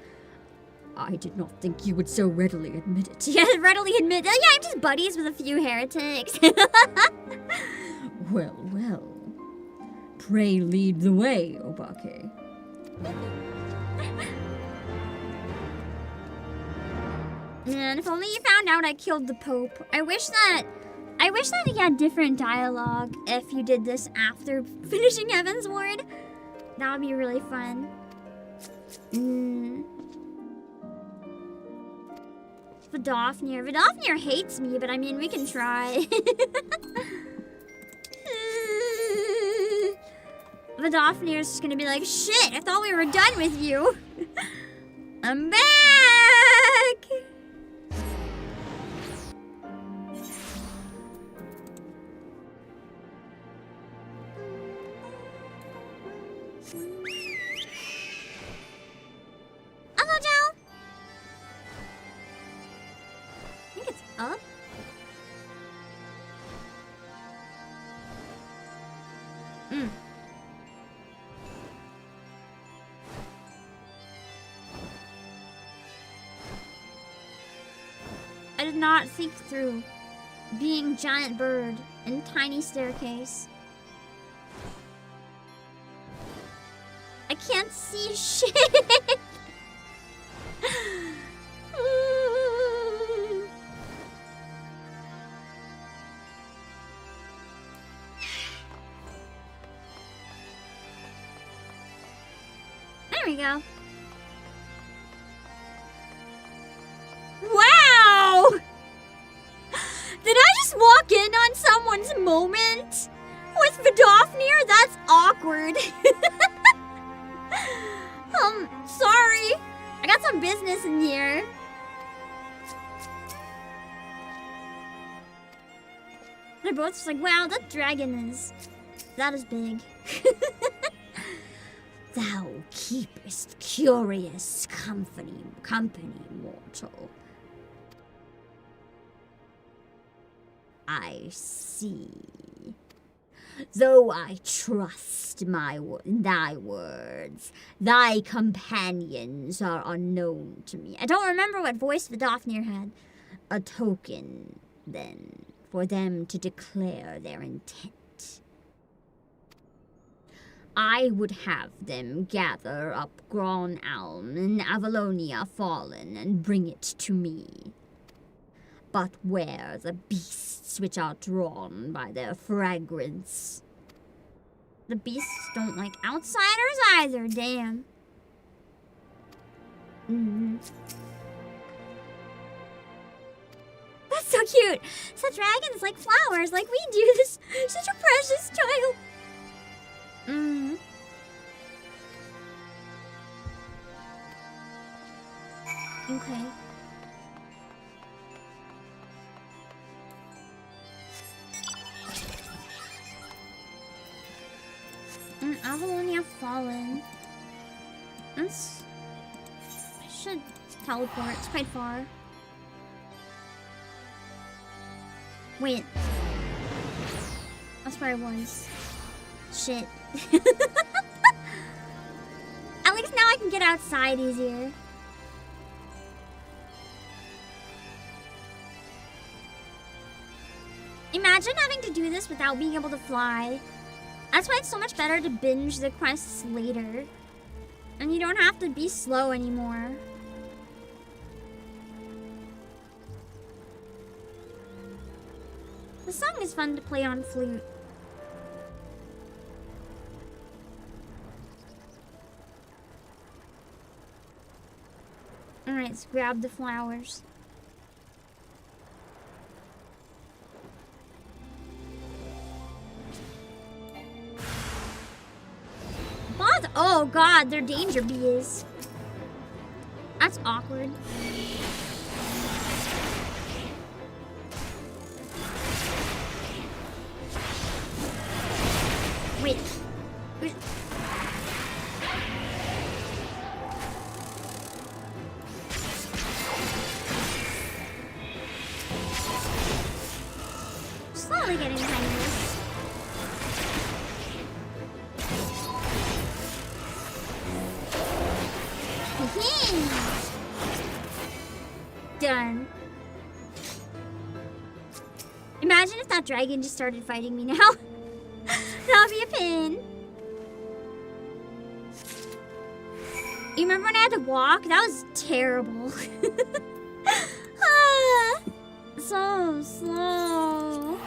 I did not think you would so readily admit it. Yeah, readily admit. Yeah, I'm just buddies with a few heretics. Well. Pray lead the way, Obake. Man, if only you found out I killed the Pope. I wish that he had different dialogue if you did this after finishing Heaven's Ward. That would be really fun. Vidofnir hates me, but I mean, we can try. Vidofnir's just gonna be like, shit, I thought we were done with you. I'm back! Hello, Joe! I think it's up. I did not think through being giant bird and tiny staircase. I can't see shit. There we go. Wow! Did I just walk in on someone's moment? With Vidofnir? That's awkward. Sorry. I got some business in here. They're both just like, wow, that dragon is... that is big. Thou keepest curious company, mortal. I see. Though I trust thy words, thy companions are unknown to me. I don't remember what voice Vidofnir had. A token, then, for them to declare their intent. I would have them gather up Gron Alm and Avalonia Fallen and bring it to me. But where the beasts which are drawn by their fragrance? The beasts don't like outsiders either, damn. That's so cute. So dragons like flowers, like we do. This such a precious child. Okay. Avalonia Fallen. That's... I should teleport. It's quite far. Wait. That's where I was. Shit. At least now I can get outside easier. Imagine having to do this without being able to fly. That's why it's so much better to binge the quests later. And you don't have to be slow anymore. The song is fun to play on flute. Alright, let's grab the flowers. Both? Oh god, they're danger bees. That's awkward. Wait. Slowly getting behind this. Done. Imagine if that dragon just started fighting me now. That'll be a pain. You remember when I had to walk? That was terrible. so slow.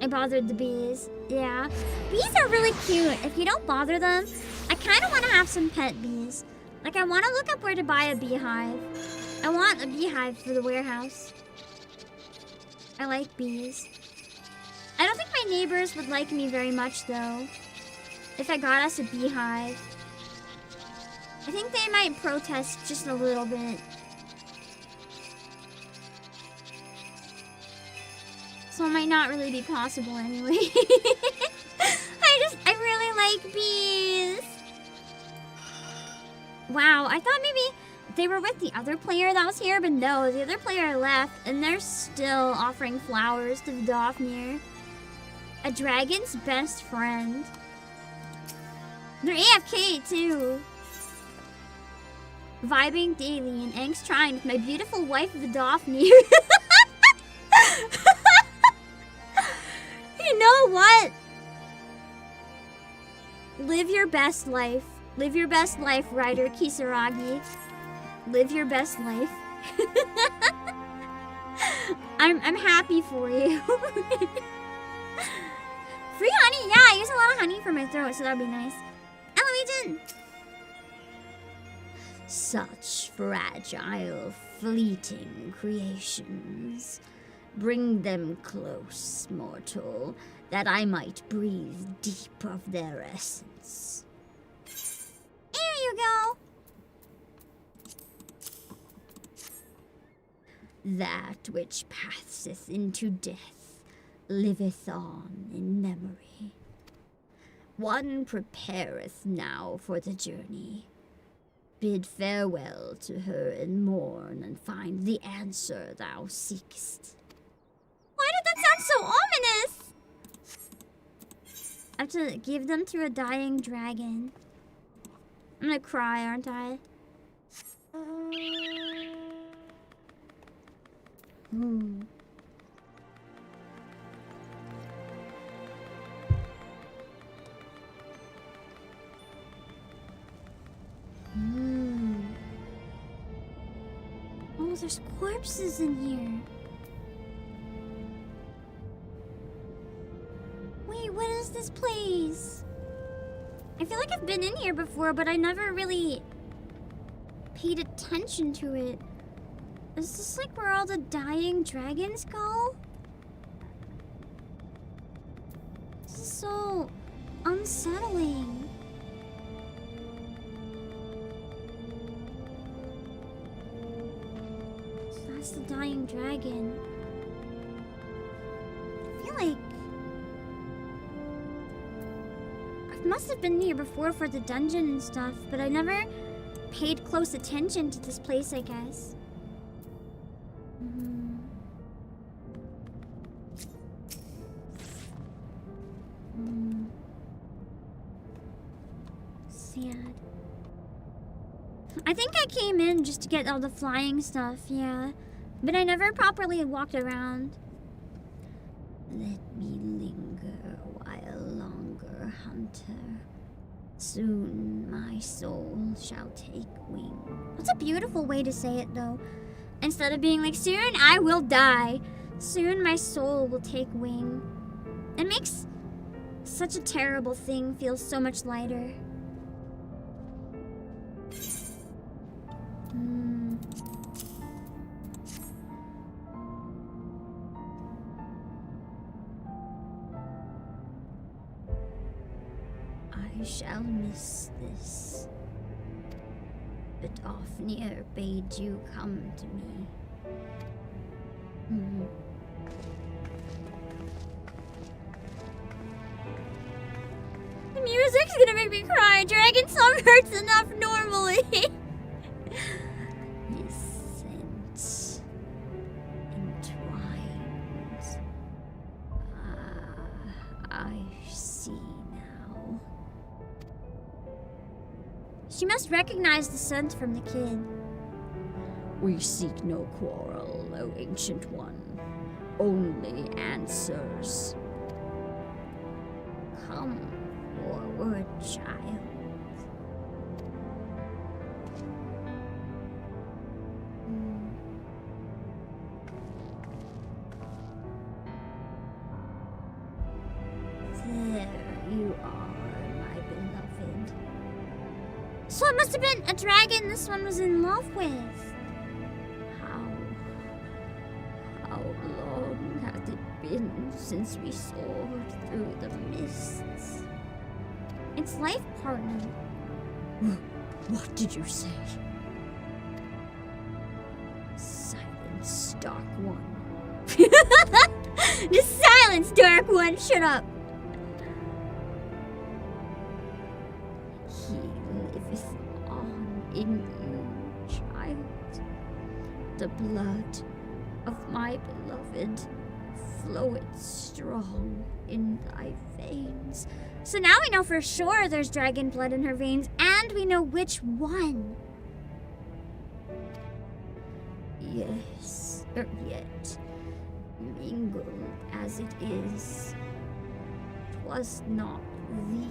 I bothered the bees. Yeah. Bees are really cute. If you don't bother them, I kind of want to have some pet bees. Like, I want to look up where to buy a beehive. I want a beehive for the warehouse. I like bees. I don't think my neighbors would like me very much, though, if I got us a beehive. I think they might protest just a little bit. So it might not really be possible anyway. I really like bees. Wow, I thought maybe they were with the other player that was here, but no, the other player left, and they're still offering flowers to the Dofnir. A dragon's best friend. They're AFK too. Vibing daily in Angst Shrine with my beautiful wife of the Dofnir. You know what? Live your best life. Live your best life, Ryder Kisaragi. Live your best life. I'm happy for you. Free honey? Yeah, I use a lot of honey for my throat, so that'd be nice. Eloise! Such fragile, fleeting creations. Bring them close, mortal, that I might breathe deep of their essence. There you go. That which passeth into death liveth on in memory. One prepareth now for the journey. Bid farewell to her and mourn and find the answer thou seekest. Why did that sound so ominous? I have to give them to a dying dragon. I'm gonna cry, aren't I? Oh, there's corpses in here. Wait, what is this place? I feel like I've been in here before, but I never really paid attention to it. Is this like where all the dying dragons go? This is so unsettling. So that's the dying dragon. I feel like I must have been here before for the dungeon and stuff, but I never paid close attention to this place, I guess. Sad. I think I came in just to get all the flying stuff, yeah. But I never properly walked around. Let me linger a while longer, hunter. Soon my soul shall take wing. That's a beautiful way to say it, though. Instead of being like, soon I will die. Soon my soul will take wing. It makes such a terrible thing feel so much lighter. I shall miss this. But Ofnir bade you come to me. The music's gonna make me cry. Dragon song hurts enough normally. His scent entwines. I see now. She must recognize the scent from the kid. We seek no quarrel, O Ancient One. Only answers. Come forward, child. You are my beloved. So it must have been a dragon this one was in love with. How long has it been since we soared through the mists? Its life partner. What did you say? Silence, Dark One. The silence, Dark One. Shut up. He liveth on in you, child. The blood of my beloved floweth strong in thy veins. So now we know for sure there's dragon blood in her veins, and we know which one. Yes, yet, mingled as it is, 'twas not thee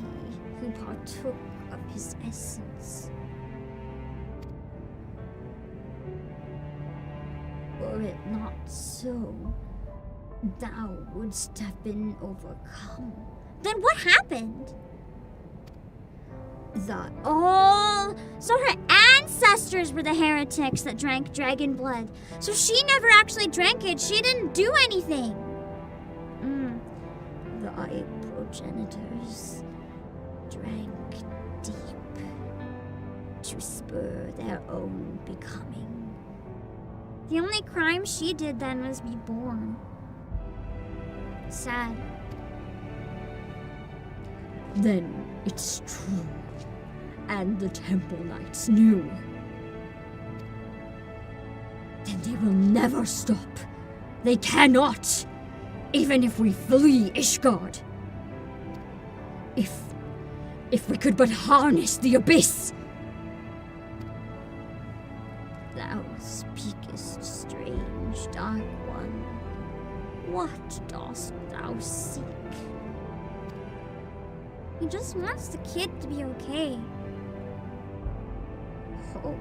who partook of his essence. Were it not so, thou wouldst have been overcome. Then what happened? That Oh, so her ancestors were the heretics that drank dragon blood. So she never actually drank it. She didn't do anything. thy progenitors drank deep to spur their own becoming. The only crime she did then was be born. Sad. Then it's true. And the Temple Knights knew. Then they will never stop. They cannot. Even if we flee Ishgard. If we could but harness the abyss. Thou speakest strange, Dark One. What dost thou seek? He just wants the kid to be okay. Oh,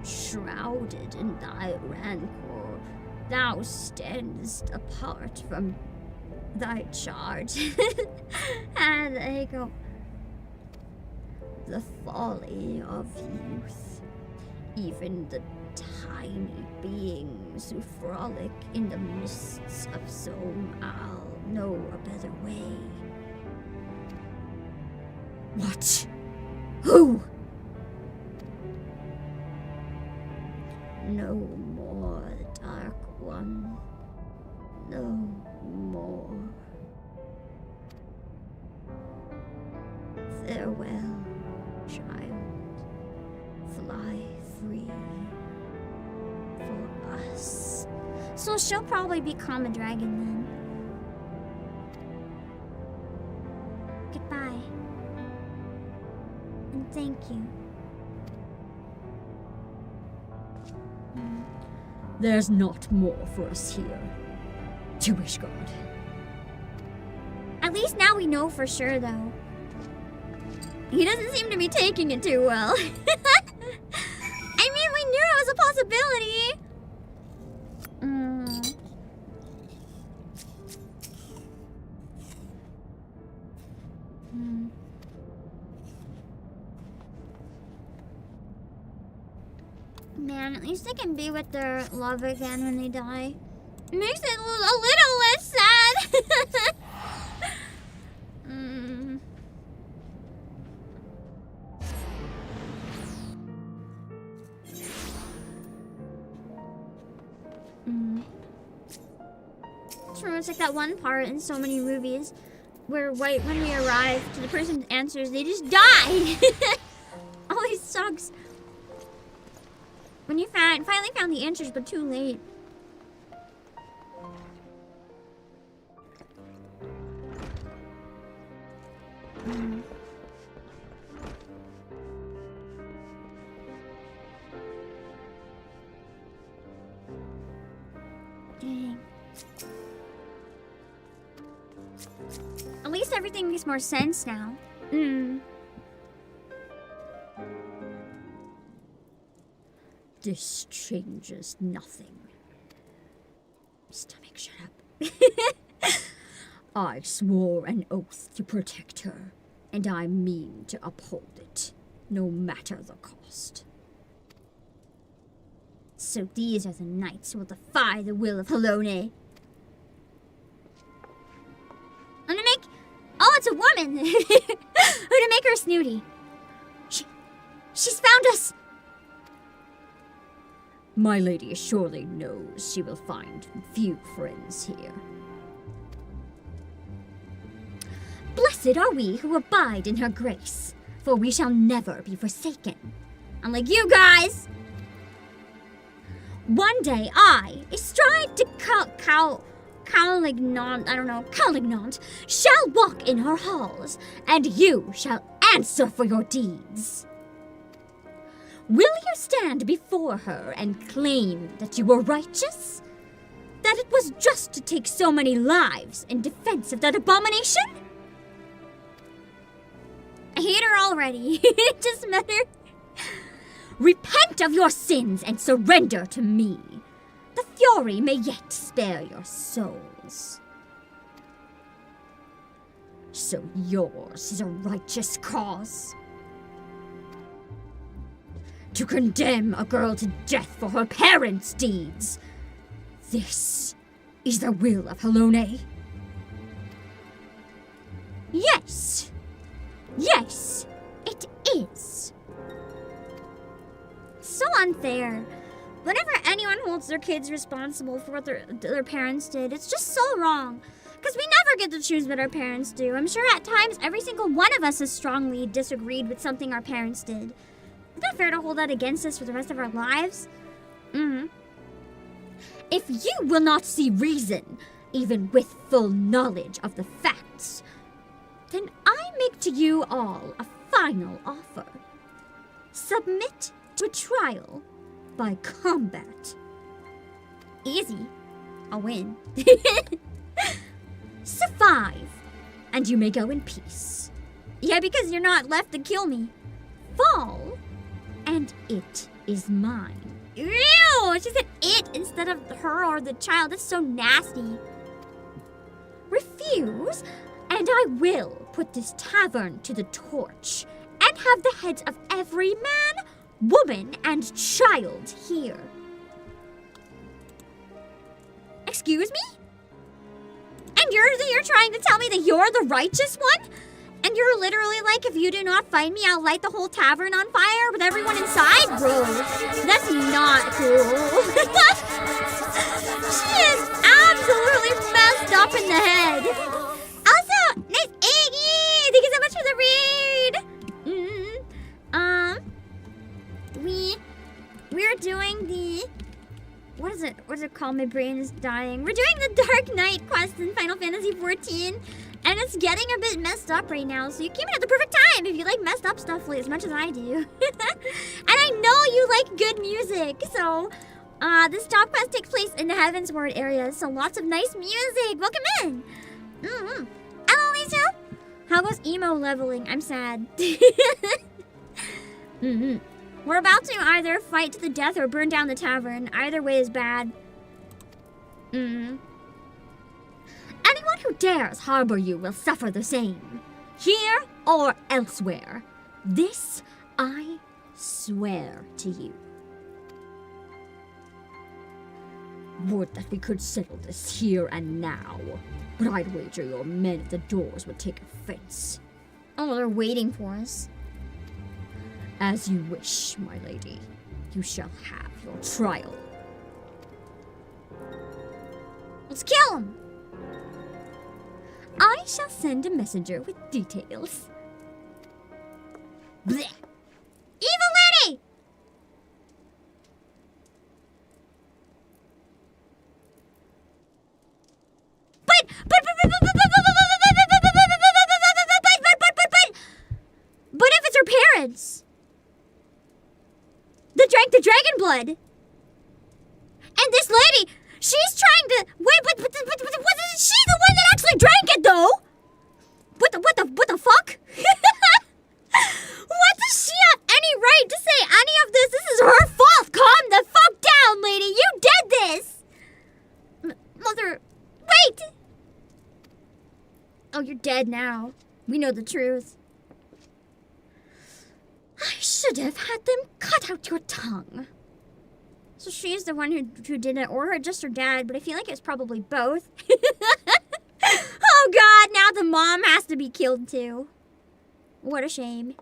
shrouded in thy rancor, thou standest apart from thy charge. And there you go. The folly of youth. Even the tiny beings who frolic in the mists of Zomal know a better way. What? Who? No more, Dark One. No more. Farewell, child. Fly free. For us. So she'll probably become a dragon then. Goodbye. And thank you. There's not more for us here. To Ishgard. At least now we know for sure, though. He doesn't seem to be taking it too well. I mean, we knew it was a possibility. Man, at least they can be with their love again when they die. It makes it a little less sad. True, it's like that one part in so many movies where when we arrive to the person's answers, they just die. Always sucks. When you finally found the answers, but too late. Dang. At least everything makes more sense now. This changes nothing. Stomach, shut up. I swore an oath to protect her, and I mean to uphold it, no matter the cost. So these are the knights who will defy the will of Halone. I'm gonna make... Oh, it's a woman! I'm gonna make her snooty. She's found us! My lady surely knows she will find few friends here. Blessed are we who abide in her grace, for we shall never be forsaken. Unlike you guys! One day I, astride to Calignant, shall walk in her halls, and you shall answer for your deeds. Will you stand before her and claim that you were righteous? That it was just to take so many lives in defense of that abomination? I hate her already. It just met her. Repent of your sins and surrender to me. The Fury may yet spare your souls. So yours is a righteous cause? To condemn a girl to death for her parents' deeds. This is the will of Halone. Yes. Yes, it is. So unfair. Whenever anyone holds their kids responsible for what their parents did, it's just so wrong. Because we never get to choose what our parents do. I'm sure at times every single one of us has strongly disagreed with something our parents did. It's not fair to hold that against us for the rest of our lives. If you will not see reason, even with full knowledge of the facts, then I make to you all a final offer. Submit to a trial by combat. Easy. I'll win. Survive, and you may go in peace. Yeah, because you're not left to kill me. Fall, and it is mine. Ew! She said it instead of her or the child. That's so nasty. Refuse, and I will put this tavern to the torch and have the heads of every man, woman, and child here. Excuse me? And you're trying to tell me that you're the righteous one? And you're literally like, if you do not find me, I'll light the whole tavern on fire with everyone inside? Bro, that's not cool. She is absolutely messed up in the head. Also, nice Iggy! Thank you so much for the read. We're doing the... What is it called? My brain is dying. We're doing the Dark Knight quest in Final Fantasy XIV. And it's getting a bit messed up right now, so you came in at the perfect time if you like messed up stuff as much as I do. And I know you like good music, so this top quest takes place in the Heavensward area, so lots of nice music. Welcome in. Hello, Lisa. How goes emo leveling? I'm sad. We're about to either fight to the death or burn down the tavern. Either way is bad. Anyone who dares harbor you will suffer the same, here or elsewhere. This I swear to you. Would that we could settle this here and now, but I'd wager your men at the doors would take offense. Oh, they're waiting for us. As you wish, my lady. You shall have your trial. Let's kill him! I shall send a messenger with details. Blech. Evil lady! But if it's her parents that drank the dragon blood, and this lady, she's trying to wait, but wasn't she the one that actually drank it though? What the fuck? What does she have any right to say any of this? This is her fault. Calm the fuck down, lady. You did this. Mother, wait. Oh, you're dead now. We know the truth. I should have had them cut out your tongue. So she's the one who did it, or just her dad, but I feel like it's probably both. Oh god, now the mom has to be killed too. What a shame.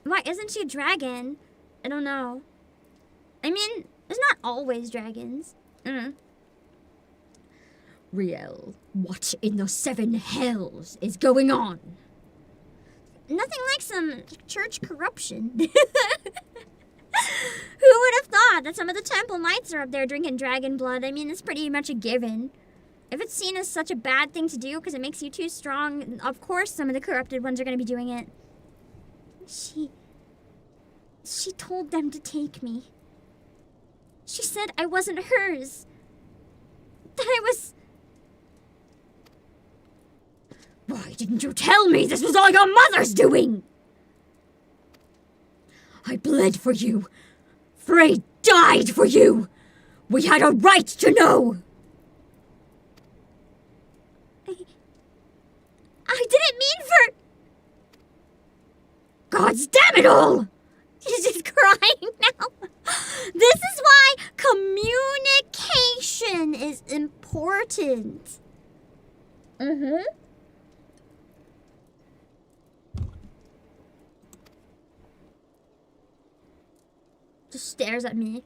Why isn't she a dragon? I don't know. I mean, there's not always dragons. Riel, what in the seven hells is going on? Nothing like some church corruption. Who would have thought that some of the temple knights are up there drinking dragon blood? I mean, it's pretty much a given. If it's seen as such a bad thing to do because it makes you too strong, of course some of the corrupted ones are going to be doing it. She told them to take me. She said I wasn't hers. That I was... Why didn't you tell me this was all your mother's doing? I bled for you. Frey died for you. We had a right to know. I didn't mean for... God's damn it all! She's just crying now. This is why communication is important. Just stares at me.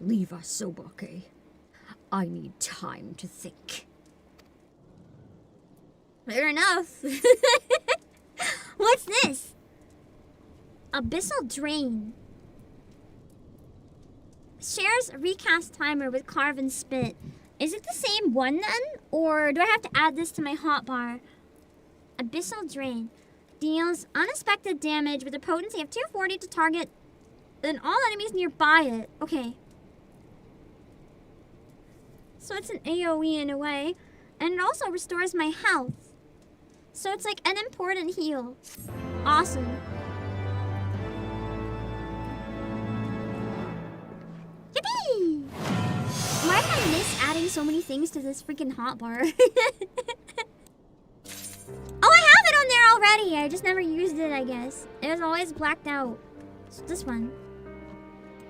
Leave us, Obake. I need time to think. Fair enough. What's this? Abyssal Drain. Shares a recast timer with Carve and Spit. Is it the same one then? Or do I have to add this to my hotbar? Abyssal Drain. Deals unexpected damage with a potency of 240 to target and all enemies nearby it. Okay. So it's an AoE in a way. And it also restores my health. So it's like an important heal. Awesome. Yippee! Why did I miss adding so many things to this freaking hotbar? Oh, I have it on there already. I just never used it, I guess. It was always blacked out. So this one.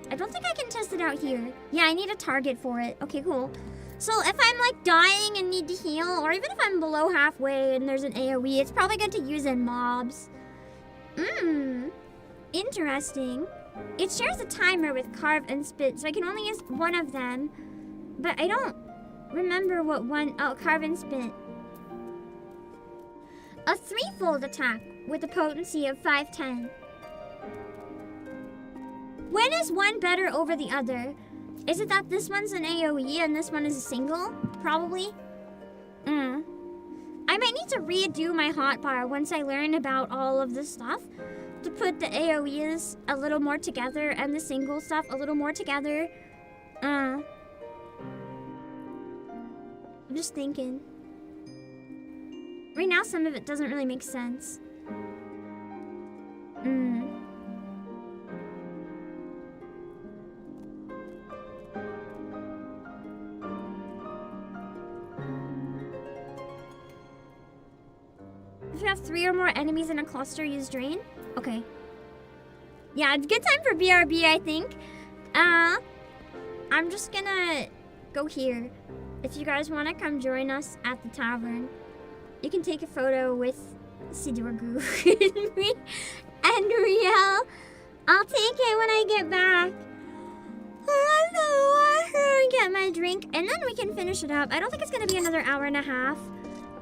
I don't think I can test it out here. Yeah, I need a target for it. Okay, cool. So if I'm like dying and need to heal, or even if I'm below halfway and there's an AoE, it's probably good to use in mobs. Interesting. It shares a timer with Carve and Spit, so I can only use one of them. But I don't remember what one... Oh, Carve and Spit. A threefold attack with a potency of 510. When is one better over the other? Is it that this one's an AoE and this one is a single? Probably. I might need to redo my hotbar once I learn about all of this stuff. To put the AoEs a little more together and the single stuff a little more together. I'm just thinking. Right now some of it doesn't really make sense. If you have 3 or more enemies in a cluster, use Drain. Okay. Yeah, it's a good time for BRB, I think. I'm just gonna go here. If you guys want to come join us at the tavern, you can take a photo with Sidorgu and Riel. I'll take it when I get back. I get my drink, and then we can finish it up. I don't think it's gonna be another hour and a half.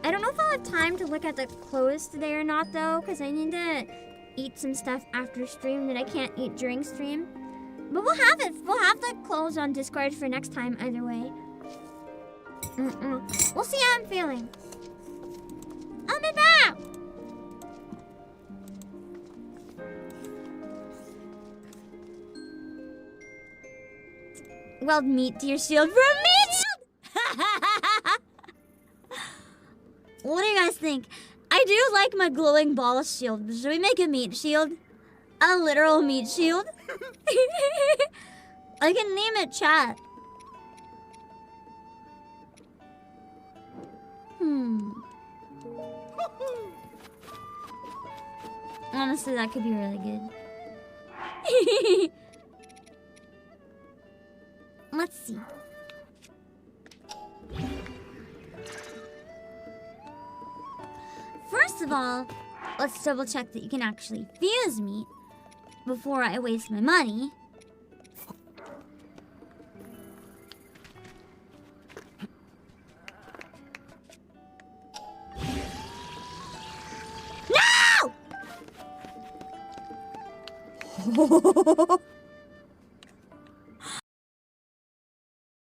I don't know if I'll have time to look at the clothes today or not, though, because I need to eat some stuff after stream that I can't eat during stream. But we'll have it. We'll have the clothes on Discord for next time, either way. We'll see how I'm feeling. I'll be back! Weld meat to your shield for a meat shield! What do you guys think? I do like my glowing ball shield. Should we make a meat shield? A literal meat shield? I can name it chat. Honestly, that could be really good. Let's see. First of all, let's double check that you can actually fuse meat before I waste my money. No!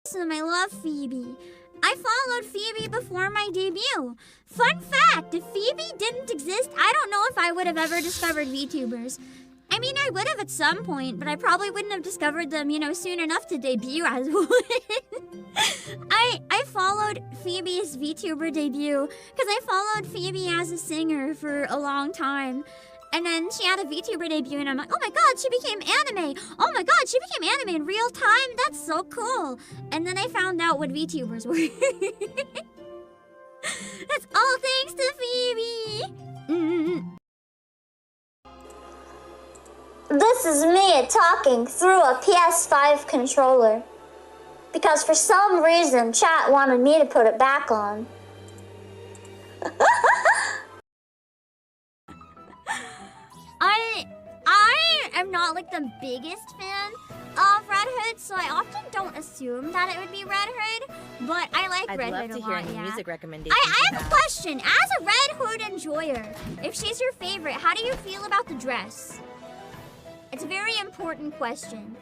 Listen, I love Phoebe. I followed Phoebe before my debut. Fun fact, if Phoebe didn't exist, I don't know if I would have ever discovered VTubers. I mean, I would have at some point, but I probably wouldn't have discovered them, you know, soon enough to debut as one. I followed Phoebe's VTuber debut because I followed Phoebe as a singer for a long time. And then she had a VTuber debut, and I'm like, oh my god, she became anime! Oh my god, she became anime in real time! That's so cool! And then I found out what VTubers were. That's all thanks to Phoebe! This is me talking through a PS5 controller. Because for some reason, chat wanted me to put it back on. I am not like the biggest fan of Red Hood, so I often don't assume that it would be Red Hood, but I like Red Hood a lot. I'd love to hear any music recommendations. I have a question. As a Red Hood enjoyer, if she's your favorite, how do you feel about the dress? It's a very important question.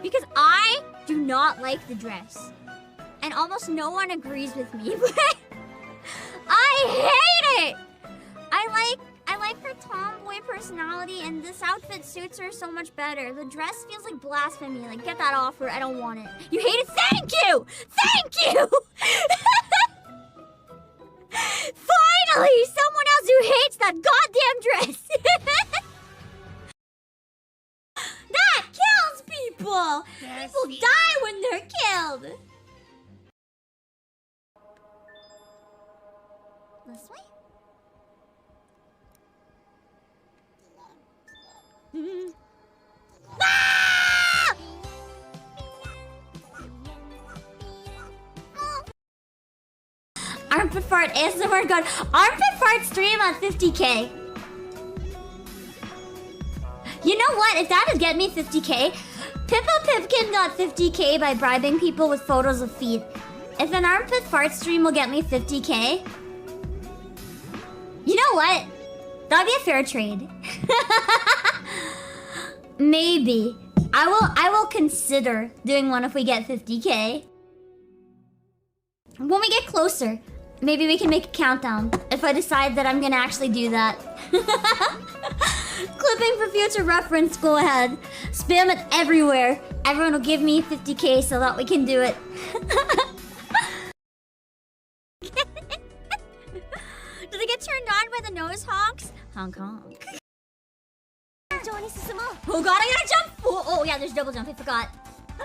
Because I do not like the dress. And almost no one agrees with me, but I hate it! I like her tomboy personality, and this outfit suits her so much better. The dress feels like blasphemy. Like, get that off her. I don't want it. You hate it? Thank you! Thank you! Finally! Someone else who hates that goddamn dress! That kills people! Yes, People die when they're killed! This way? Ah! Armpit fart ASMR god. Armpit fart stream on 50k. You know what? If that would get me 50k, Pippa Pipkin got 50k by bribing people with photos of feet. If an armpit fart stream will get me 50k, you know what? That'd be a fair trade. Maybe. I will consider doing one if we get 50k. When we get closer, maybe we can make a countdown if I decide that I'm gonna actually do that. Clipping for future reference, go ahead. Spam it everywhere. Everyone will give me 50k so that we can do it. Do they get turned on by the nose honks? Honk honk. Oh god, I gotta jump! Oh yeah, there's double jump, I forgot. Ah,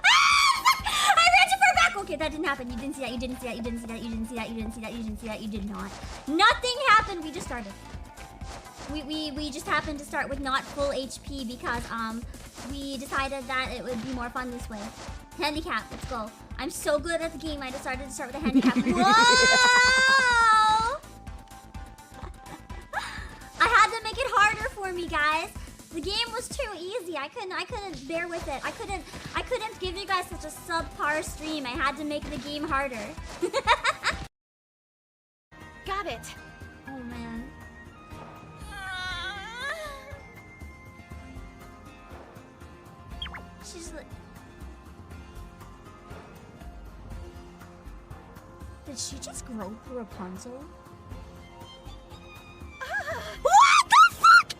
I ran too far back! Okay, that didn't happen. You didn't see that, you didn't see that, you didn't see that, you didn't see that, you didn't see that, you didn't see that, you did not. Nothing happened, we just started. We just happened to start with not full HP because we decided that it would be more fun this way. Handicap, let's go. I'm so good at the game, I decided to start with a handicap. Whoa! I had to make it harder for me, guys. The game was too easy. I couldn't bear with it. I couldn't give you guys such a subpar stream. I had to make the game harder. Got it. Oh man. She's like, did she just grow through Rapunzel? What the fuck?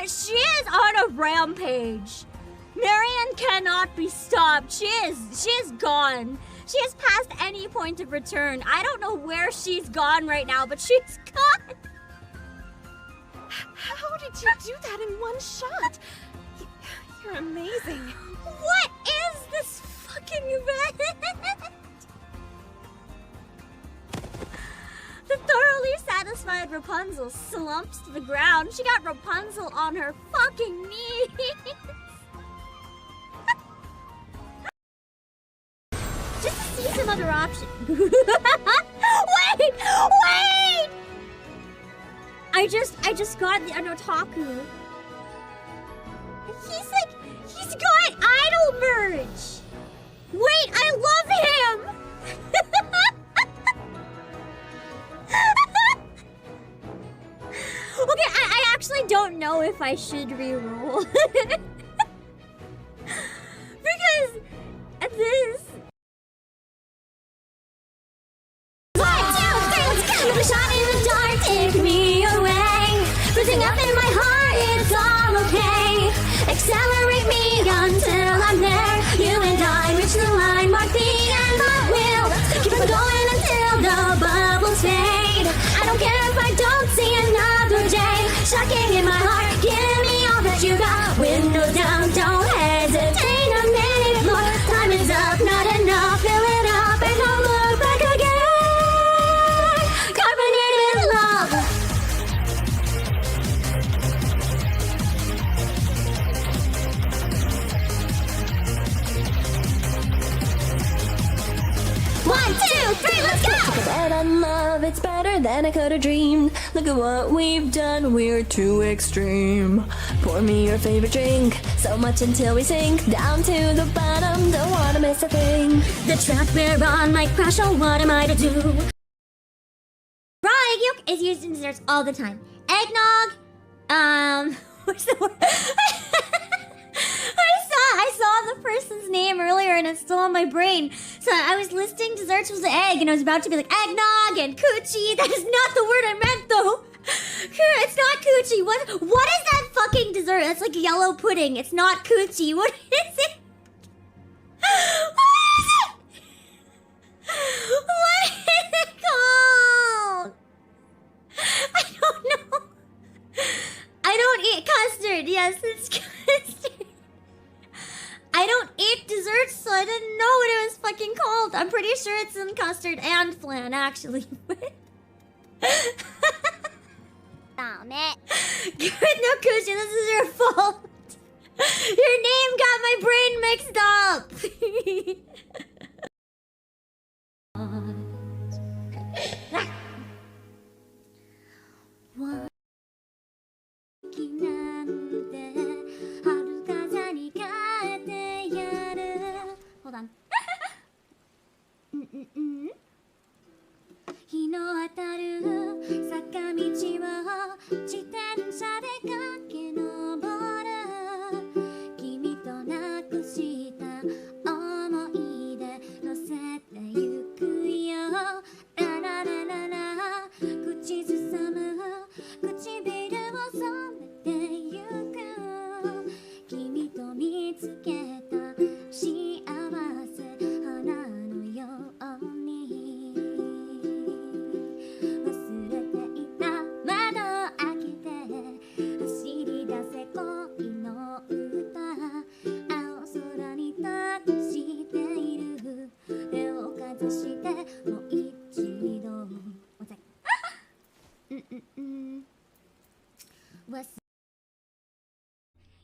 She is on a rampage. Marianne cannot be stopped. She is gone. She has passed any point of return. I don't know where she's gone right now, but she's gone. How did you do that in one shot? You're amazing. What is this fucking event? satisfied Rapunzel slumps to the ground. She got Rapunzel on her fucking knees. Just to see some other options. Wait! I just got the otaku. He's got idol merch. Wait, I love him. Okay, I actually don't know if I should reroll. Because this... 1, 2, 3, let's go! The shot in the dark, take me away. Freezing up in my heart, it's all okay. Accelerate me until I'm there. You and I reach the line, mark the end, but we'll keep on going until the bubbles fade. I don't care if I don't see another day. Shocking in my heart, give me all that you got. Windows down, don't hesitate a minute more. Time is up, not enough, fill it up and don't look back again. Carbonated love. One, 2, 3, let's go! That on love, it's better than I could have dreamed. Look at what we've done, we're too extreme. Pour me your favorite drink, so much until we sink down to the bottom, don't wanna miss a thing. The track we're on might crash, oh what am I to do? Raw egg yolk is used in desserts all the time. Eggnog, what's the word? I saw the person's name earlier and it's still on my brain. So I was listing desserts with the egg and I was about to be like eggnog and coochie. That is not the word I meant though. It's not coochie. What is that fucking dessert? That's like yellow pudding. It's not coochie. What is it? What is it? What is it called? I don't know. I don't eat custard. Yes, it's custard. I don't eat desserts, so I didn't know what it was fucking called. I'm pretty sure it's in custard and flan, actually. Damn it. No, Kushi, this is your fault. Your name got my brain mixed up. Hold on. 日の当たる坂道を自転車で駆け上る君となくした思い出乗せてゆくよラララララ口ずさむ唇を染めてゆく君と見つけた幸せ花のように忘れていた窓を開けて走り出せ恋の歌青空に託している手をかざしてもう一度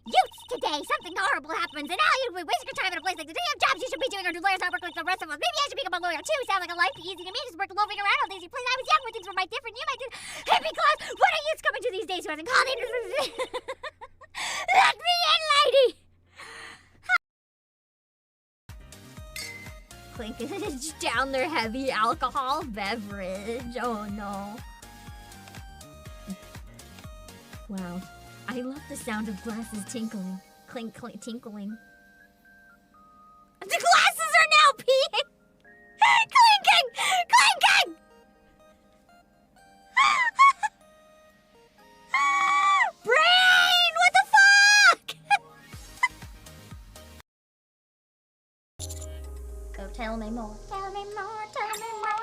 Youths, today something horrible happens, and now you'll be wasting your time in a place like the damn jobs you should be doing or do lawyers not work like the rest of us. Maybe I should become a lawyer too. Sound like a life easy to me. Just work loafing around all these places. I was young when things were my different. You might do hippie class. What are youths coming to these days who hasn't called in? Let me in, lady. Clink down their heavy alcohol beverage. Oh no. Wow. I love the sound of glasses tinkling. Clink, clink, tinkling. The glasses are now peeing! Clinking! Clinking! Brain! What the fuck? Go tell me more. Tell me more, tell me more.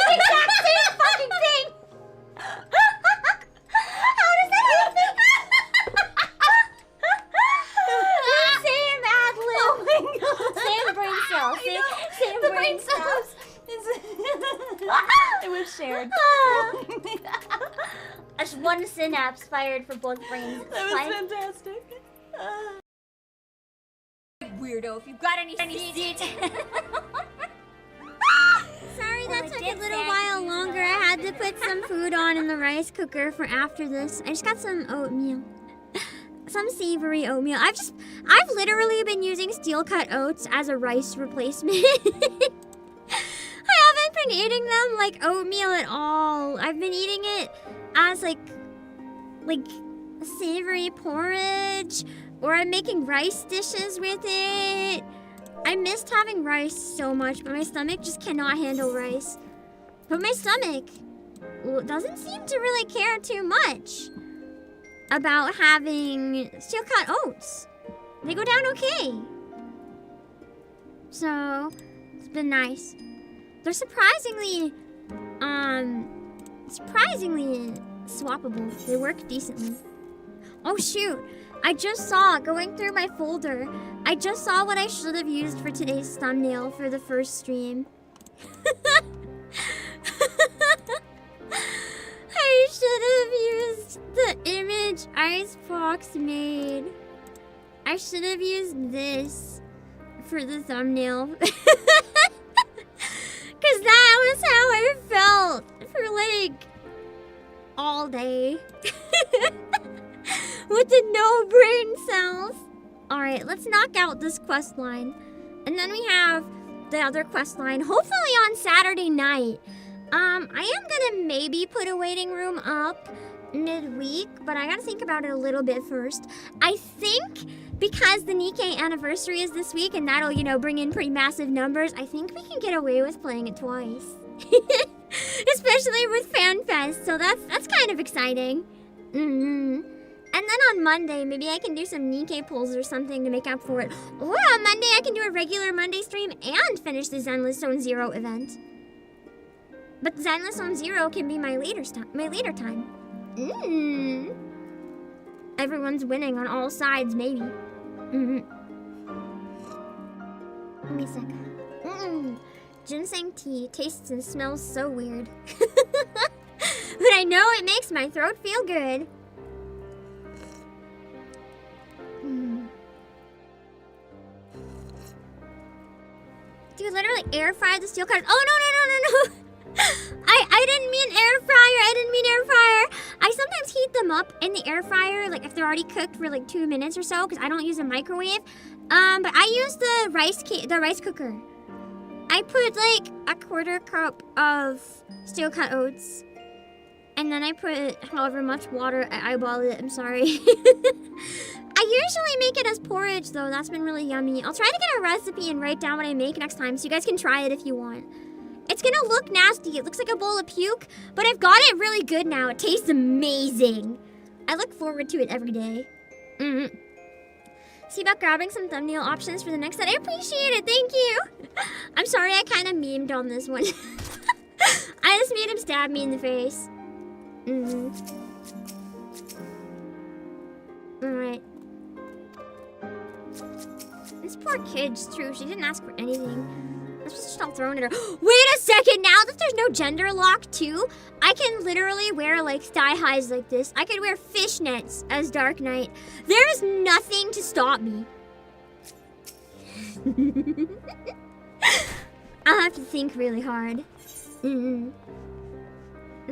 Exact same fucking thing! How does that happen? Same ad lib. Oh my god. Same brain cell. Same brain cells. synapse fired for both brains. That was fantastic. Weirdo, if you've got any seeds. Sorry that took a little while longer. I had to put some food on in the rice cooker for after this. I just got some oatmeal. Some savory oatmeal. I've literally been using steel cut oats as a rice replacement. I haven't been eating them like oatmeal at all. I've been eating it as like savory porridge, or I'm making rice dishes with it. I missed having rice so much, but my stomach just cannot handle rice. But my stomach doesn't seem to really care too much about having steel cut oats. They go down okay. So, it's been nice. They're surprisingly swappable. They work decently. Oh shoot, I just saw, going through my folder, I just saw what I should have used for today's thumbnail for the first stream. I should have used the image Icebox made. I should have used this for the thumbnail. Because that was how I felt for like all day. With the no brain cells. Alright, let's knock out this quest line. And then we have the other quest line, hopefully on Saturday night. I am gonna maybe put a waiting room up midweek, but I gotta think about it a little bit first. I think because the Nikkei anniversary is this week and that'll, you know, bring in pretty massive numbers, I think we can get away with playing it twice. Especially with FanFest, so that's kind of exciting. And then on Monday, maybe I can do some Nikkei pulls or something to make up for it. Or on Monday, I can do a regular Monday stream and finish the Zenless Zone Zero event. But Zenless Zone Zero can be my later time. Everyone's winning on all sides, maybe. Give me a sec. Ginseng tea tastes and smells so weird. But I know it makes my throat feel good. Dude, literally air fry the steel cutters. Oh, no. I didn't mean air fryer. I sometimes heat them up in the air fryer, like if they're already cooked for like 2 minutes or so, because I don't use a microwave. But I use the rice cooker. I put like a 1/4 cup of steel cut oats, and then I put however much water. I eyeball it. I'm sorry. I usually make it as porridge though. That's been really yummy. I'll try to get a recipe and write down what I make next time so you guys can try it if you want. It's gonna look nasty. It looks like a bowl of puke, but I've got it really good now. It tastes amazing. I look forward to it every day. See about grabbing some thumbnail options for the next set. I appreciate it. Thank you. I'm sorry I kind of memed on this one. I just made him stab me in the face. Alright. This poor kid's true. She didn't ask for anything. I'm supposed to just all thrown at her. Wait a second! Now that there's no gender lock too, I can literally wear like thigh highs like this. I could wear fishnets as Dark Knight. There's nothing to stop me. I'll have to think really hard. A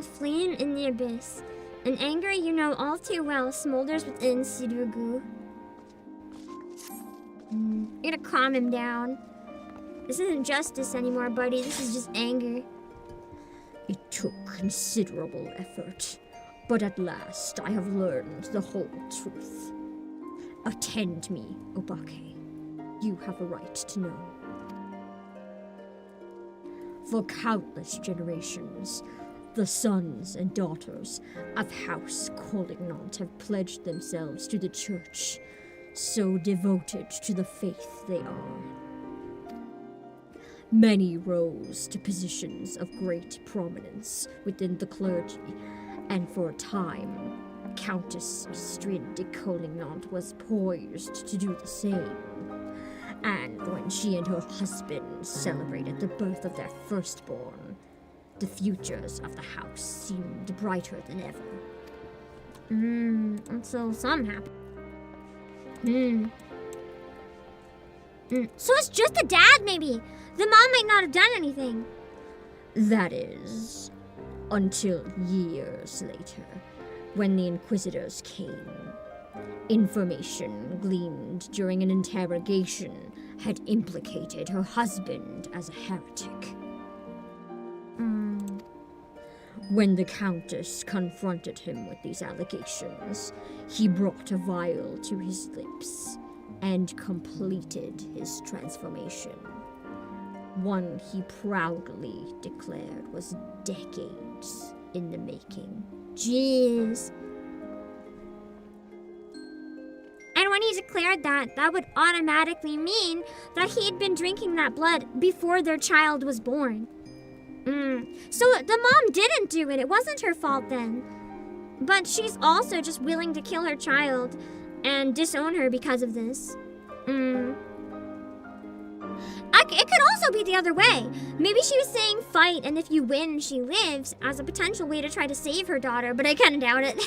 flame in the abyss. An anger you know all too well smolders within Sidugu. You're gonna calm him down. This isn't justice anymore, buddy. This is just anger. It took considerable effort, but at last I have learned the whole truth. Attend me, Obake. You have a right to know. For countless generations, the sons and daughters of House Collignant have pledged themselves to the church, so devoted to the faith they are. Many rose to positions of great prominence within the clergy, and for a time, Countess Astrid de Collignant was poised to do the same. And when she and her husband celebrated the birth of their firstborn, the futures of the house seemed brighter than ever. Until something happened. So it's just the dad, maybe. The mom might not have done anything. That is, until years later, when the Inquisitors came. Information gleaned during an interrogation had implicated her husband as a heretic. When the Countess confronted him with these allegations, he brought a vial to his lips and completed his transformation. One he proudly declared was decades in the making. Jeez. And when he declared that, that would automatically mean that he had been drinking that blood before their child was born. So the mom didn't do it. It wasn't her fault then. But she's also just willing to kill her child and disown her because of this. It could also be the other way. Maybe she was saying fight, and if you win, she lives, as a potential way to try to save her daughter, but I kind of doubt it.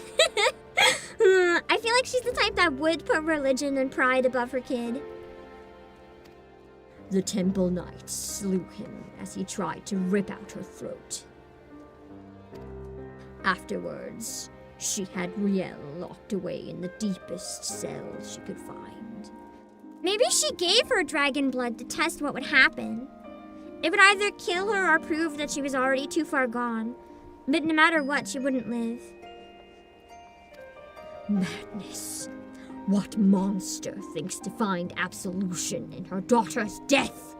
I feel like she's the type that would put religion and pride above her kid. The Temple Knights slew him as he tried to rip out her throat. Afterwards, she had Riel locked away in the deepest cell she could find. Maybe she gave her dragon blood to test what would happen. It would either kill her or prove that she was already too far gone. But no matter what, she wouldn't live. Madness. What monster thinks to find absolution in her daughter's death?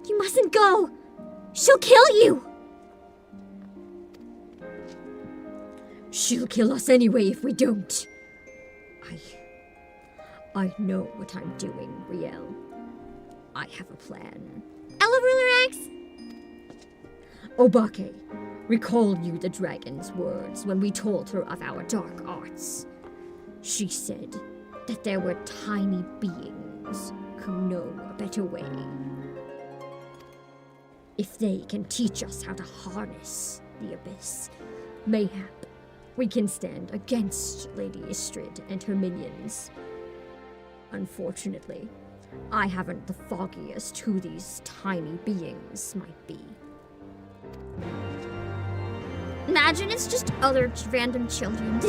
You mustn't go! She'll kill you! She'll kill us anyway if we don't. I know what I'm doing, Riel. I have a plan. Ella Ruler X? Obake, recall you the dragon's words when we told her of our dark arts. She said that there were tiny beings who know a better way. If they can teach us how to harness the abyss, mayhap we can stand against Lady Istrid and her minions. Unfortunately, I haven't the foggiest who these tiny beings might be. Imagine it's just other random children.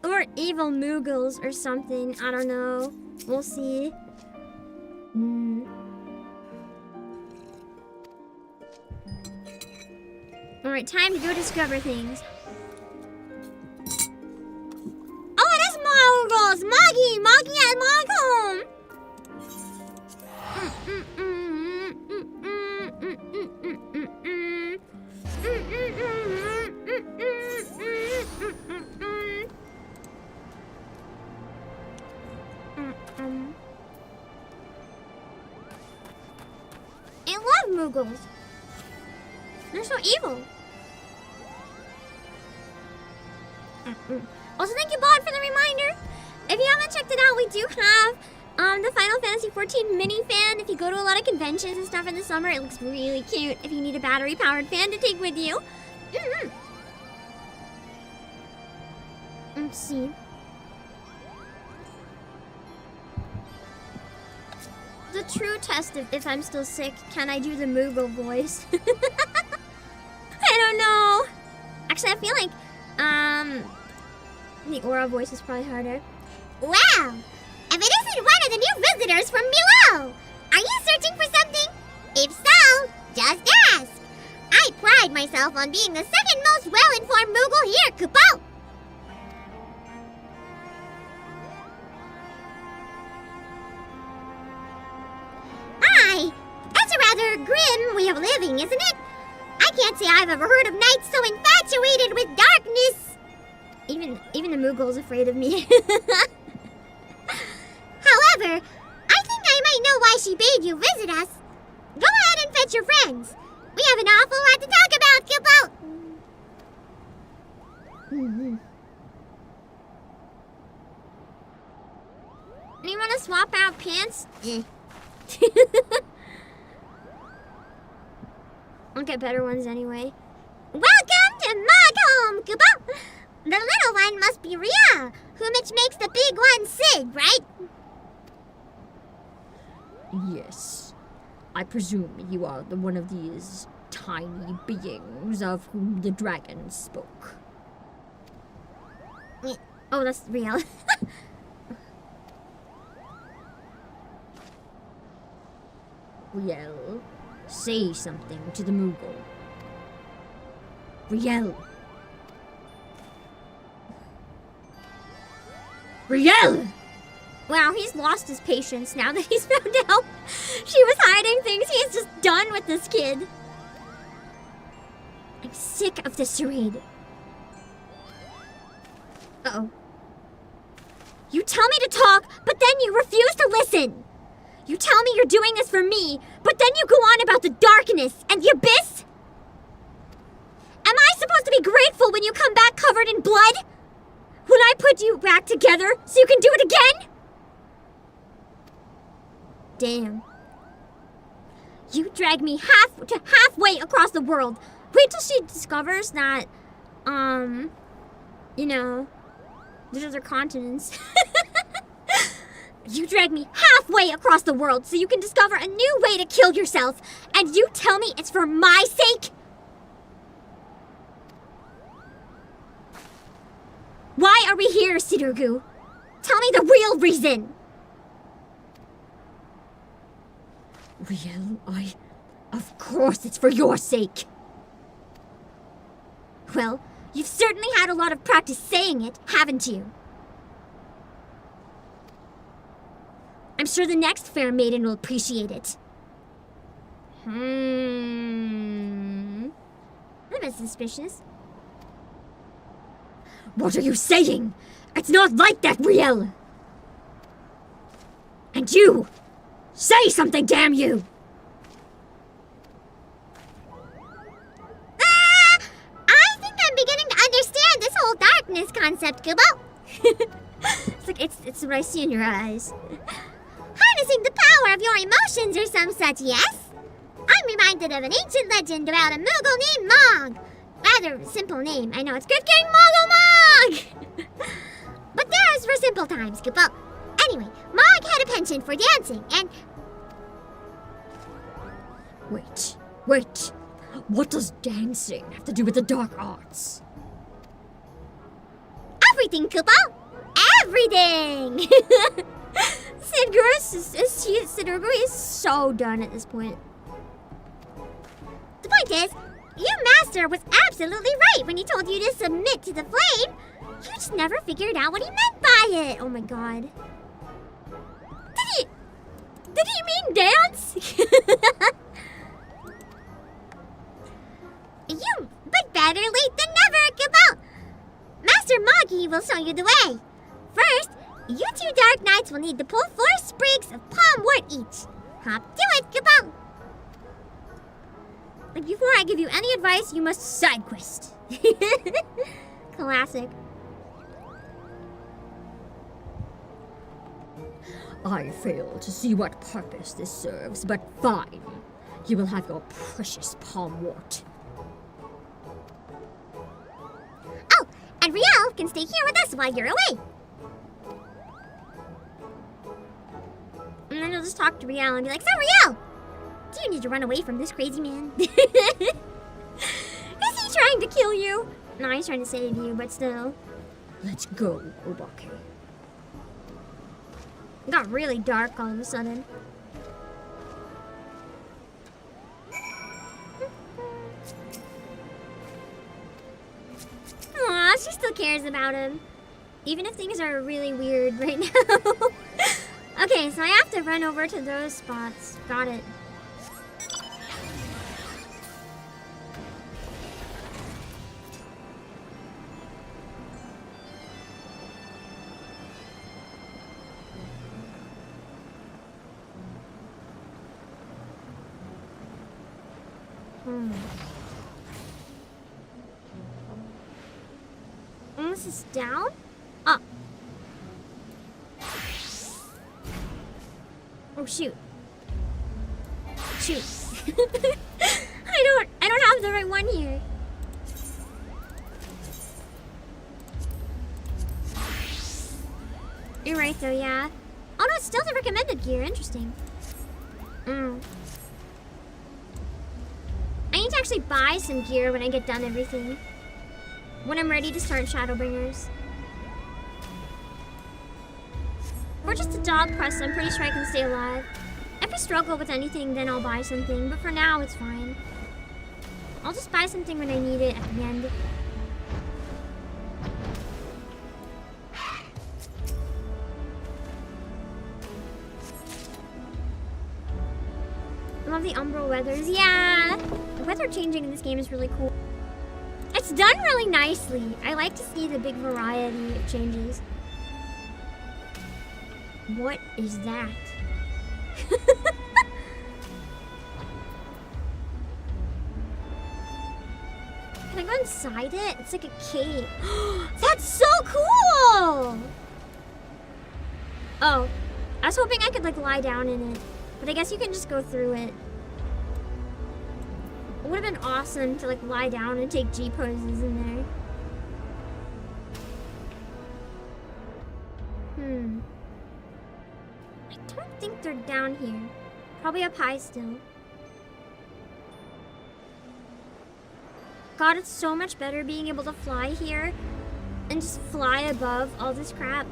Or evil Mughals or something. I don't know. We'll see. Alright, time to go discover things. Oh, it is Mughals! Moggy at Mogham! I love Mughals. They're so evil. Also, thank you, Bod, for the reminder. If you haven't checked it out, we do have the Final Fantasy XIV mini fan. If you go to a lot of conventions and stuff in the summer, it looks really cute. If you need a battery-powered fan to take with you. Let's see. The true test of if I'm still sick, can I do the Moogle voice? I don't know. Actually, I feel like, the Aura voice is probably harder. Wow! If it isn't one of the new visitors from below! Are you searching for something? If so, just ask! I pride myself on being the second most well-informed Moogle here, Kupo! That's a rather grim way of living, isn't it? I can't say I've ever heard of knights so infatuated with darkness! Even the Moogle's afraid of me. However, I think I might know why she bade you visit us. Go ahead and fetch your friends. We have an awful lot to talk about, Kupo! You want to swap out pants? I'll get better ones anyway. Welcome which makes the big one Sid, right? Yes. I presume you are the one of these tiny beings of whom the dragon spoke. Oh, that's real. Riel, say something to the Moogle. Riel! Riel! Wow, he's lost his patience now that he's found out she was hiding things. He's just done with this kid. I'm sick of this charade. Uh-oh. You tell me to talk, but then you refuse to listen. You tell me you're doing this for me, but then you go on about the darkness and the abyss? Am I supposed to be grateful when you come back covered in blood? When I put you back together so you can do it again? Damn. You drag me halfway across the world. Wait till she discovers that, you know, there's other continents. You drag me halfway across the world so you can discover a new way to kill yourself, and you tell me it's for my sake? Why are we here, Sidorgu? Tell me the real reason. Riel, of course it's for your sake. Well, you've certainly had a lot of practice saying it, haven't you? I'm sure the next fair maiden will appreciate it. I'm a bit suspicious. What are you saying? It's not like that, Riel! And you! Say something, damn you! I think I'm beginning to understand this whole darkness concept, Kubo. It's like, it's what I see in your eyes. Harnessing the power of your emotions or some such, yes? I'm reminded of an ancient legend about a Moogle named Mog. Rather simple name. I know, it's good getting Moogle Mog! But there's for simple times, Kupo. Anyway, Mog had a penchant for dancing, and... Wait. What does dancing have to do with the dark arts? everything, Kupo! Everything! Sidorgu is so done at this point. The point is, your master was absolutely right when he told you to submit to the flame. You just never figured out what he meant by it. Oh my god. Did he mean dance? But better late than never, Kupo! Master Moggy will show you the way. First, you two Dark Knights will need to pull 4 sprigs of palmwort each. Hop to it, Kupo! Like, before I give you any advice, you must side quest. Classic. I fail to see what purpose this serves, but fine. You will have your precious palmwort. Oh, and Riel can stay here with us while you're away. And then I'll just talk to Riel and be like, so Riel, do you need to run away from this crazy man? Is he trying to kill you? No, he's trying to save you, but still. Let's go, Obake. It got really dark all of a sudden. Aw, she still cares about him. Even if things are really weird right now. Okay, so I have to run over to those spots. Got it. This is down? Up. Oh shoot. Shoot. I don't have the right one here. You're right though, yeah. Oh no, it's still the recommended gear. Interesting. I need to actually buy some gear when I get done everything. When I'm ready to start Shadowbringers. Or just a dog quest, I'm pretty sure I can stay alive. If I struggle with anything, then I'll buy something. But for now, it's fine. I'll just buy something when I need it at the end. I love the umbral weathers. Yeah! The weather changing in this game is really cool. It's done really nicely. I like to see the big variety of changes. What is that? Can I go inside it? It's like a cave. That's so cool! Oh, I was hoping I could like lie down in it. But I guess you can just go through it. It would have been awesome to like lie down and take G poses in there. I don't think they're down here. Probably up high still. God, it's so much better being able to fly here and just fly above all this crap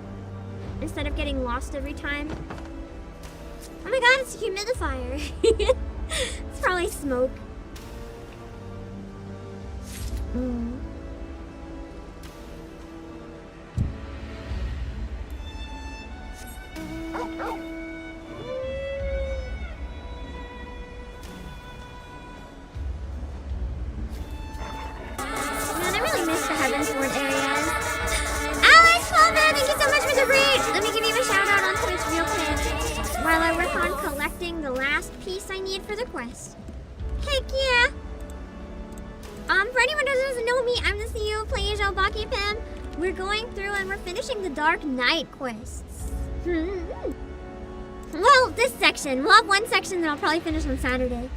instead of getting lost every time. Oh my god, it's a humidifier. It's probably smoke. Man, I really miss the Heavensward areas. Alex Coleman, thank you so much for the raid. Let me give you a shout out on Twitch real quick while I work on collecting the last piece I need for the quest. Heck yeah! For anyone who doesn't know me, I'm the CEO of Play Asia Obake Pim. We're going through and we're finishing the Dark Knight quests. Well, this section. We'll have one section that I'll probably finish on Saturday.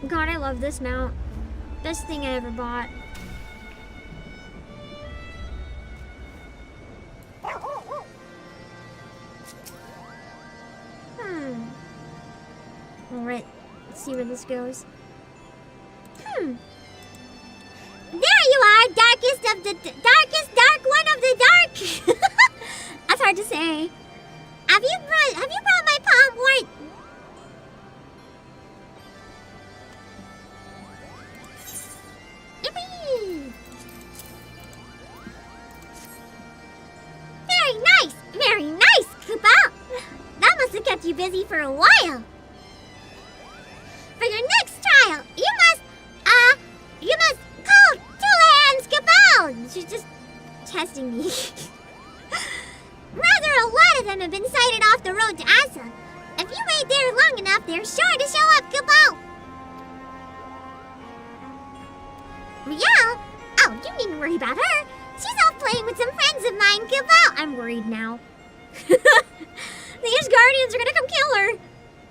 God, I love this mount. Best thing I ever bought. Alright, let's see where this goes. There you are, darkest of the darkest dark one of the dark. That's hard to say. Have you brought my palm wart? Yippee! Very nice, Koopa. That must have kept you busy for a while. For your next trial, you must call Tulahan's Cabal. She's just testing me. Rather, a lot of them have been sighted off the road to Asa. If you wait there long enough, they're sure to show up, Cabal. Yeah? Oh, you needn't worry about her. She's off playing with some friends of mine, Cabal. I'm worried now. The Guardians are gonna come kill her.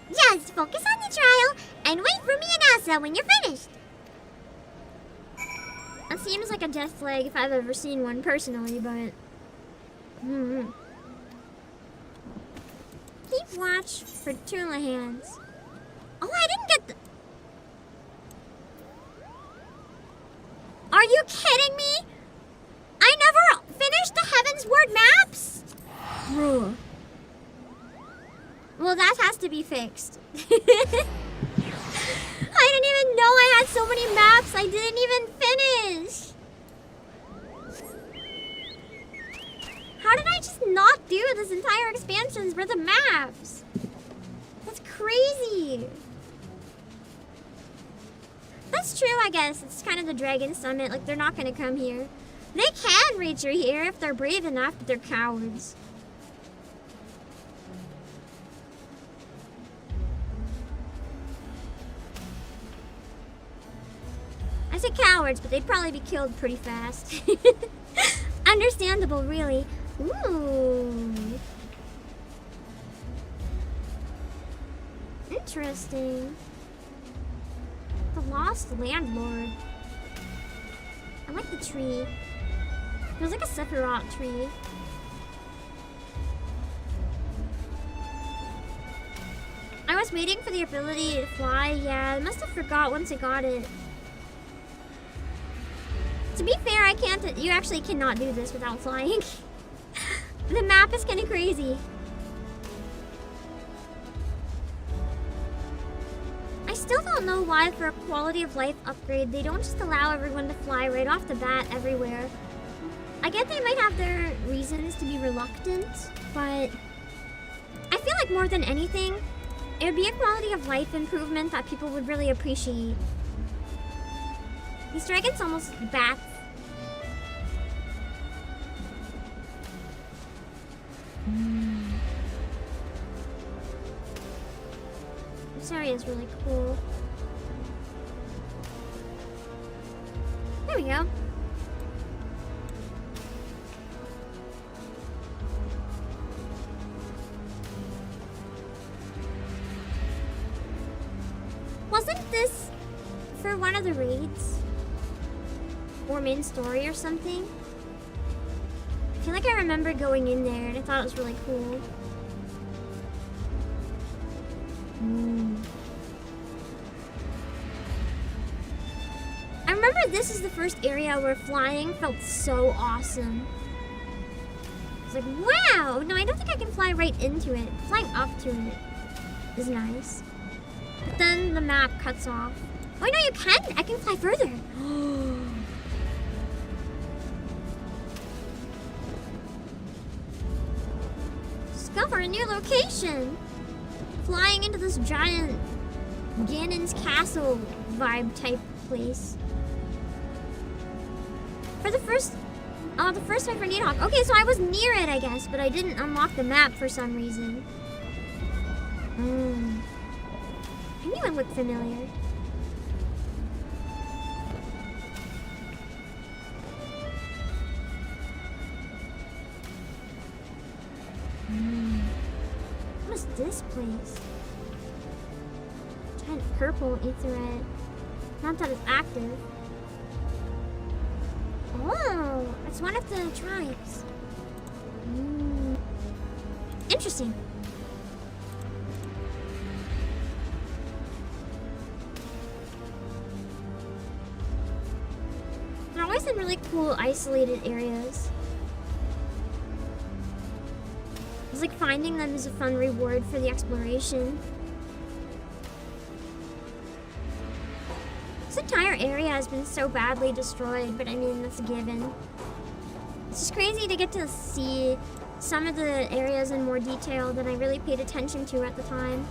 Just focus on the trial and wait for me and Asa when you're finished. That seems like a death flag if I've ever seen one personally, but... Keep watch for Tulahans. Oh, I didn't get the... Are you kidding me? I never finished the Heavensward maps? Bruh. Well, that has to be fixed. I didn't even know I had so many maps I didn't even finish. How did I just not do this entire expansions for the maps? That's crazy. That's true, I guess. It's kind of the Dragon Summit. Like, they're not going to come here. They can reach her here if they're brave enough, but they're cowards. I say cowards, but they'd probably be killed pretty fast. Understandable, really. Ooh. Interesting. The Lost Landlord. I like the tree. There's like a Sephiroth tree. I was waiting for the ability to fly. Yeah, I must have forgot once I got it. To be fair, I can't. You actually cannot do this without flying. The map is kind of crazy. I still don't know why for a quality of life upgrade, they don't just allow everyone to fly right off the bat everywhere. I get they might have their reasons to be reluctant, but I feel like more than anything, it would be a quality of life improvement that people would really appreciate. These dragons almost bats. This area is really cool. There we go. Wasn't this for one of the raids? Or main story or something? I feel like I remember going in there and I thought it was really cool. I remember this is the first area where flying felt so awesome. It's like, wow! No, I don't think I can fly right into it. Flying up to it is nice. But then the map cuts off. Oh, no, you can! I can fly further! Discover a new location! Flying into this giant Ganon's Castle vibe type place. For the first fight for Needhawk. Okay, so I was near it, I guess, but I didn't unlock the map for some reason. I knew it looked familiar. What is this place? Giant purple aetheryte. Not that it's active. Oh, it's one of the tribes. Interesting. They're always in really cool, isolated areas. It's like finding them is a fun reward for the exploration. This entire area has been so badly destroyed, but I mean, that's a given. It's just crazy to get to see some of the areas in more detail than I really paid attention to at the time.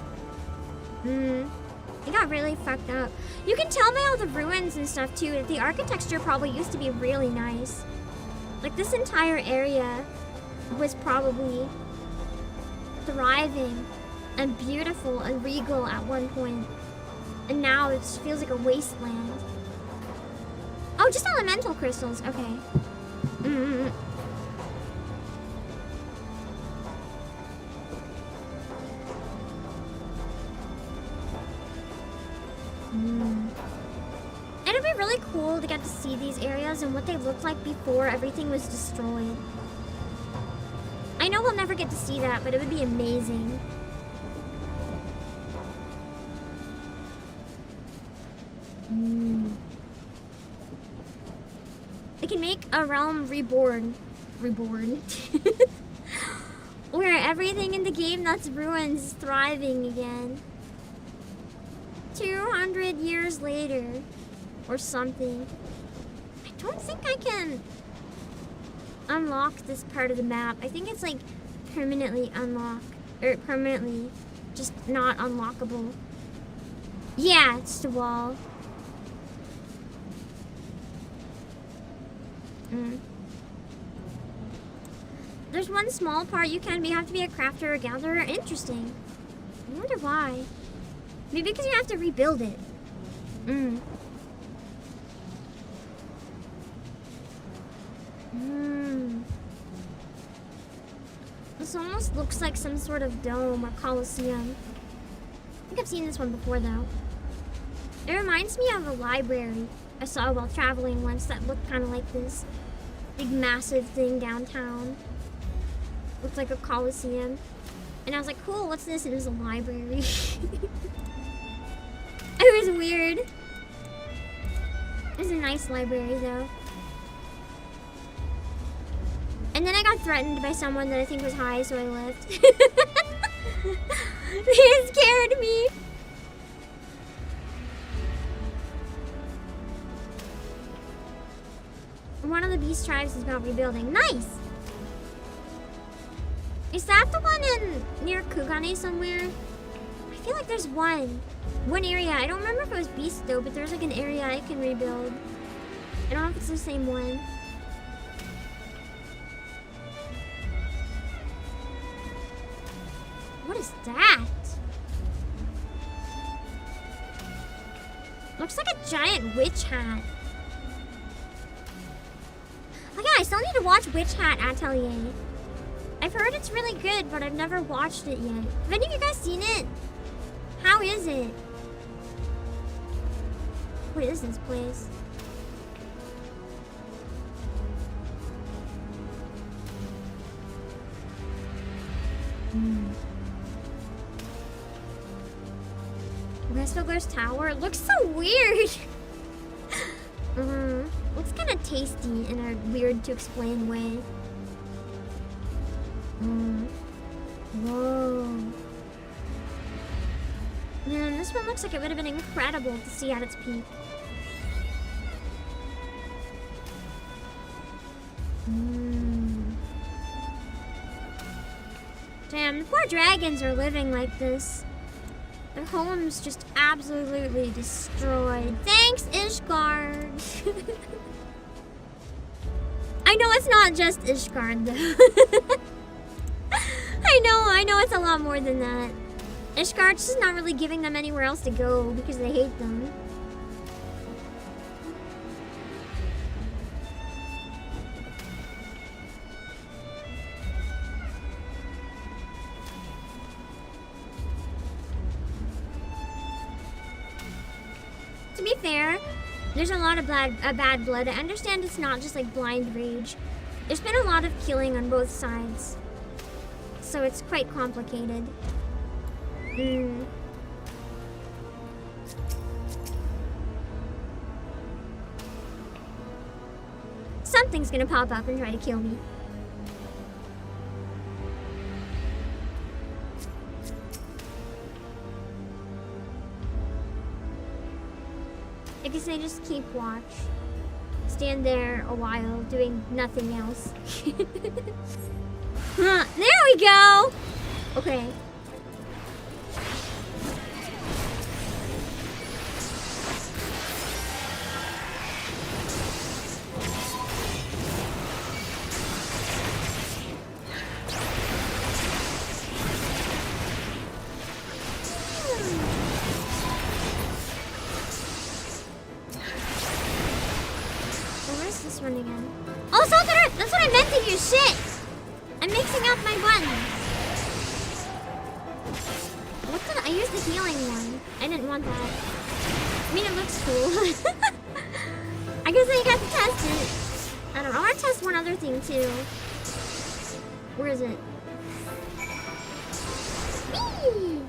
It got really fucked up. You can tell by all the ruins and stuff too that the architecture probably used to be really nice. Like this entire area was probably thriving and beautiful and regal at one point. And now it just feels like a wasteland. Oh, just elemental crystals. Okay. It'd be really cool to get to see these areas and what they looked like before everything was destroyed. I know we'll never get to see that, but it would be amazing. They can make a realm reborn. Where everything in the game that's ruined is thriving again. 200 years later. Or something. I don't think I can unlock this part of the map. I think it's like permanently unlocked. Or permanently just not unlockable. Yeah, it's the wall. There's one small part you have to be a crafter or gatherer. Interesting. I wonder why. Maybe because you have to rebuild it. This almost looks like some sort of dome or coliseum. I think I've seen this one before though. It reminds me of a library. I saw while traveling once that looked kind of like this big massive thing downtown. Looked like a coliseum. And I was like, cool, what's this? And it was a library. It was weird. It was a nice library though. And then I got threatened by someone that I think was high, so I left. It scared me. One of the beast tribes is about rebuilding. Nice! Is that the one in near Kugane somewhere? I feel like there's one area. I don't remember if it was beast though, but there's like an area I can rebuild. I don't know if it's the same one. What is that? Looks like a giant witch hat. Oh yeah, I still need to watch Witch Hat Atelier. I've heard it's really good, but I've never watched it yet. Have any of you guys seen it? How is it? What is this place? Westfielder's Tower? It looks so weird! Looks kind of tasty in a weird to explain way. Whoa. Man, this one looks like it would have been incredible to see at its peak. Damn, the poor dragons are living like this. Their home's just absolutely destroyed. Thanks, Ishgard. I know it's not just Ishgard, though. I know it's a lot more than that. Ishgard's just not really giving them anywhere else to go because they hate them. To be fair, there's a lot of bad blood. I understand it's not just like blind rage. There's been a lot of killing on both sides. So it's quite complicated. Something's gonna pop up and try to kill me. I guess I just keep watch. Stand there a while doing nothing else. There we go! Okay. Where's this one again? Oh, that's what I meant to use! Shit! I'm mixing up my buttons. What did I use the healing one? I didn't want that. I mean, it looks cool. I guess I got to test it. I don't know. I want to test one other thing too. Where is it? Whee!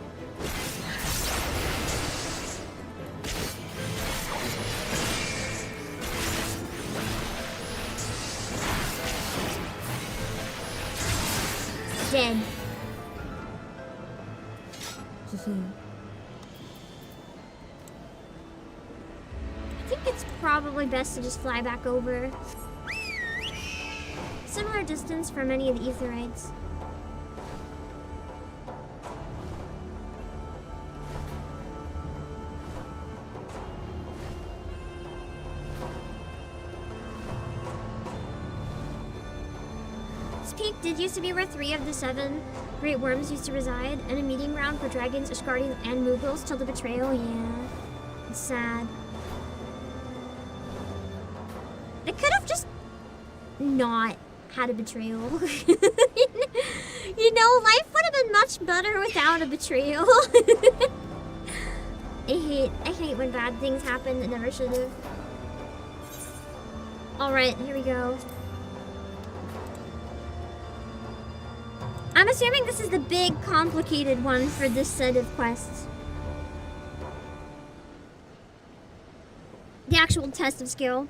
Dead. I think it's probably best to just fly back over. Similar distance from any of the Aetherites. This peak did used to be where 3 of the 7 great worms used to reside, and a meeting ground for dragons, Ishgardians, and Moogles till the betrayal. Yeah, it's sad. They could have just not had a betrayal. You know, life would have been much better without a betrayal. I hate when bad things happen that never should have. Alright, here we go. I'm assuming this is the big, complicated one for this set of quests. The actual test of skill.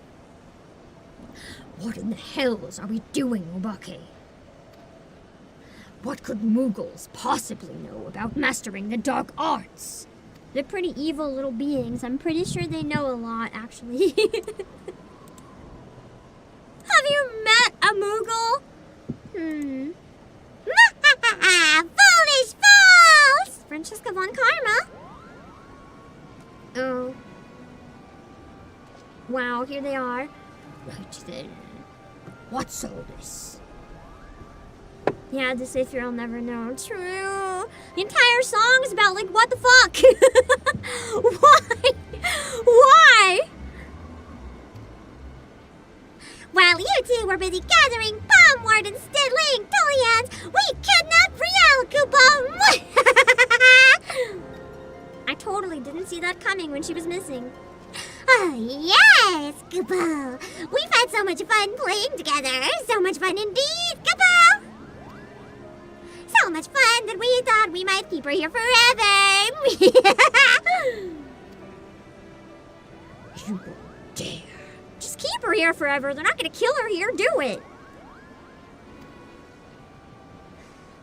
What in the hells are we doing, Obake? What could Mughals possibly know about mastering the dark arts? They're pretty evil little beings. I'm pretty sure they know a lot, actually. Have you met a Moogle? Foolish fools! Francesca von Karma. Oh. Wow, here they are. Right then. What's all this? Yeah, to say through, I'll never know. True. The entire song is about, like, what the fuck? Why? Why? While you two were busy gathering palm ward and stiddling Dolians, we kidnapped Riel, Kupo! I totally didn't see that coming when she was missing. Oh, yes, Kupo! We've had so much fun playing together. So much fun indeed, Kupo! So much fun that we thought we might keep her here forever. You won't dare. Just keep her here forever. They're not gonna kill her here. Do it.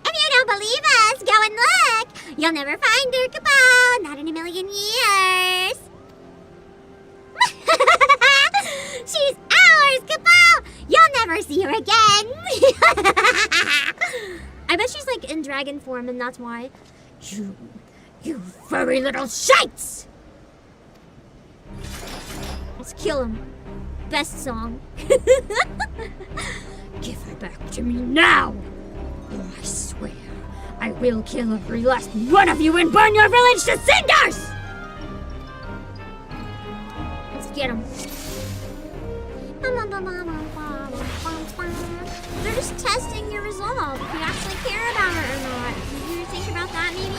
If you don't believe us, go and look. You'll never find her, Kupo. Not in a million years. She's ours, Kupo. You'll never see her again. I bet she's like in dragon form, and that's why. You furry little shites! Let's kill him. Best song. Give her back to me now! Or I swear, I will kill every last one of you and burn your village to cinders! Let's get him. They're just testing your resolve, if you actually care about it or not. Did you think about that, maybe?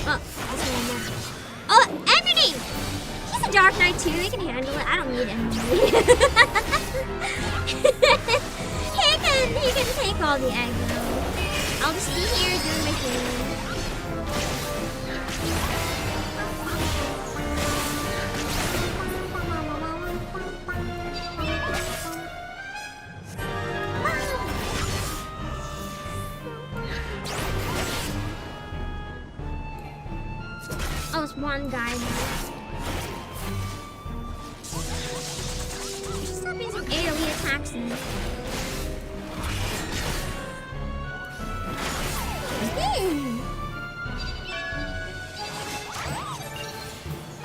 Oh, that's one more. Oh, Ebony! He's a Dark Knight too, he can handle it. I don't need Ebony. he can take all the aggro. I'll just be here doing my thing. Oh, it's one guy now. Just stop using AoE attacks then.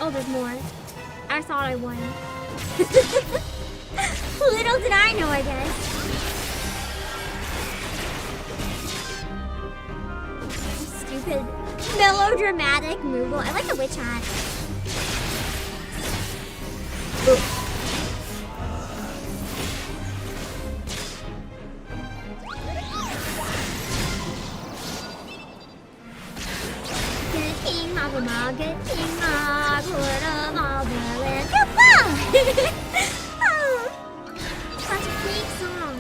Oh, there's more. I thought I won. Little did I know, I guess. Stupid. Melodramatic Moogle. I like the witch hat. Good King Magma, good King Mag, Lord of all the land. Oh, such a great song.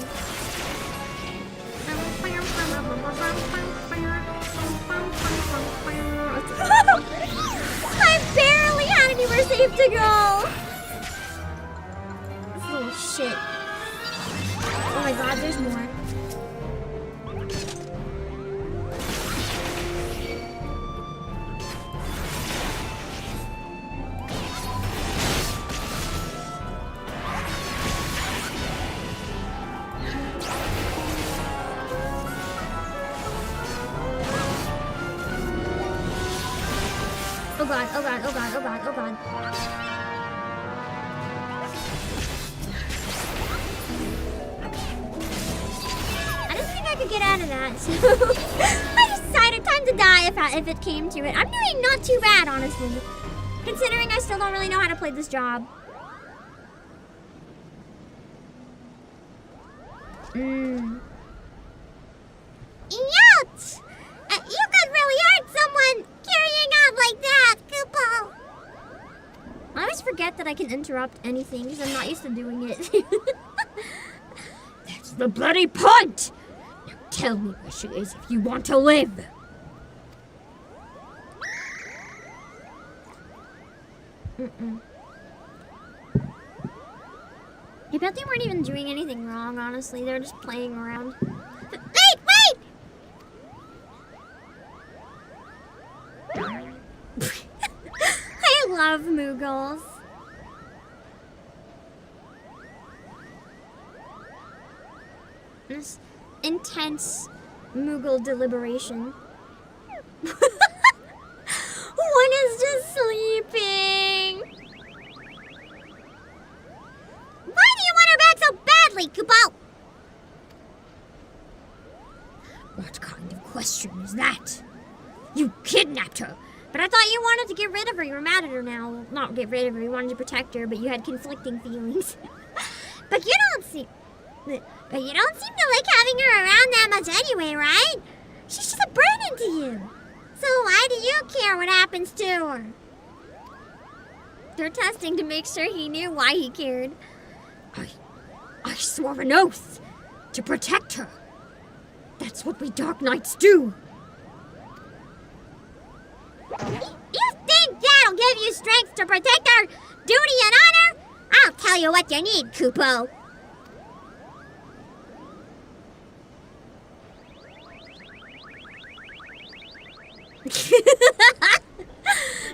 I barely had anywhere safe to go. This little shit. Oh my god, there's more. Oh god, oh god, oh god, oh god, oh god. I didn't think I could get out of that, so I decided time to die if it came to it. I'm doing not too bad, honestly. Considering I still don't really know how to play this job. Youch! You could really hurt someone carrying out like that, Koopa! I can interrupt anything because I'm not used to doing it. That's the bloody point! Now tell me where she is if you want to live. I bet they weren't even doing anything wrong, honestly. They're just playing around. Wait! I love Moogles. This intense Moogle deliberation. One is just sleeping. Why do you want her back so badly, Kupo? What kind of question is that? You kidnapped her! But I thought you wanted to get rid of her. You were mad at her now. Well, not get rid of her. You wanted to protect her, but you had conflicting feelings. But you don't seem to like having her around that much anyway, right? She's just a burden to you. So why do you care what happens to her? They're testing to make sure he knew why he cared. I swore an oath to protect her. That's what we Dark Knights do. You think that'll give you strength to protect our duty and honor? I'll tell you what you need, Kupo.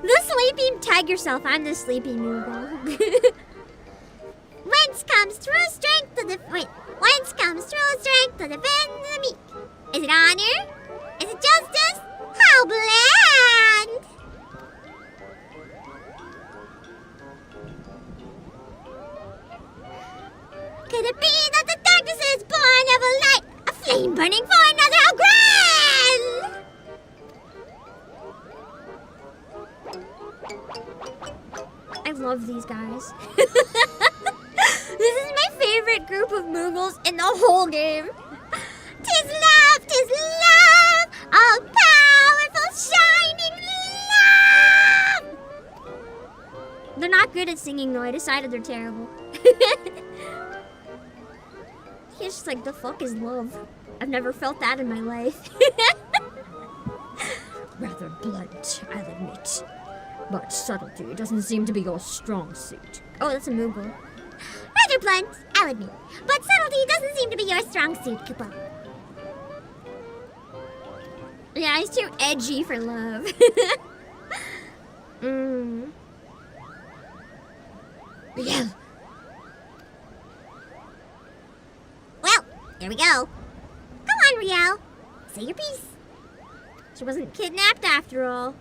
The sleeping, tag yourself. I'm the sleepy Moogle. Whence comes true strength to whence comes true strength to defend the meek? Is it honor? Is it justice? How bland! Could it be that the darkness is born of a light, a flame burning for another? How grand! I love these guys. This is my favorite group of Moogles in the whole game. 'Tis love, all powerful, shining love! They're not good at singing though, I decided they're terrible. He's just like, the fuck is love? I've never felt that in my life. Rather blunt, I'll admit. But subtlety doesn't seem to be your strong suit. Oh, that's a Moogle. Rather blunt, I'll admit. But subtlety doesn't seem to be your strong suit, Kupo. Yeah, he's too edgy for love. Riel! Well, here we go. Go on, Riel. Say your piece. She wasn't kidnapped after all.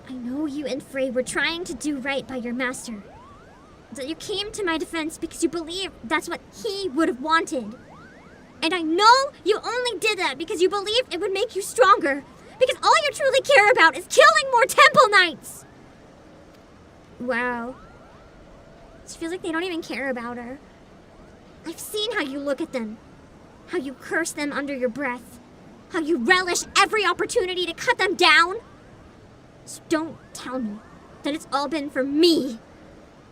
I know you and Frey were trying to do right by your master. That you came to my defense because you believe that's what he would have wanted. And I know you only did that because you believed it would make you stronger. Because all you truly care about is killing more Temple Knights! Wow. It feels like they don't even care about her. I've seen how you look at them. How you curse them under your breath. How you relish every opportunity to cut them down. So don't tell me that it's all been for me.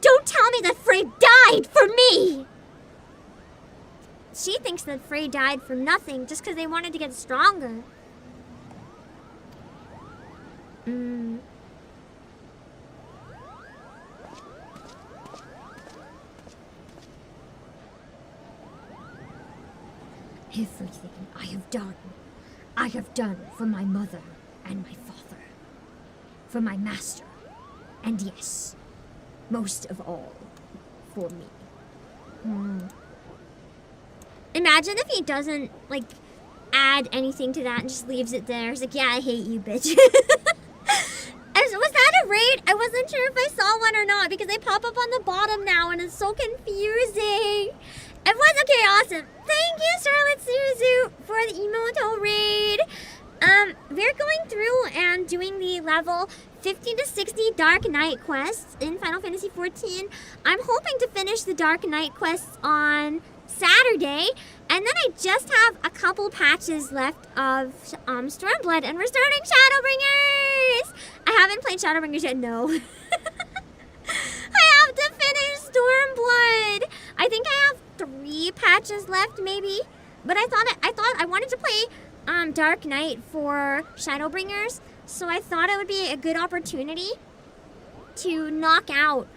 Don't tell me that Frey died for me! She thinks that Frey died for nothing just because they wanted to get stronger. Everything I have done for my mother and my father. For my master. And yes, most of all, for me. Imagine if he doesn't, like, add anything to that and just leaves it there. He's like, yeah, I hate you, bitch. Was that a raid? I wasn't sure if I saw one or not because they pop up on the bottom now and it's so confusing. It was okay, awesome. Thank you, Charlotte Suzu, for the Emoto raid. We're going through and doing the level 50 to 60 Dark Knight quests in Final Fantasy XIV. I'm hoping to finish the Dark Knight quests on Saturday, and then I just have a couple patches left of Stormblood, and we're starting Shadowbringers! I haven't played Shadowbringers yet, no. I have to finish Stormblood. I think I have 3 patches left, maybe. But I thought I wanted to play Dark Knight for Shadowbringers, so I thought it would be a good opportunity to knock out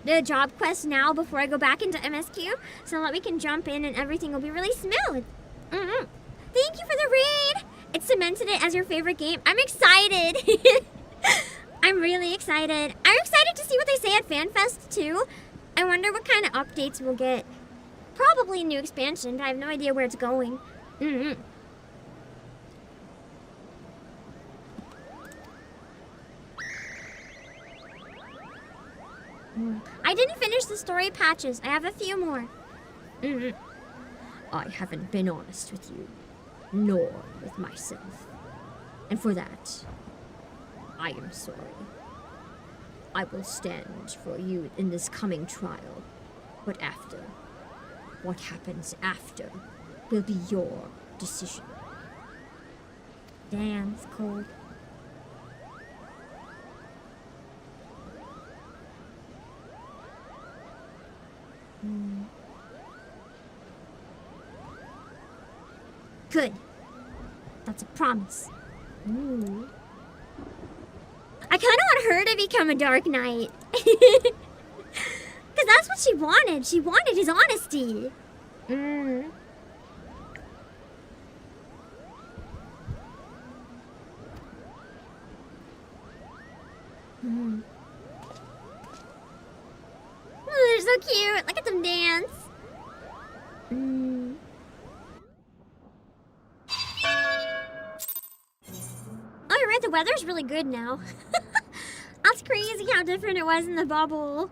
the job quest now before I go back into MSQ, so that we can jump in and everything will be really smooth. Thank you for the raid. It cemented it as your favorite game. I'm excited. I'm really excited. I'm excited to see what they say at FanFest too. I wonder what kind of updates we'll get. Probably a new expansion, but I have no idea where it's going. I didn't finish the story patches. I have a few more. I haven't been honest with you, nor with myself. And for that, I am sorry. I will stand for you in this coming trial, but after, what happens after will be your decision. Damn, it's cold. Good. That's a promise. Ooh. I kind of want her to become a Dark Knight. Because that's what she wanted. She wanted his honesty. Oh, they're so cute. Look at them dance. Oh, you're right. The weather's really good now. That's crazy how different it was in the bubble.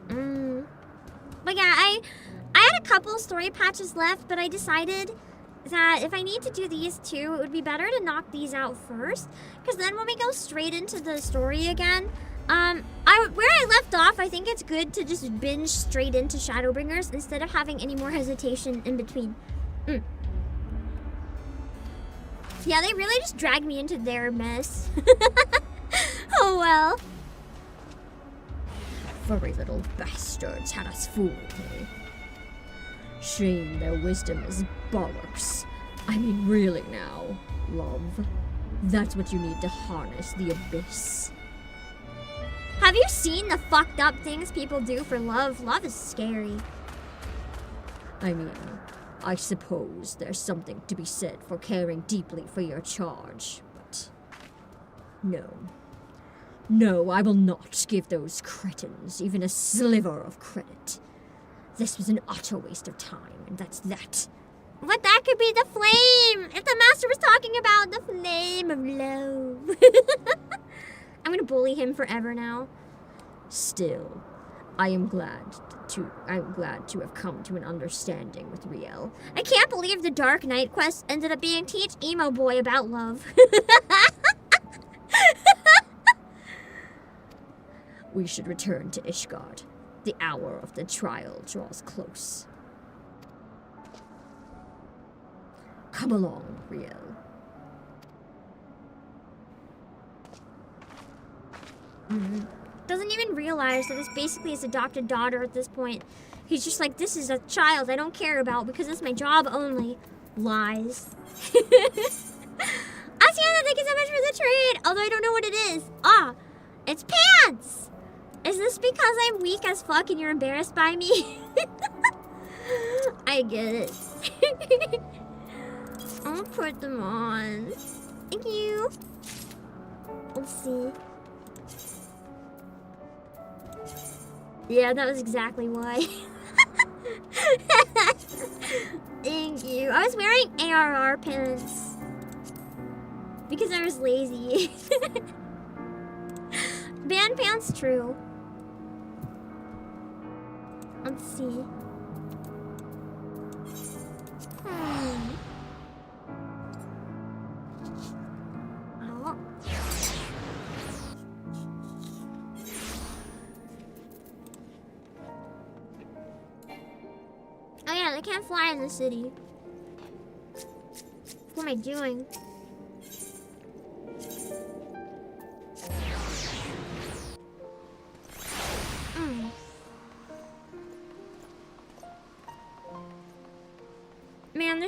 But yeah, I had a couple story patches left, but I decided that if I need to do these two, it would be better to knock these out first, because then when we go straight into the story again, where I left off, I think it's good to just binge straight into Shadowbringers instead of having any more hesitation in between. Yeah, they really just dragged me into their mess. Oh well. Furry little bastards had us fooled, eh? Shame their wisdom is bollocks. I mean, really now, love. That's what you need to harness the abyss. Have you seen the fucked up things people do for love? Love is scary. I mean, I suppose there's something to be said for caring deeply for your charge, but no. No, I will not give those cretins even a sliver of credit. This was an utter waste of time, and that's that. But that could be the flame! If the master was talking about the flame of love. I'm gonna bully him forever now. Still, I am glad to have come to an understanding with Riel. I can't believe the Dark Knight quest ended up being Teach Emo Boy about love. We should return to Ishgard. The hour of the trial draws close. Come along, Riel. Doesn't even realize that it's basically his adopted daughter at this point. He's just like, this is a child I don't care about because it's my job only. Lies. Asiana, thank you so much for the trade. Although I don't know what it is. Ah, it's pants. Is this because I'm weak as fuck and you're embarrassed by me? I get it. I'll put them on. Thank you. Let's see. Yeah, that was exactly why. Thank you. I was wearing ARR pants because I was lazy. Band pants, true. Let's see. Oh. Oh yeah, they can't fly in the city. What am I doing?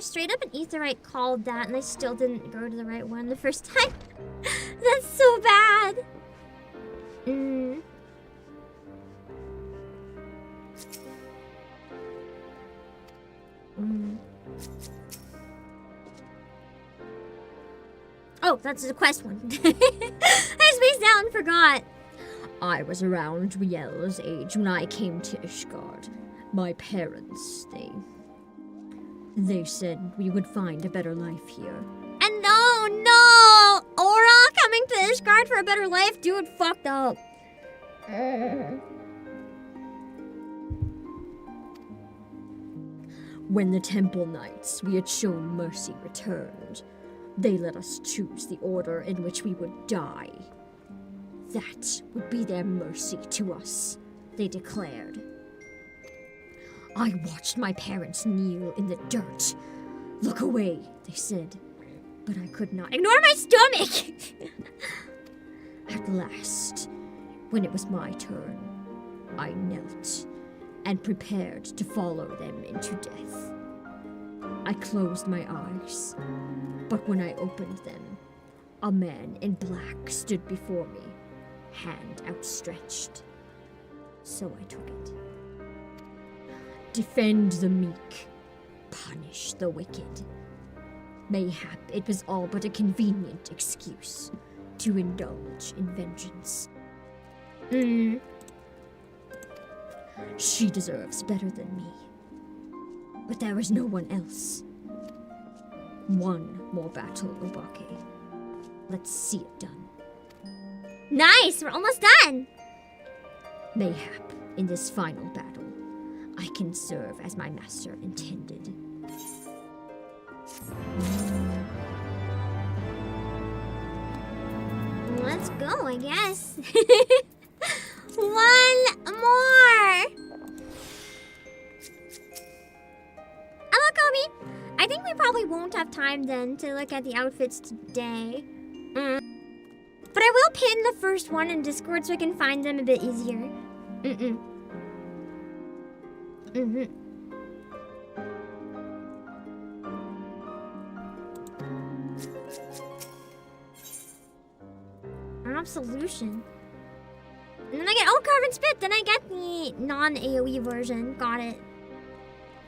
straight up an etherite called that and I still didn't go to the right one the first time. That's so bad. Oh, that's the quest one. I spaced out and forgot. I was around Riel's age when I came to Ishgard. My parents, they said we would find a better life here. And no! Aura coming to Ishgard for a better life? Dude, fucked up. When the Temple Knights we had shown mercy returned, they let us choose the order in which we would die. That would be their mercy to us, they declared. I watched my parents kneel in the dirt. Look away, they said, but I could not. Ignore my stomach! At last, when it was my turn, I knelt and prepared to follow them into death. I closed my eyes, but when I opened them, a man in black stood before me, hand outstretched. So I took it. Defend the meek, punish the wicked. Mayhap it was all but a convenient excuse to indulge in vengeance. She deserves better than me. But there is no one else. One more battle, Obake. Let's see it done. Nice, we're almost done. Mayhap, in this final battle, I can serve as my master intended. Let's go, I guess. One more. Hello, Kobe. I think we probably won't have time then to look at the outfits today. But I will pin the first one in Discord so I can find them a bit easier. Absolution. And then I get Carve and Spit, then I get the non-AoE version. Got it.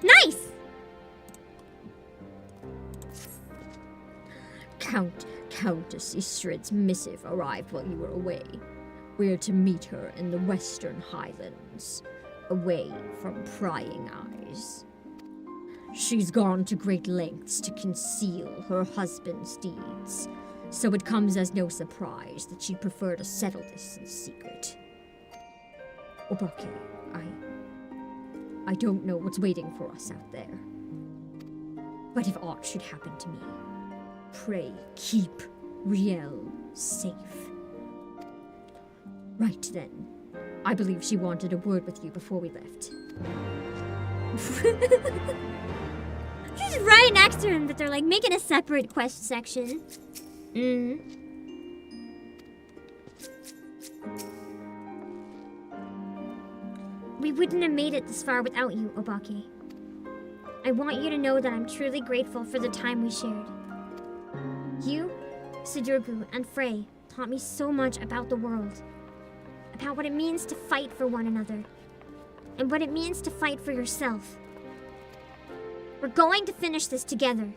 Nice! Countess Istrid's missive arrived while you were away. We're to meet her in the Western Highlands, away from prying eyes. She's gone to great lengths to conceal her husband's deeds, so it comes as no surprise that she'd prefer to settle this in secret. Obake, I don't know what's waiting for us out there. But if aught should happen to me, pray keep Riel safe. Right then, I believe she wanted a word with you before we left. She's right next to him, but they're like making a separate quest section. We wouldn't have made it this far without you, Obake. I want you to know that I'm truly grateful for the time we shared. You, Sidurgu, and Frey taught me so much about the world. About what it means to fight for one another. And what it means to fight for yourself. We're going to finish this together.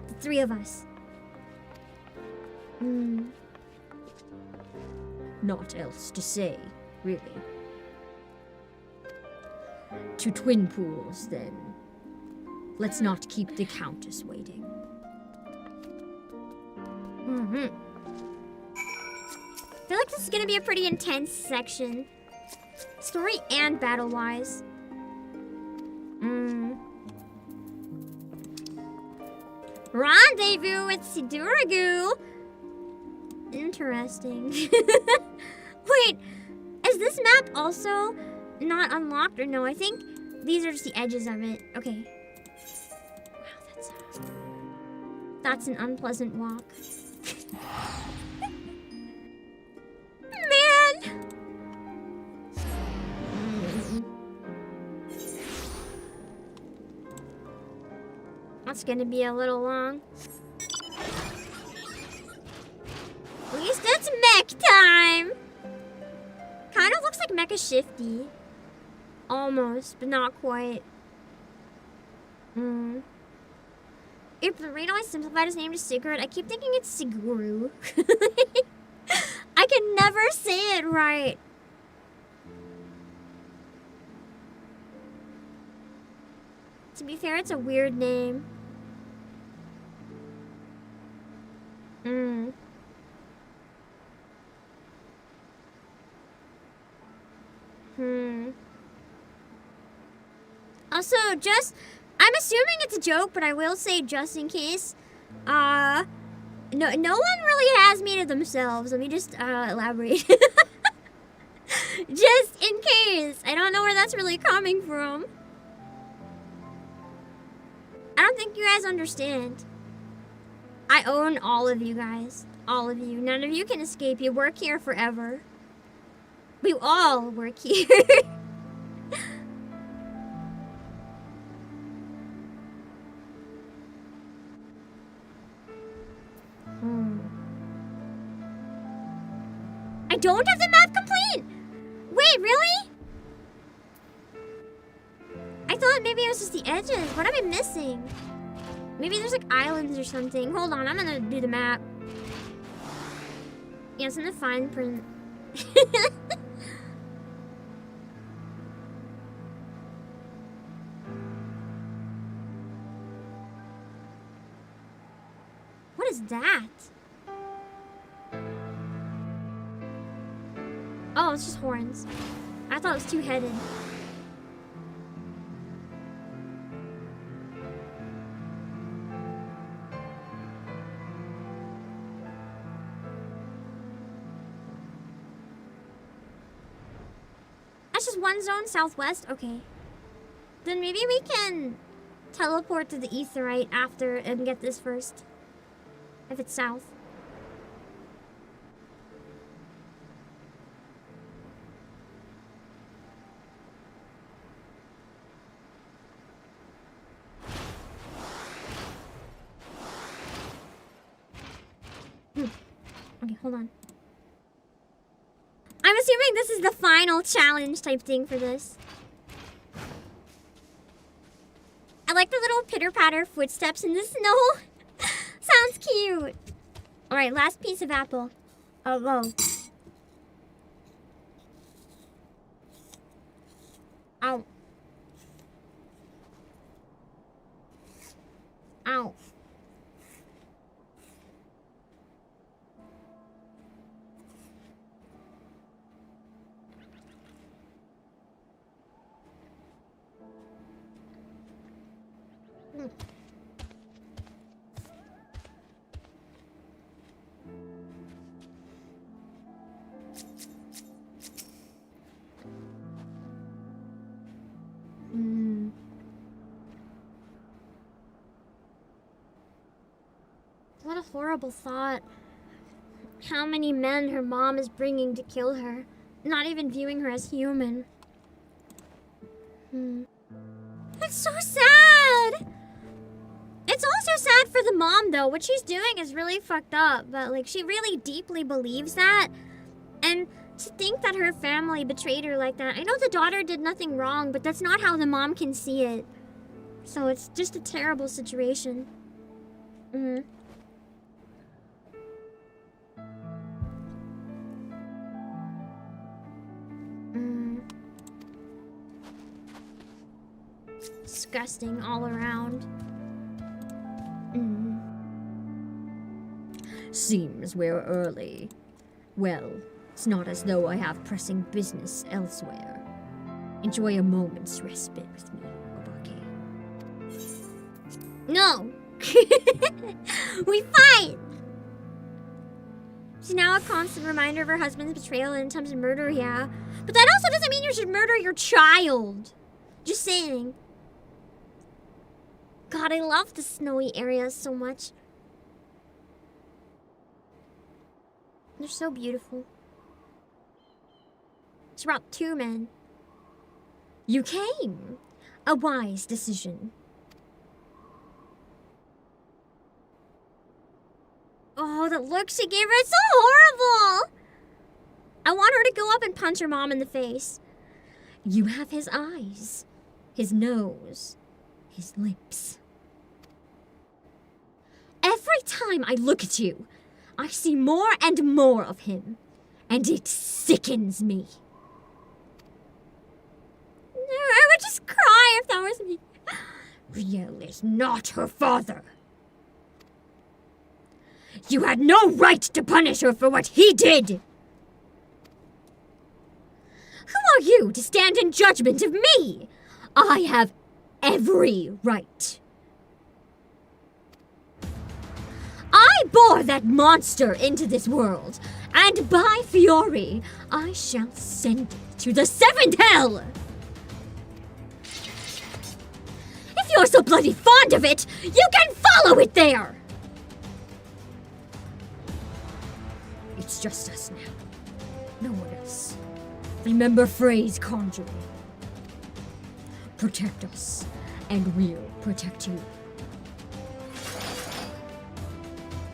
The three of us. Not else to say, really. To Twin Pools, then. Let's not keep the Countess waiting. I feel like this is gonna be a pretty intense section. Story and battle-wise. Rendezvous with Sidurgu. Interesting. Wait, is this map also not unlocked or no? I think these are just the edges of it. Okay. Wow, that's an unpleasant walk. Man! Let's gonna be a little long. At least it's mech time! Kind of looks like Mecha Shifty. Almost, but not quite. If the reader simplified his name to Sigurd, I keep thinking it's Siguru. I can never say it right. To be fair, it's a weird name. Also, I'm assuming it's a joke, but I will say just in case. No one really has muted themselves. Let me just elaborate. Just in case. I don't know where that's really coming from. I don't think you guys understand. I own all of you guys. All of you. None of you can escape. You work here forever. We all work here. I don't have the map complete! Wait, really? I thought maybe it was just the edges. What am I missing? Maybe there's like islands or something. Hold on, I'm gonna do the map. Yeah, it's in the fine print. What is that? Oh, it's just horns. I thought it was two-headed. That's just one zone southwest? Okay. Then maybe we can teleport to the Aetheryte after and get this first. If it's south. Okay, hold on. I'm assuming this is the final challenge type thing for this. I like the little pitter-patter footsteps in the snow. Sounds cute. Alright, last piece of apple. Oh, whoa. Ow. Ow. What a horrible thought. How many men her mom is bringing to kill her, not even viewing her as human. That's so sad! It's also sad for the mom, though. What she's doing is really fucked up, but, like, she really deeply believes that. And to think that her family betrayed her like that. I know the daughter did nothing wrong, but that's not how the mom can see it. So it's just a terrible situation. Disgusting all around. Seems we're early. Well, it's not as though I have pressing business elsewhere. Enjoy a moment's respite with me, Obake. No! We fight! She's now a constant reminder of her husband's betrayal and attempted murder, yeah. But that also doesn't mean you should murder your child. Just saying. God, I love the snowy areas so much. They're so beautiful. She brought 2 men. You came. A wise decision. Oh, the look she gave her, it's so horrible! I want her to go up and punch her mom in the face. You have his eyes, his nose, his lips. Every time I look at you, I see more and more of him, and it sickens me. I would just cry if that was me. Riel is not her father. You had no right to punish her for what he did. Who are you to stand in judgment of me? I have every right. I bore that monster into this world, and by fury, I shall send it to the seventh hell. If you're so bloody fond of it, you can follow it there. It's just us now. No one else. Remember phrase conjuring. Protect us, and we'll protect you.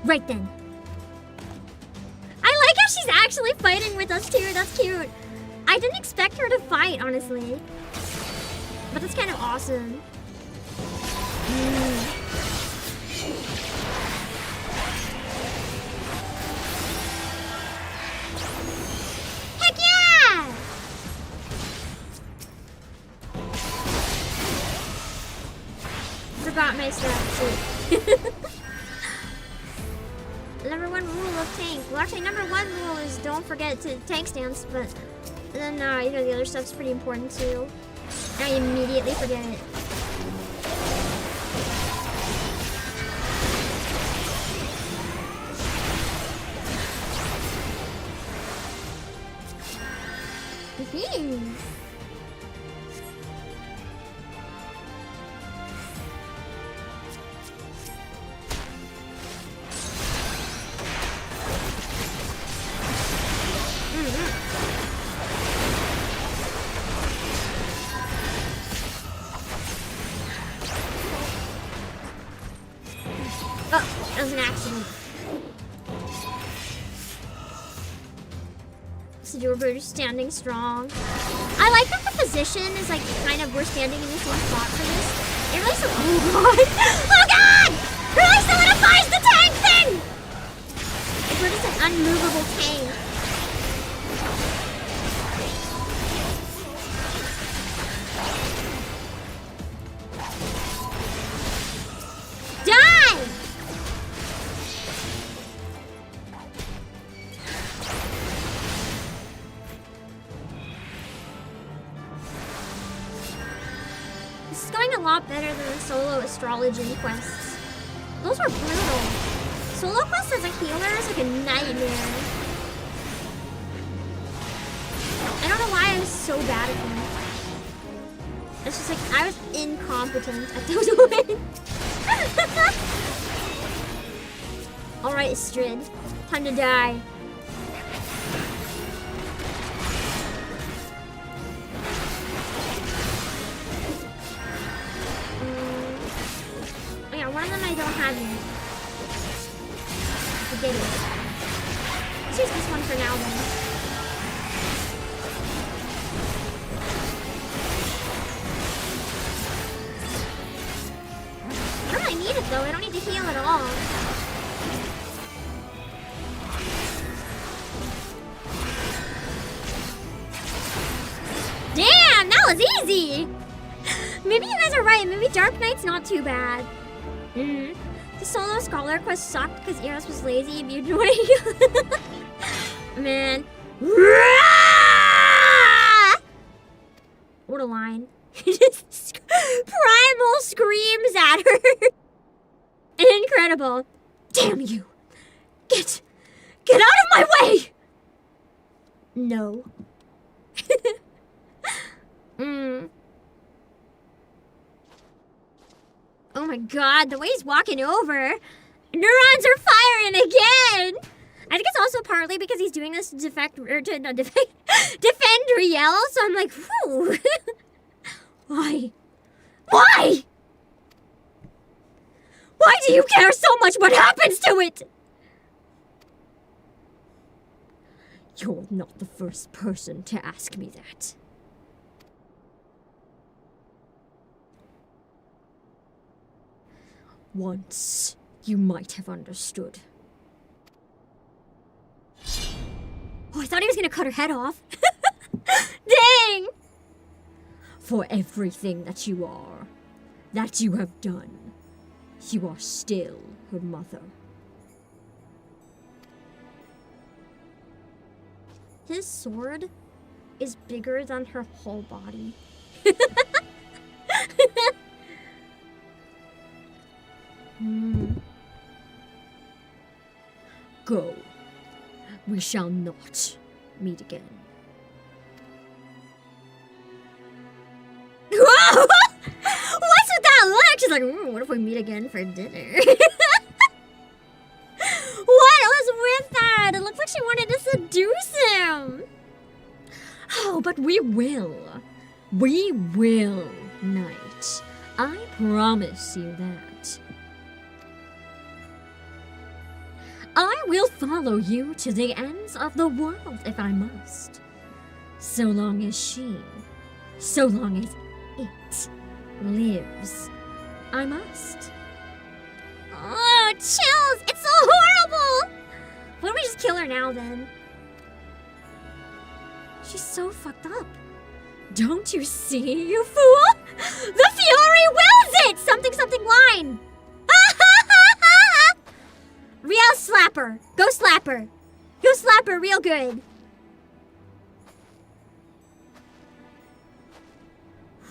Right then. I like how she's actually fighting with us too. That's cute. I didn't expect her to fight, honestly. But that's kind of awesome. Heck yeah! Forgot my stats. Number one rule of tank. Well, actually, number one rule is don't forget to tank stance, but then, you know, the other stuff's pretty important too. I immediately forget it. Oh, that was an accident. Shadowbringers standing strong. I like that the position is like kind of we're standing in the same spot for this. It really oh god! Oh god! It really solidifies the tank thing! Like we're just an unmovable tank. Die! This is going a lot better than the solo astrology quests. Those were brutal. Solo quests as a healer is like a nightmare. I don't know why I was so bad at them. It's just like I was incompetent at those wins. Alright, Strid. Time to die. Oh yeah, one of them I don't have yet. Forget it. Let's use this one for now then. I don't really need it though, I don't need to heal at all. Damn, that was easy! Maybe you guys are right, maybe Dark Knight's not too bad. The solo scholar quest sucked because Eros was lazy and you doing Man. What a line. Just primal screams at her. Incredible. Damn you. Get out of my way! No. Oh my god, the way he's walking over. Neurons are firing again! I think it's also partly because he's doing this to defend Riel, so I'm like, whew. Why? Why? Why do you care so much what happens to it? You're not the first person to ask me that. Once, you might have understood. Oh, I thought he was gonna cut her head off. Dang! For everything that you are, that you have done, you are still her mother. His sword is bigger than her whole body. Go. We shall not meet again. Whoa! What's with that look? She's like, what if we meet again for dinner? What was with that? It looked like she wanted to seduce him. Oh, but we will. We will, Knight. I promise you that. I will follow you to the ends of the world if I must. So long as so long as it lives, I must. Oh, chills! It's so horrible! Why don't we just kill her now, then? She's so fucked up. Don't you see, you fool? The Fury wills it! Something, something line! Real slapper. Go slapper. Go slapper real good.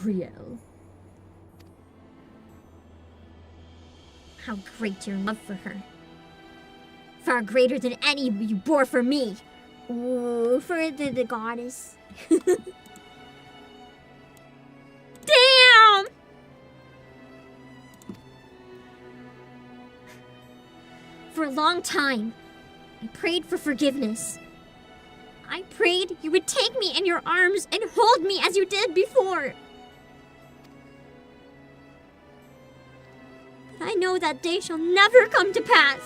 Real. How great your love for her. Far greater than any you bore for me. Ooh, for the goddess. Damn! For a long time, I prayed for forgiveness. I prayed you would take me in your arms and hold me as you did before. But I know that day shall never come to pass.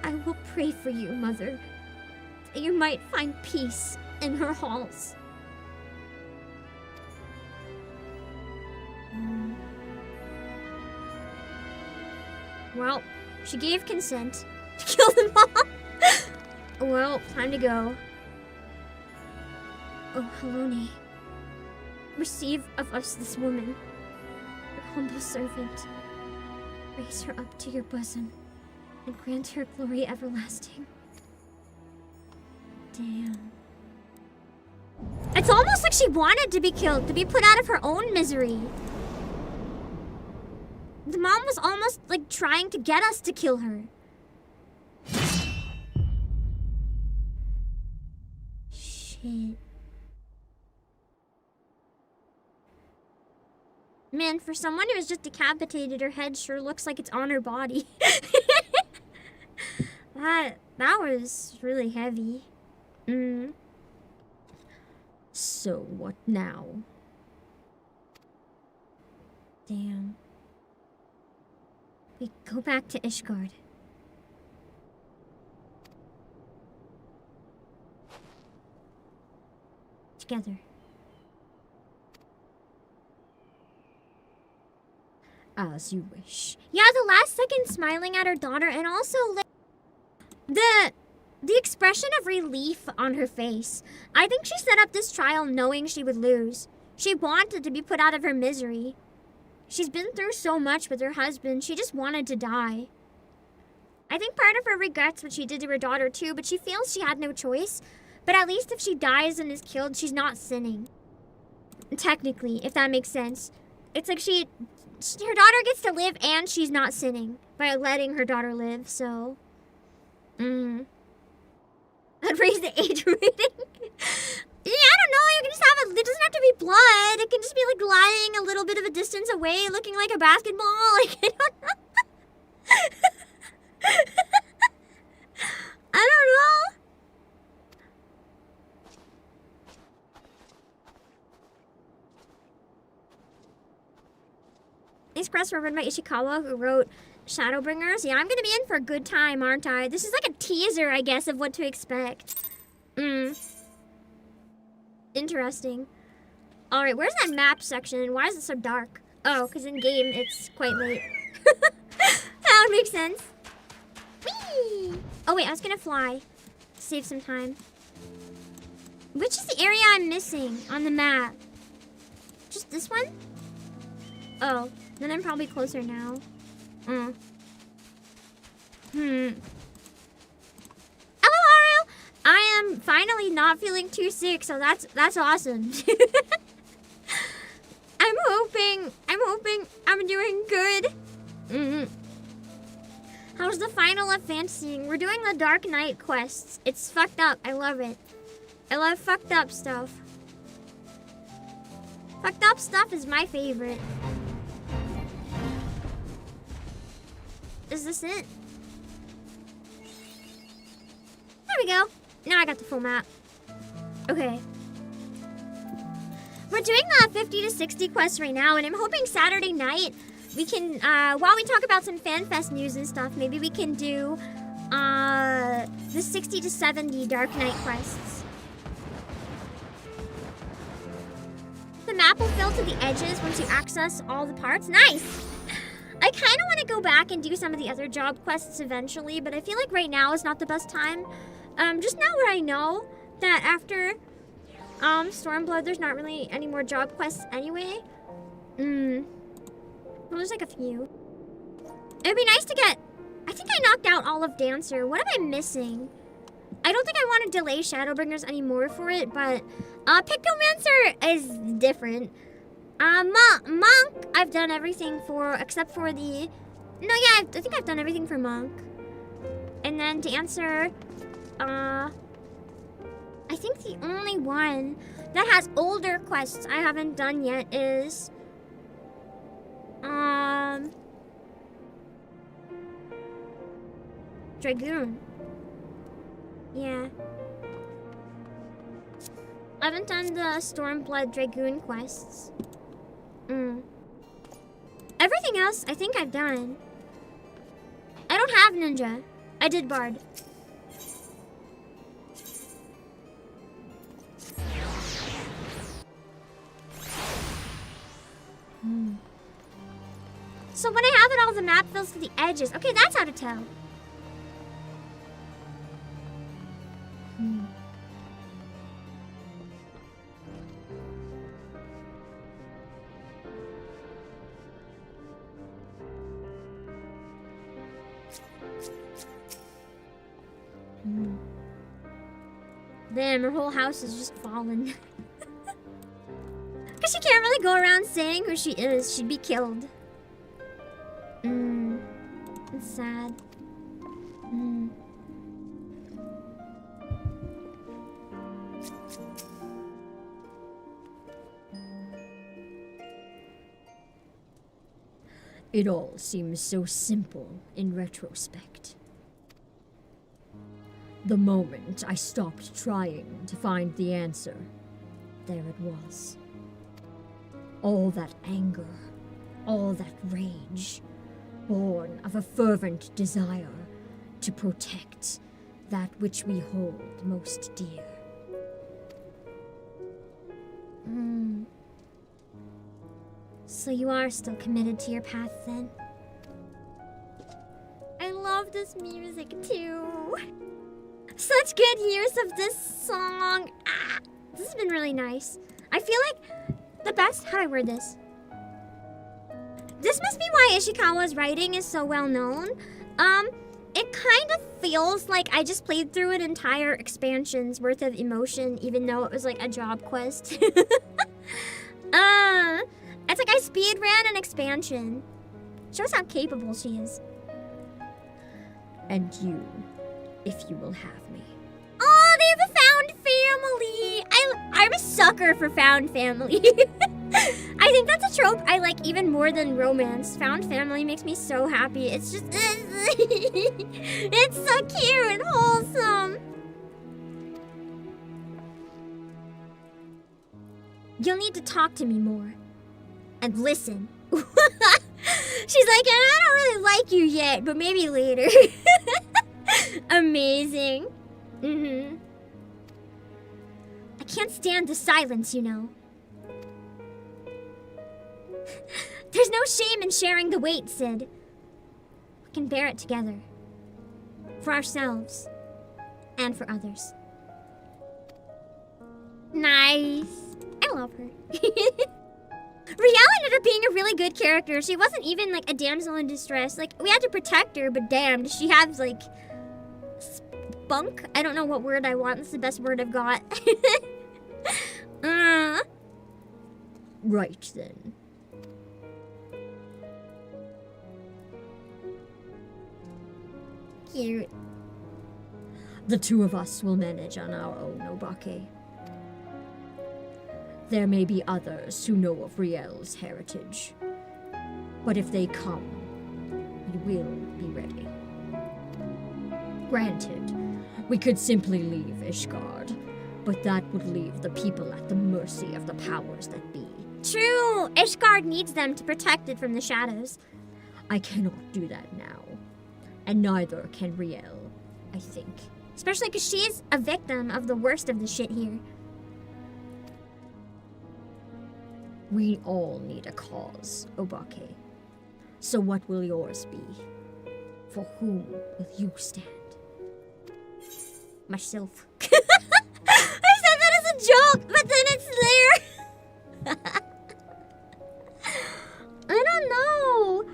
I will pray for you, Mother, that you might find peace in her halls. Well, she gave consent to kill them all. Well, time to go. Oh, Halone, receive of us this woman, your humble servant. Raise her up to your bosom and grant her glory everlasting. Damn. It's almost like she wanted to be killed, to be put out of her own misery. The mom was almost like trying to get us to kill her. Shit. Man, for someone who was just decapitated, her head sure looks like it's on her body. That was really heavy. So what now? Damn. We go back to Ishgard. Together. As you wish. Yeah, the last second smiling at her daughter, and also like the expression of relief on her face. I think she set up this trial knowing she would lose. She wanted to be put out of her misery. She's been through so much with her husband, she just wanted to die. I think part of her regrets what she did to her daughter too, but she feels she had no choice. But at least if she dies and is killed, she's not sinning. Technically, if that makes sense. It's like her daughter gets to live and she's not sinning by letting her daughter live, so... I'd raise the age rating. Yeah, I don't know, you can just have it doesn't have to be blood. It can just be like gliding a little bit of a distance away, looking like a basketball. Like, I don't know. I don't know. These quests were written by Ishikawa, who wrote Shadowbringers. Yeah, I'm gonna be in for a good time, aren't I? This is like a teaser, I guess, of what to expect. Interesting. Alright, where's that map section? Why is it so dark? Oh, because in game it's quite late. That would make sense. Whee! Oh wait, I was gonna fly. Save some time. Which is the area I'm missing on the map? Just this one? Oh, then I'm probably closer now. Hello, Ariel! I am finally not feeling too sick, so that's awesome. I'm hoping I'm doing good. How's the final of fantasying? We're doing the Dark Knight quests. It's fucked up. I love it. I love fucked up stuff. Fucked up stuff is my favorite. Is this it? There we go. Now I got the full map. Okay. We're doing 50 to 60 quests right now, and I'm hoping Saturday night we can, while we talk about some FanFest news and stuff, maybe we can do the 60 to 70 Dark Knight quests. The map will fill to the edges once you access all the parts. Nice! I kind of want to go back and do some of the other job quests eventually, but I feel like right now is not the best time. Just now where I know that after Stormblood, there's not really any more job quests anyway. Well, there's like a few. It'd be nice to get... I think I knocked out all of Dancer. What am I missing? I don't think I want to delay Shadowbringers anymore for it, but Pictomancer is different. Monk, I've done everything for, except for the... No, yeah, I think I've done everything for Monk. And then Dancer, I think the only one that has older quests I haven't done yet is... Dragoon. Yeah. I haven't done the Stormblood Dragoon quests. Everything else, I think I've done. I don't have Ninja. I did Bard. So when I have it all, the map fills to the edges. Okay, that's how to tell. Damn, her whole house is just fallen. Because she can't really go around saying who she is. She'd be killed. It's sad. It all seems so simple in retrospect. The moment I stopped trying to find the answer, there it was. All that anger, all that rage, born of a fervent desire to protect that which we hold most dear. So you are still committed to your path then? I love this music too. Such good use of this song. This has been really nice. I feel like the best... How do I word this? This must be why Ishikawa's writing is so well known. It kind of feels like I just played through an entire expansion's worth of emotion, even though it was like a job quest. It's like I speed ran an expansion. Shows how capable she is. And you, if you will have me. Oh, they have a found family. I'm a sucker for found family. I think that's a trope I like even more than romance. Found family makes me so happy. It's just... it's so cute and wholesome. You'll need to talk to me more. And listen. She's like, I don't really like you yet, but maybe later. Amazing. Mm-hmm. I can't stand the silence, you know. There's no shame in sharing the weight, Sid. We can bear it together. For ourselves. And for others. Nice. I love her. Riel ended up being a really good character. She wasn't even like a damsel in distress. Like, we had to protect her, but damn, she has like spunk. I don't know what word I want. It's the best word I've got. Right then. Cute. The two of us will manage on our own, Obake. There may be others who know of Riel's heritage. But if they come, we will be ready. Granted, we could simply leave Ishgard, but that would leave the people at the mercy of the powers that be. True! Ishgard needs them to protect it from the shadows. I cannot do that now. And neither can Riel, I think. Especially because she's a victim of the worst of the shit here. We all need a cause, Obake. So what will yours be? For whom will you stand? Myself. I said that as a joke, but then it's there. I don't know.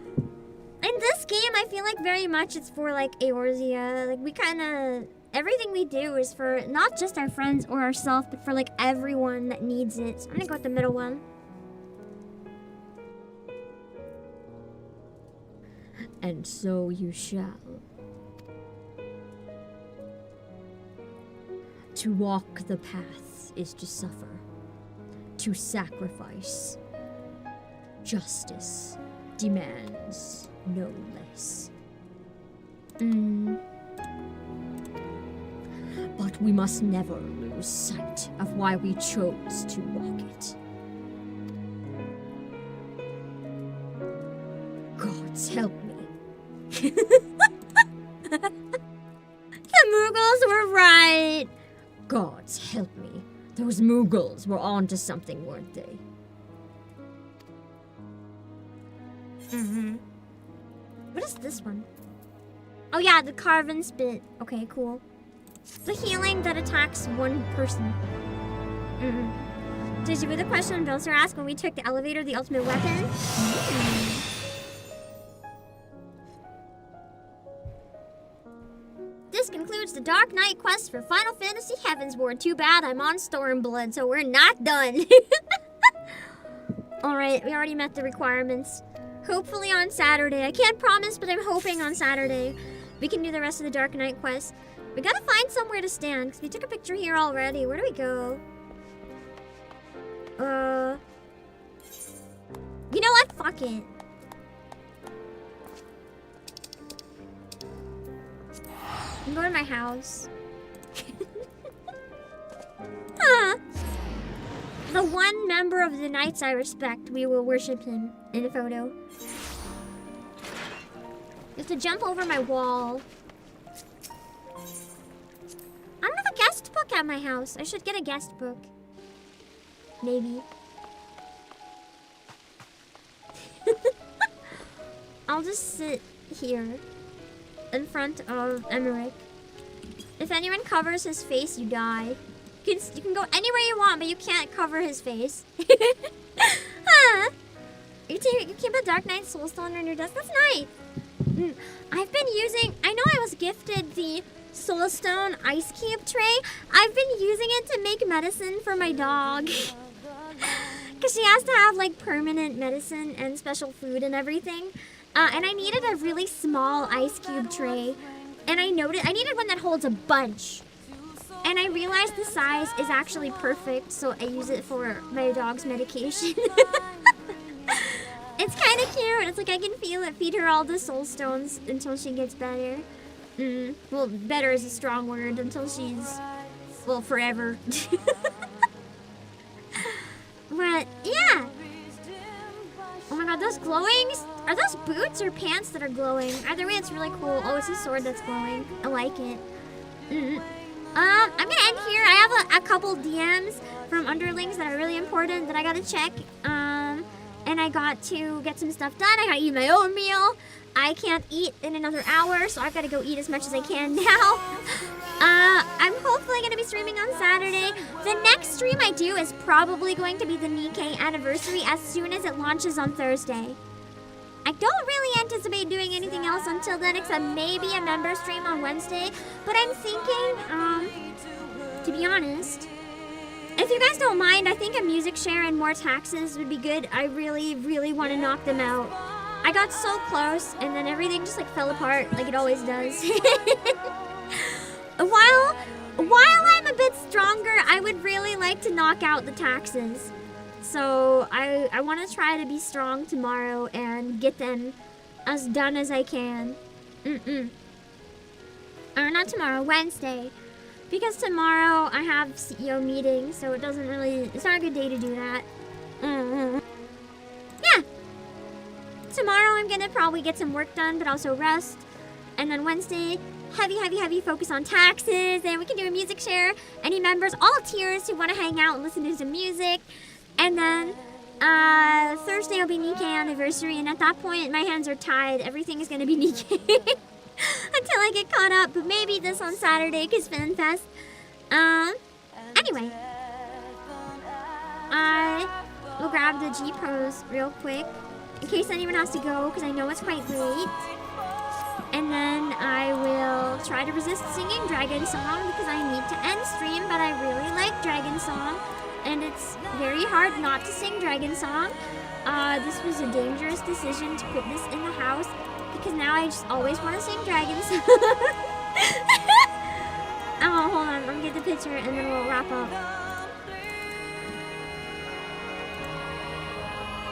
In this game, I feel like very much it's for like Eorzea. Like we kind of, everything we do is for not just our friends or ourselves, but for like everyone that needs it. So I'm gonna go with the middle one. And so you shall. To walk the path is to suffer, to sacrifice. Justice demands no less. But we must never lose sight of why we chose to walk it. Gods help me. The Mughals were right. Gods help me. Those Mughals were onto something, weren't they? What is this one? Oh yeah, the carve and spit. Okay, cool. The healing that attacks one person. Did you read the question Bilser asked when we took the elevator, the ultimate weapon? This concludes the Dark Knight quest for Final Fantasy Heavensward. Too bad I'm on Stormblood, so we're not done. Alright, we already met the requirements. Hopefully on Saturday. I can't promise, but I'm hoping on Saturday we can do the rest of the Dark Knight quest. We gotta find somewhere to stand, because we took a picture here already. Where do we go? You know what? Fuck it. I'm going to my house. Huh. The one member of the Knights I respect, we will worship him in a photo. You have to jump over my wall. I don't have a guest book at my house. I should get a guest book. Maybe. I'll just sit here in front of Emmerich. If anyone covers his face, you die. You can go anywhere you want, but you can't cover his face. Huh. You keep a Dark Knight Soulstone on your desk. That's nice. I've been using... I know I was gifted the Soulstone Ice Cube tray. I've been using it to make medicine for my dog. Because she has to have, like, permanent medicine and special food and everything. And I needed a really small ice cube tray. And I needed one that holds a bunch. And I realized the size is actually perfect, so I use it for my dog's medication. It's kind of cute. It's like I can feel it. Feed her all the soul stones until she gets better. Well, better is a strong word. Until she's, well, forever. But, yeah. Oh my god, those glowing? Are those boots or pants that are glowing? Either way, it's really cool. Oh, it's a sword that's glowing. I like it. I'm gonna end here. I have a couple DMs from underlings that are really important that I gotta check. And I got to get some stuff done. I gotta eat my own meal. I can't eat in another hour, so I've gotta go eat as much as I can now. I'm hopefully gonna be streaming on Saturday. The next stream I do is probably going to be the Nikkei anniversary as soon as it launches on Thursday. I don't really anticipate doing anything else until then except maybe a member stream on Wednesday. But I'm thinking, to be honest, if you guys don't mind, I think a music share and more taxes would be good. I really, really want to knock them out. I got so close and then everything just like fell apart like it always does. While I'm a bit stronger, I would really like to knock out the taxes. So I want to try to be strong tomorrow and get them as done as I can. Or not tomorrow, Wednesday. Because tomorrow I have CEO meeting, so it's not a good day to do that. Yeah. Tomorrow I'm gonna probably get some work done, but also rest. And then Wednesday, heavy focus on taxes, and we can do a music share. Any members, all tiers who want to hang out and listen to some music. And then Thursday will be Nikkei anniversary, and at that point my hands are tied. Everything is gonna be Nikkei. Until I get caught up, but maybe this on Saturday because FanFest. Anyway, I will grab the G Pros real quick in case anyone has to go because I know it's quite late. And then I will try to resist singing Dragon Song because I need to end stream, but I really like Dragon Song, and it's very hard not to sing Dragon Song. This was a dangerous decision to put this in the house. Because now I just always want to sing Dragon Song. Oh, hold on. I'm going to get the picture and then we'll wrap up.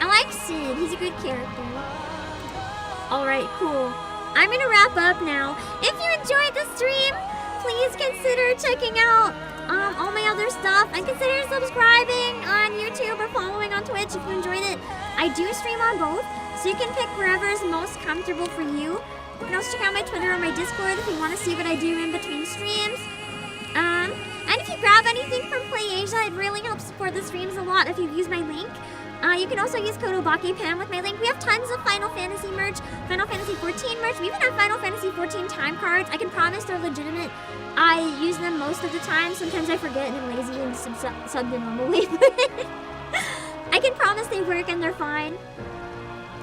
I like Sid. He's a good character. Alright, cool. I'm going to wrap up now. If you enjoyed the stream, please consider checking out all my other stuff. And consider subscribing on YouTube or following on Twitch if you enjoyed it. I do stream on both. So you can pick wherever is most comfortable for you. You can also check out my Twitter or my Discord if you want to see what I do in between streams. And if you grab anything from PlayAsia, it really helps support the streams a lot if you use my link. You can also use code Obake Pam with my link. We have tons of Final Fantasy merch, Final Fantasy 14 merch. We even have Final Fantasy 14 time cards. I can promise they're legitimate. I use them most of the time. Sometimes I forget and I'm lazy and sub them normally. I can promise they work and they're fine.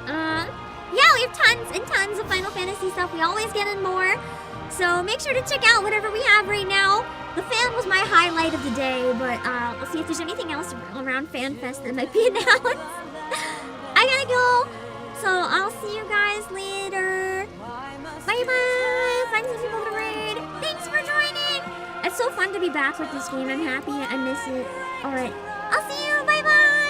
Yeah, we have tons and tons of Final Fantasy stuff. We always get in more. So make sure to check out whatever we have right now. The fan was my highlight of the day, but we'll see if there's anything else around FanFest that might be announced. I gotta go. So I'll see you guys later. Bye-bye. Find some people to raid. Thanks for joining. It's so fun to be back with this game. I'm happy. I miss it. Alright. I'll see you. Bye-bye.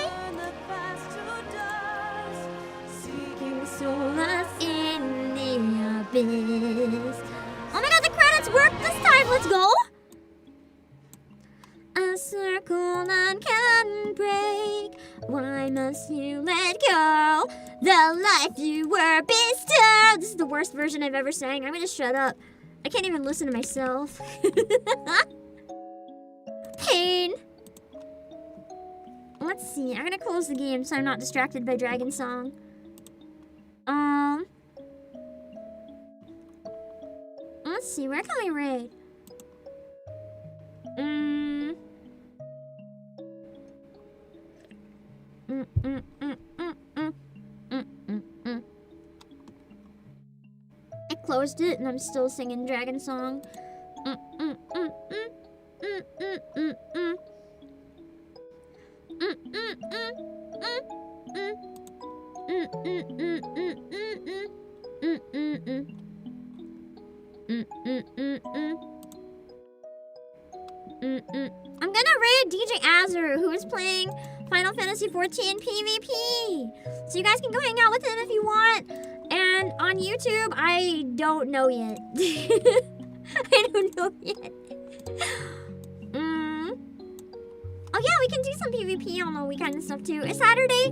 In the abyss. Oh my god, the credits worked this time. Let's go. A circle none can break. Why must you let go? The life you were bestowed. This is the worst version I've ever sang. I'm gonna shut up. I can't even listen to myself. Pain. Let's see. I'm gonna close the game so I'm not distracted by Dragon Song. Let's see, where can we raid? I closed it and I'm still singing Dragon Song. I'm gonna raid DJ Azur, who is playing Final Fantasy 14 PvP. So you guys can go hang out with him if you want. And on YouTube, I don't know yet. I don't know yet. Oh yeah, we can do some PvP on the weekend and stuff too. Saturday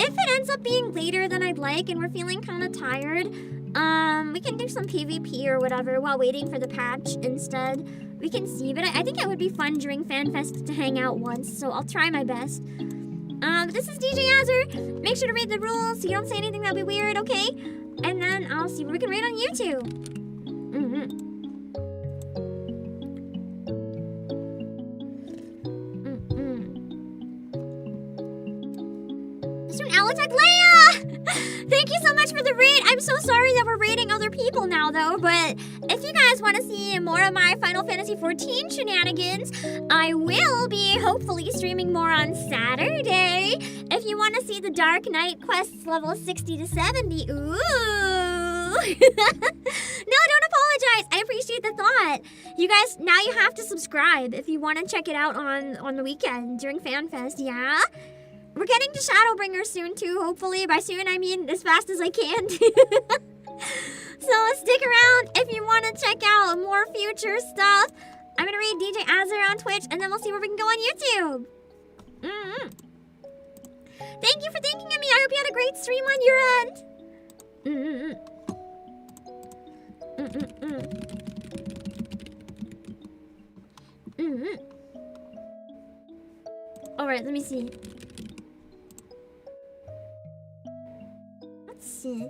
if it ends up being later than I'd like and we're feeling kind of tired, we can do some PvP or whatever while waiting for the patch instead. We can see, but I think it would be fun during FanFest to hang out once, so I'll try my best. This is DJ Azzer. Make sure to read the rules so you don't say anything that'll be weird, okay? And then I'll see what we can read on YouTube. This one, Alotech Leia! Thank you so much for the raid. I'm so sorry that we're raiding other people now, though, but if you guys want to see more of my Final Fantasy XIV shenanigans, I will be hopefully streaming more on Saturday. If you want to see the Dark Knight quests level 60 to 70, ooh. No, don't apologize. I appreciate the thought. You guys, now you have to subscribe if you want to check it out on the weekend during FanFest, yeah? We're getting to Shadowbringers soon, too, hopefully. By soon, I mean as fast as I can. So stick around if you want to check out more future stuff. I'm going to read DJ Azzer on Twitch, and then we'll see where we can go on YouTube. Thank you for thinking of me. I hope you had a great stream on your end. Alright, let me see. Let's see.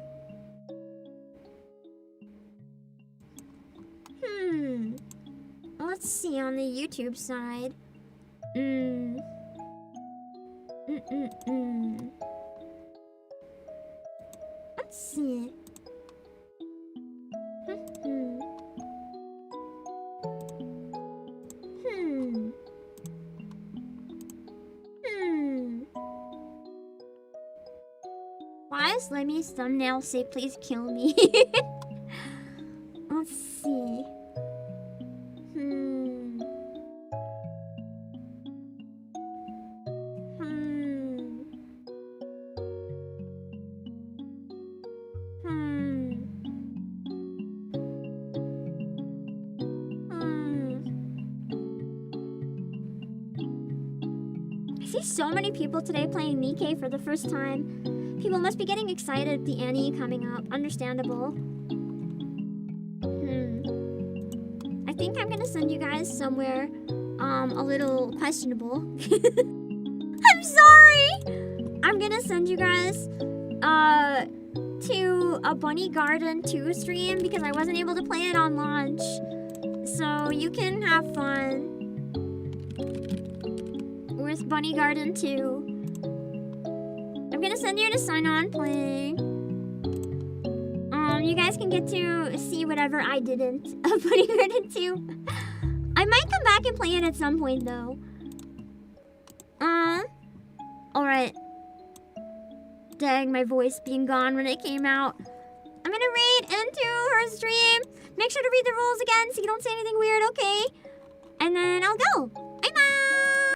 Let's see on the YouTube side. Let's see. Why does Lemmy's thumbnail say please kill me? Let's see. I see so many people today playing Nikkei for the first time. People must be getting excited at the Annie coming up. Understandable. I think I'm gonna send you guys somewhere a little questionable. I'm sorry! I'm gonna send you guys to a Bunny Garden 2 stream because I wasn't able to play it on launch. So you can have fun with Bunny Garden 2. I'm gonna send you to sign on playing. You guys can get to see whatever I didn't of Bunny Garden 2. I might come back and play it at some point though. Alright. Dang, my voice being gone when it came out. I'm gonna raid into her stream. Make sure to read the rules again so you don't say anything weird, okay? And then I'll go.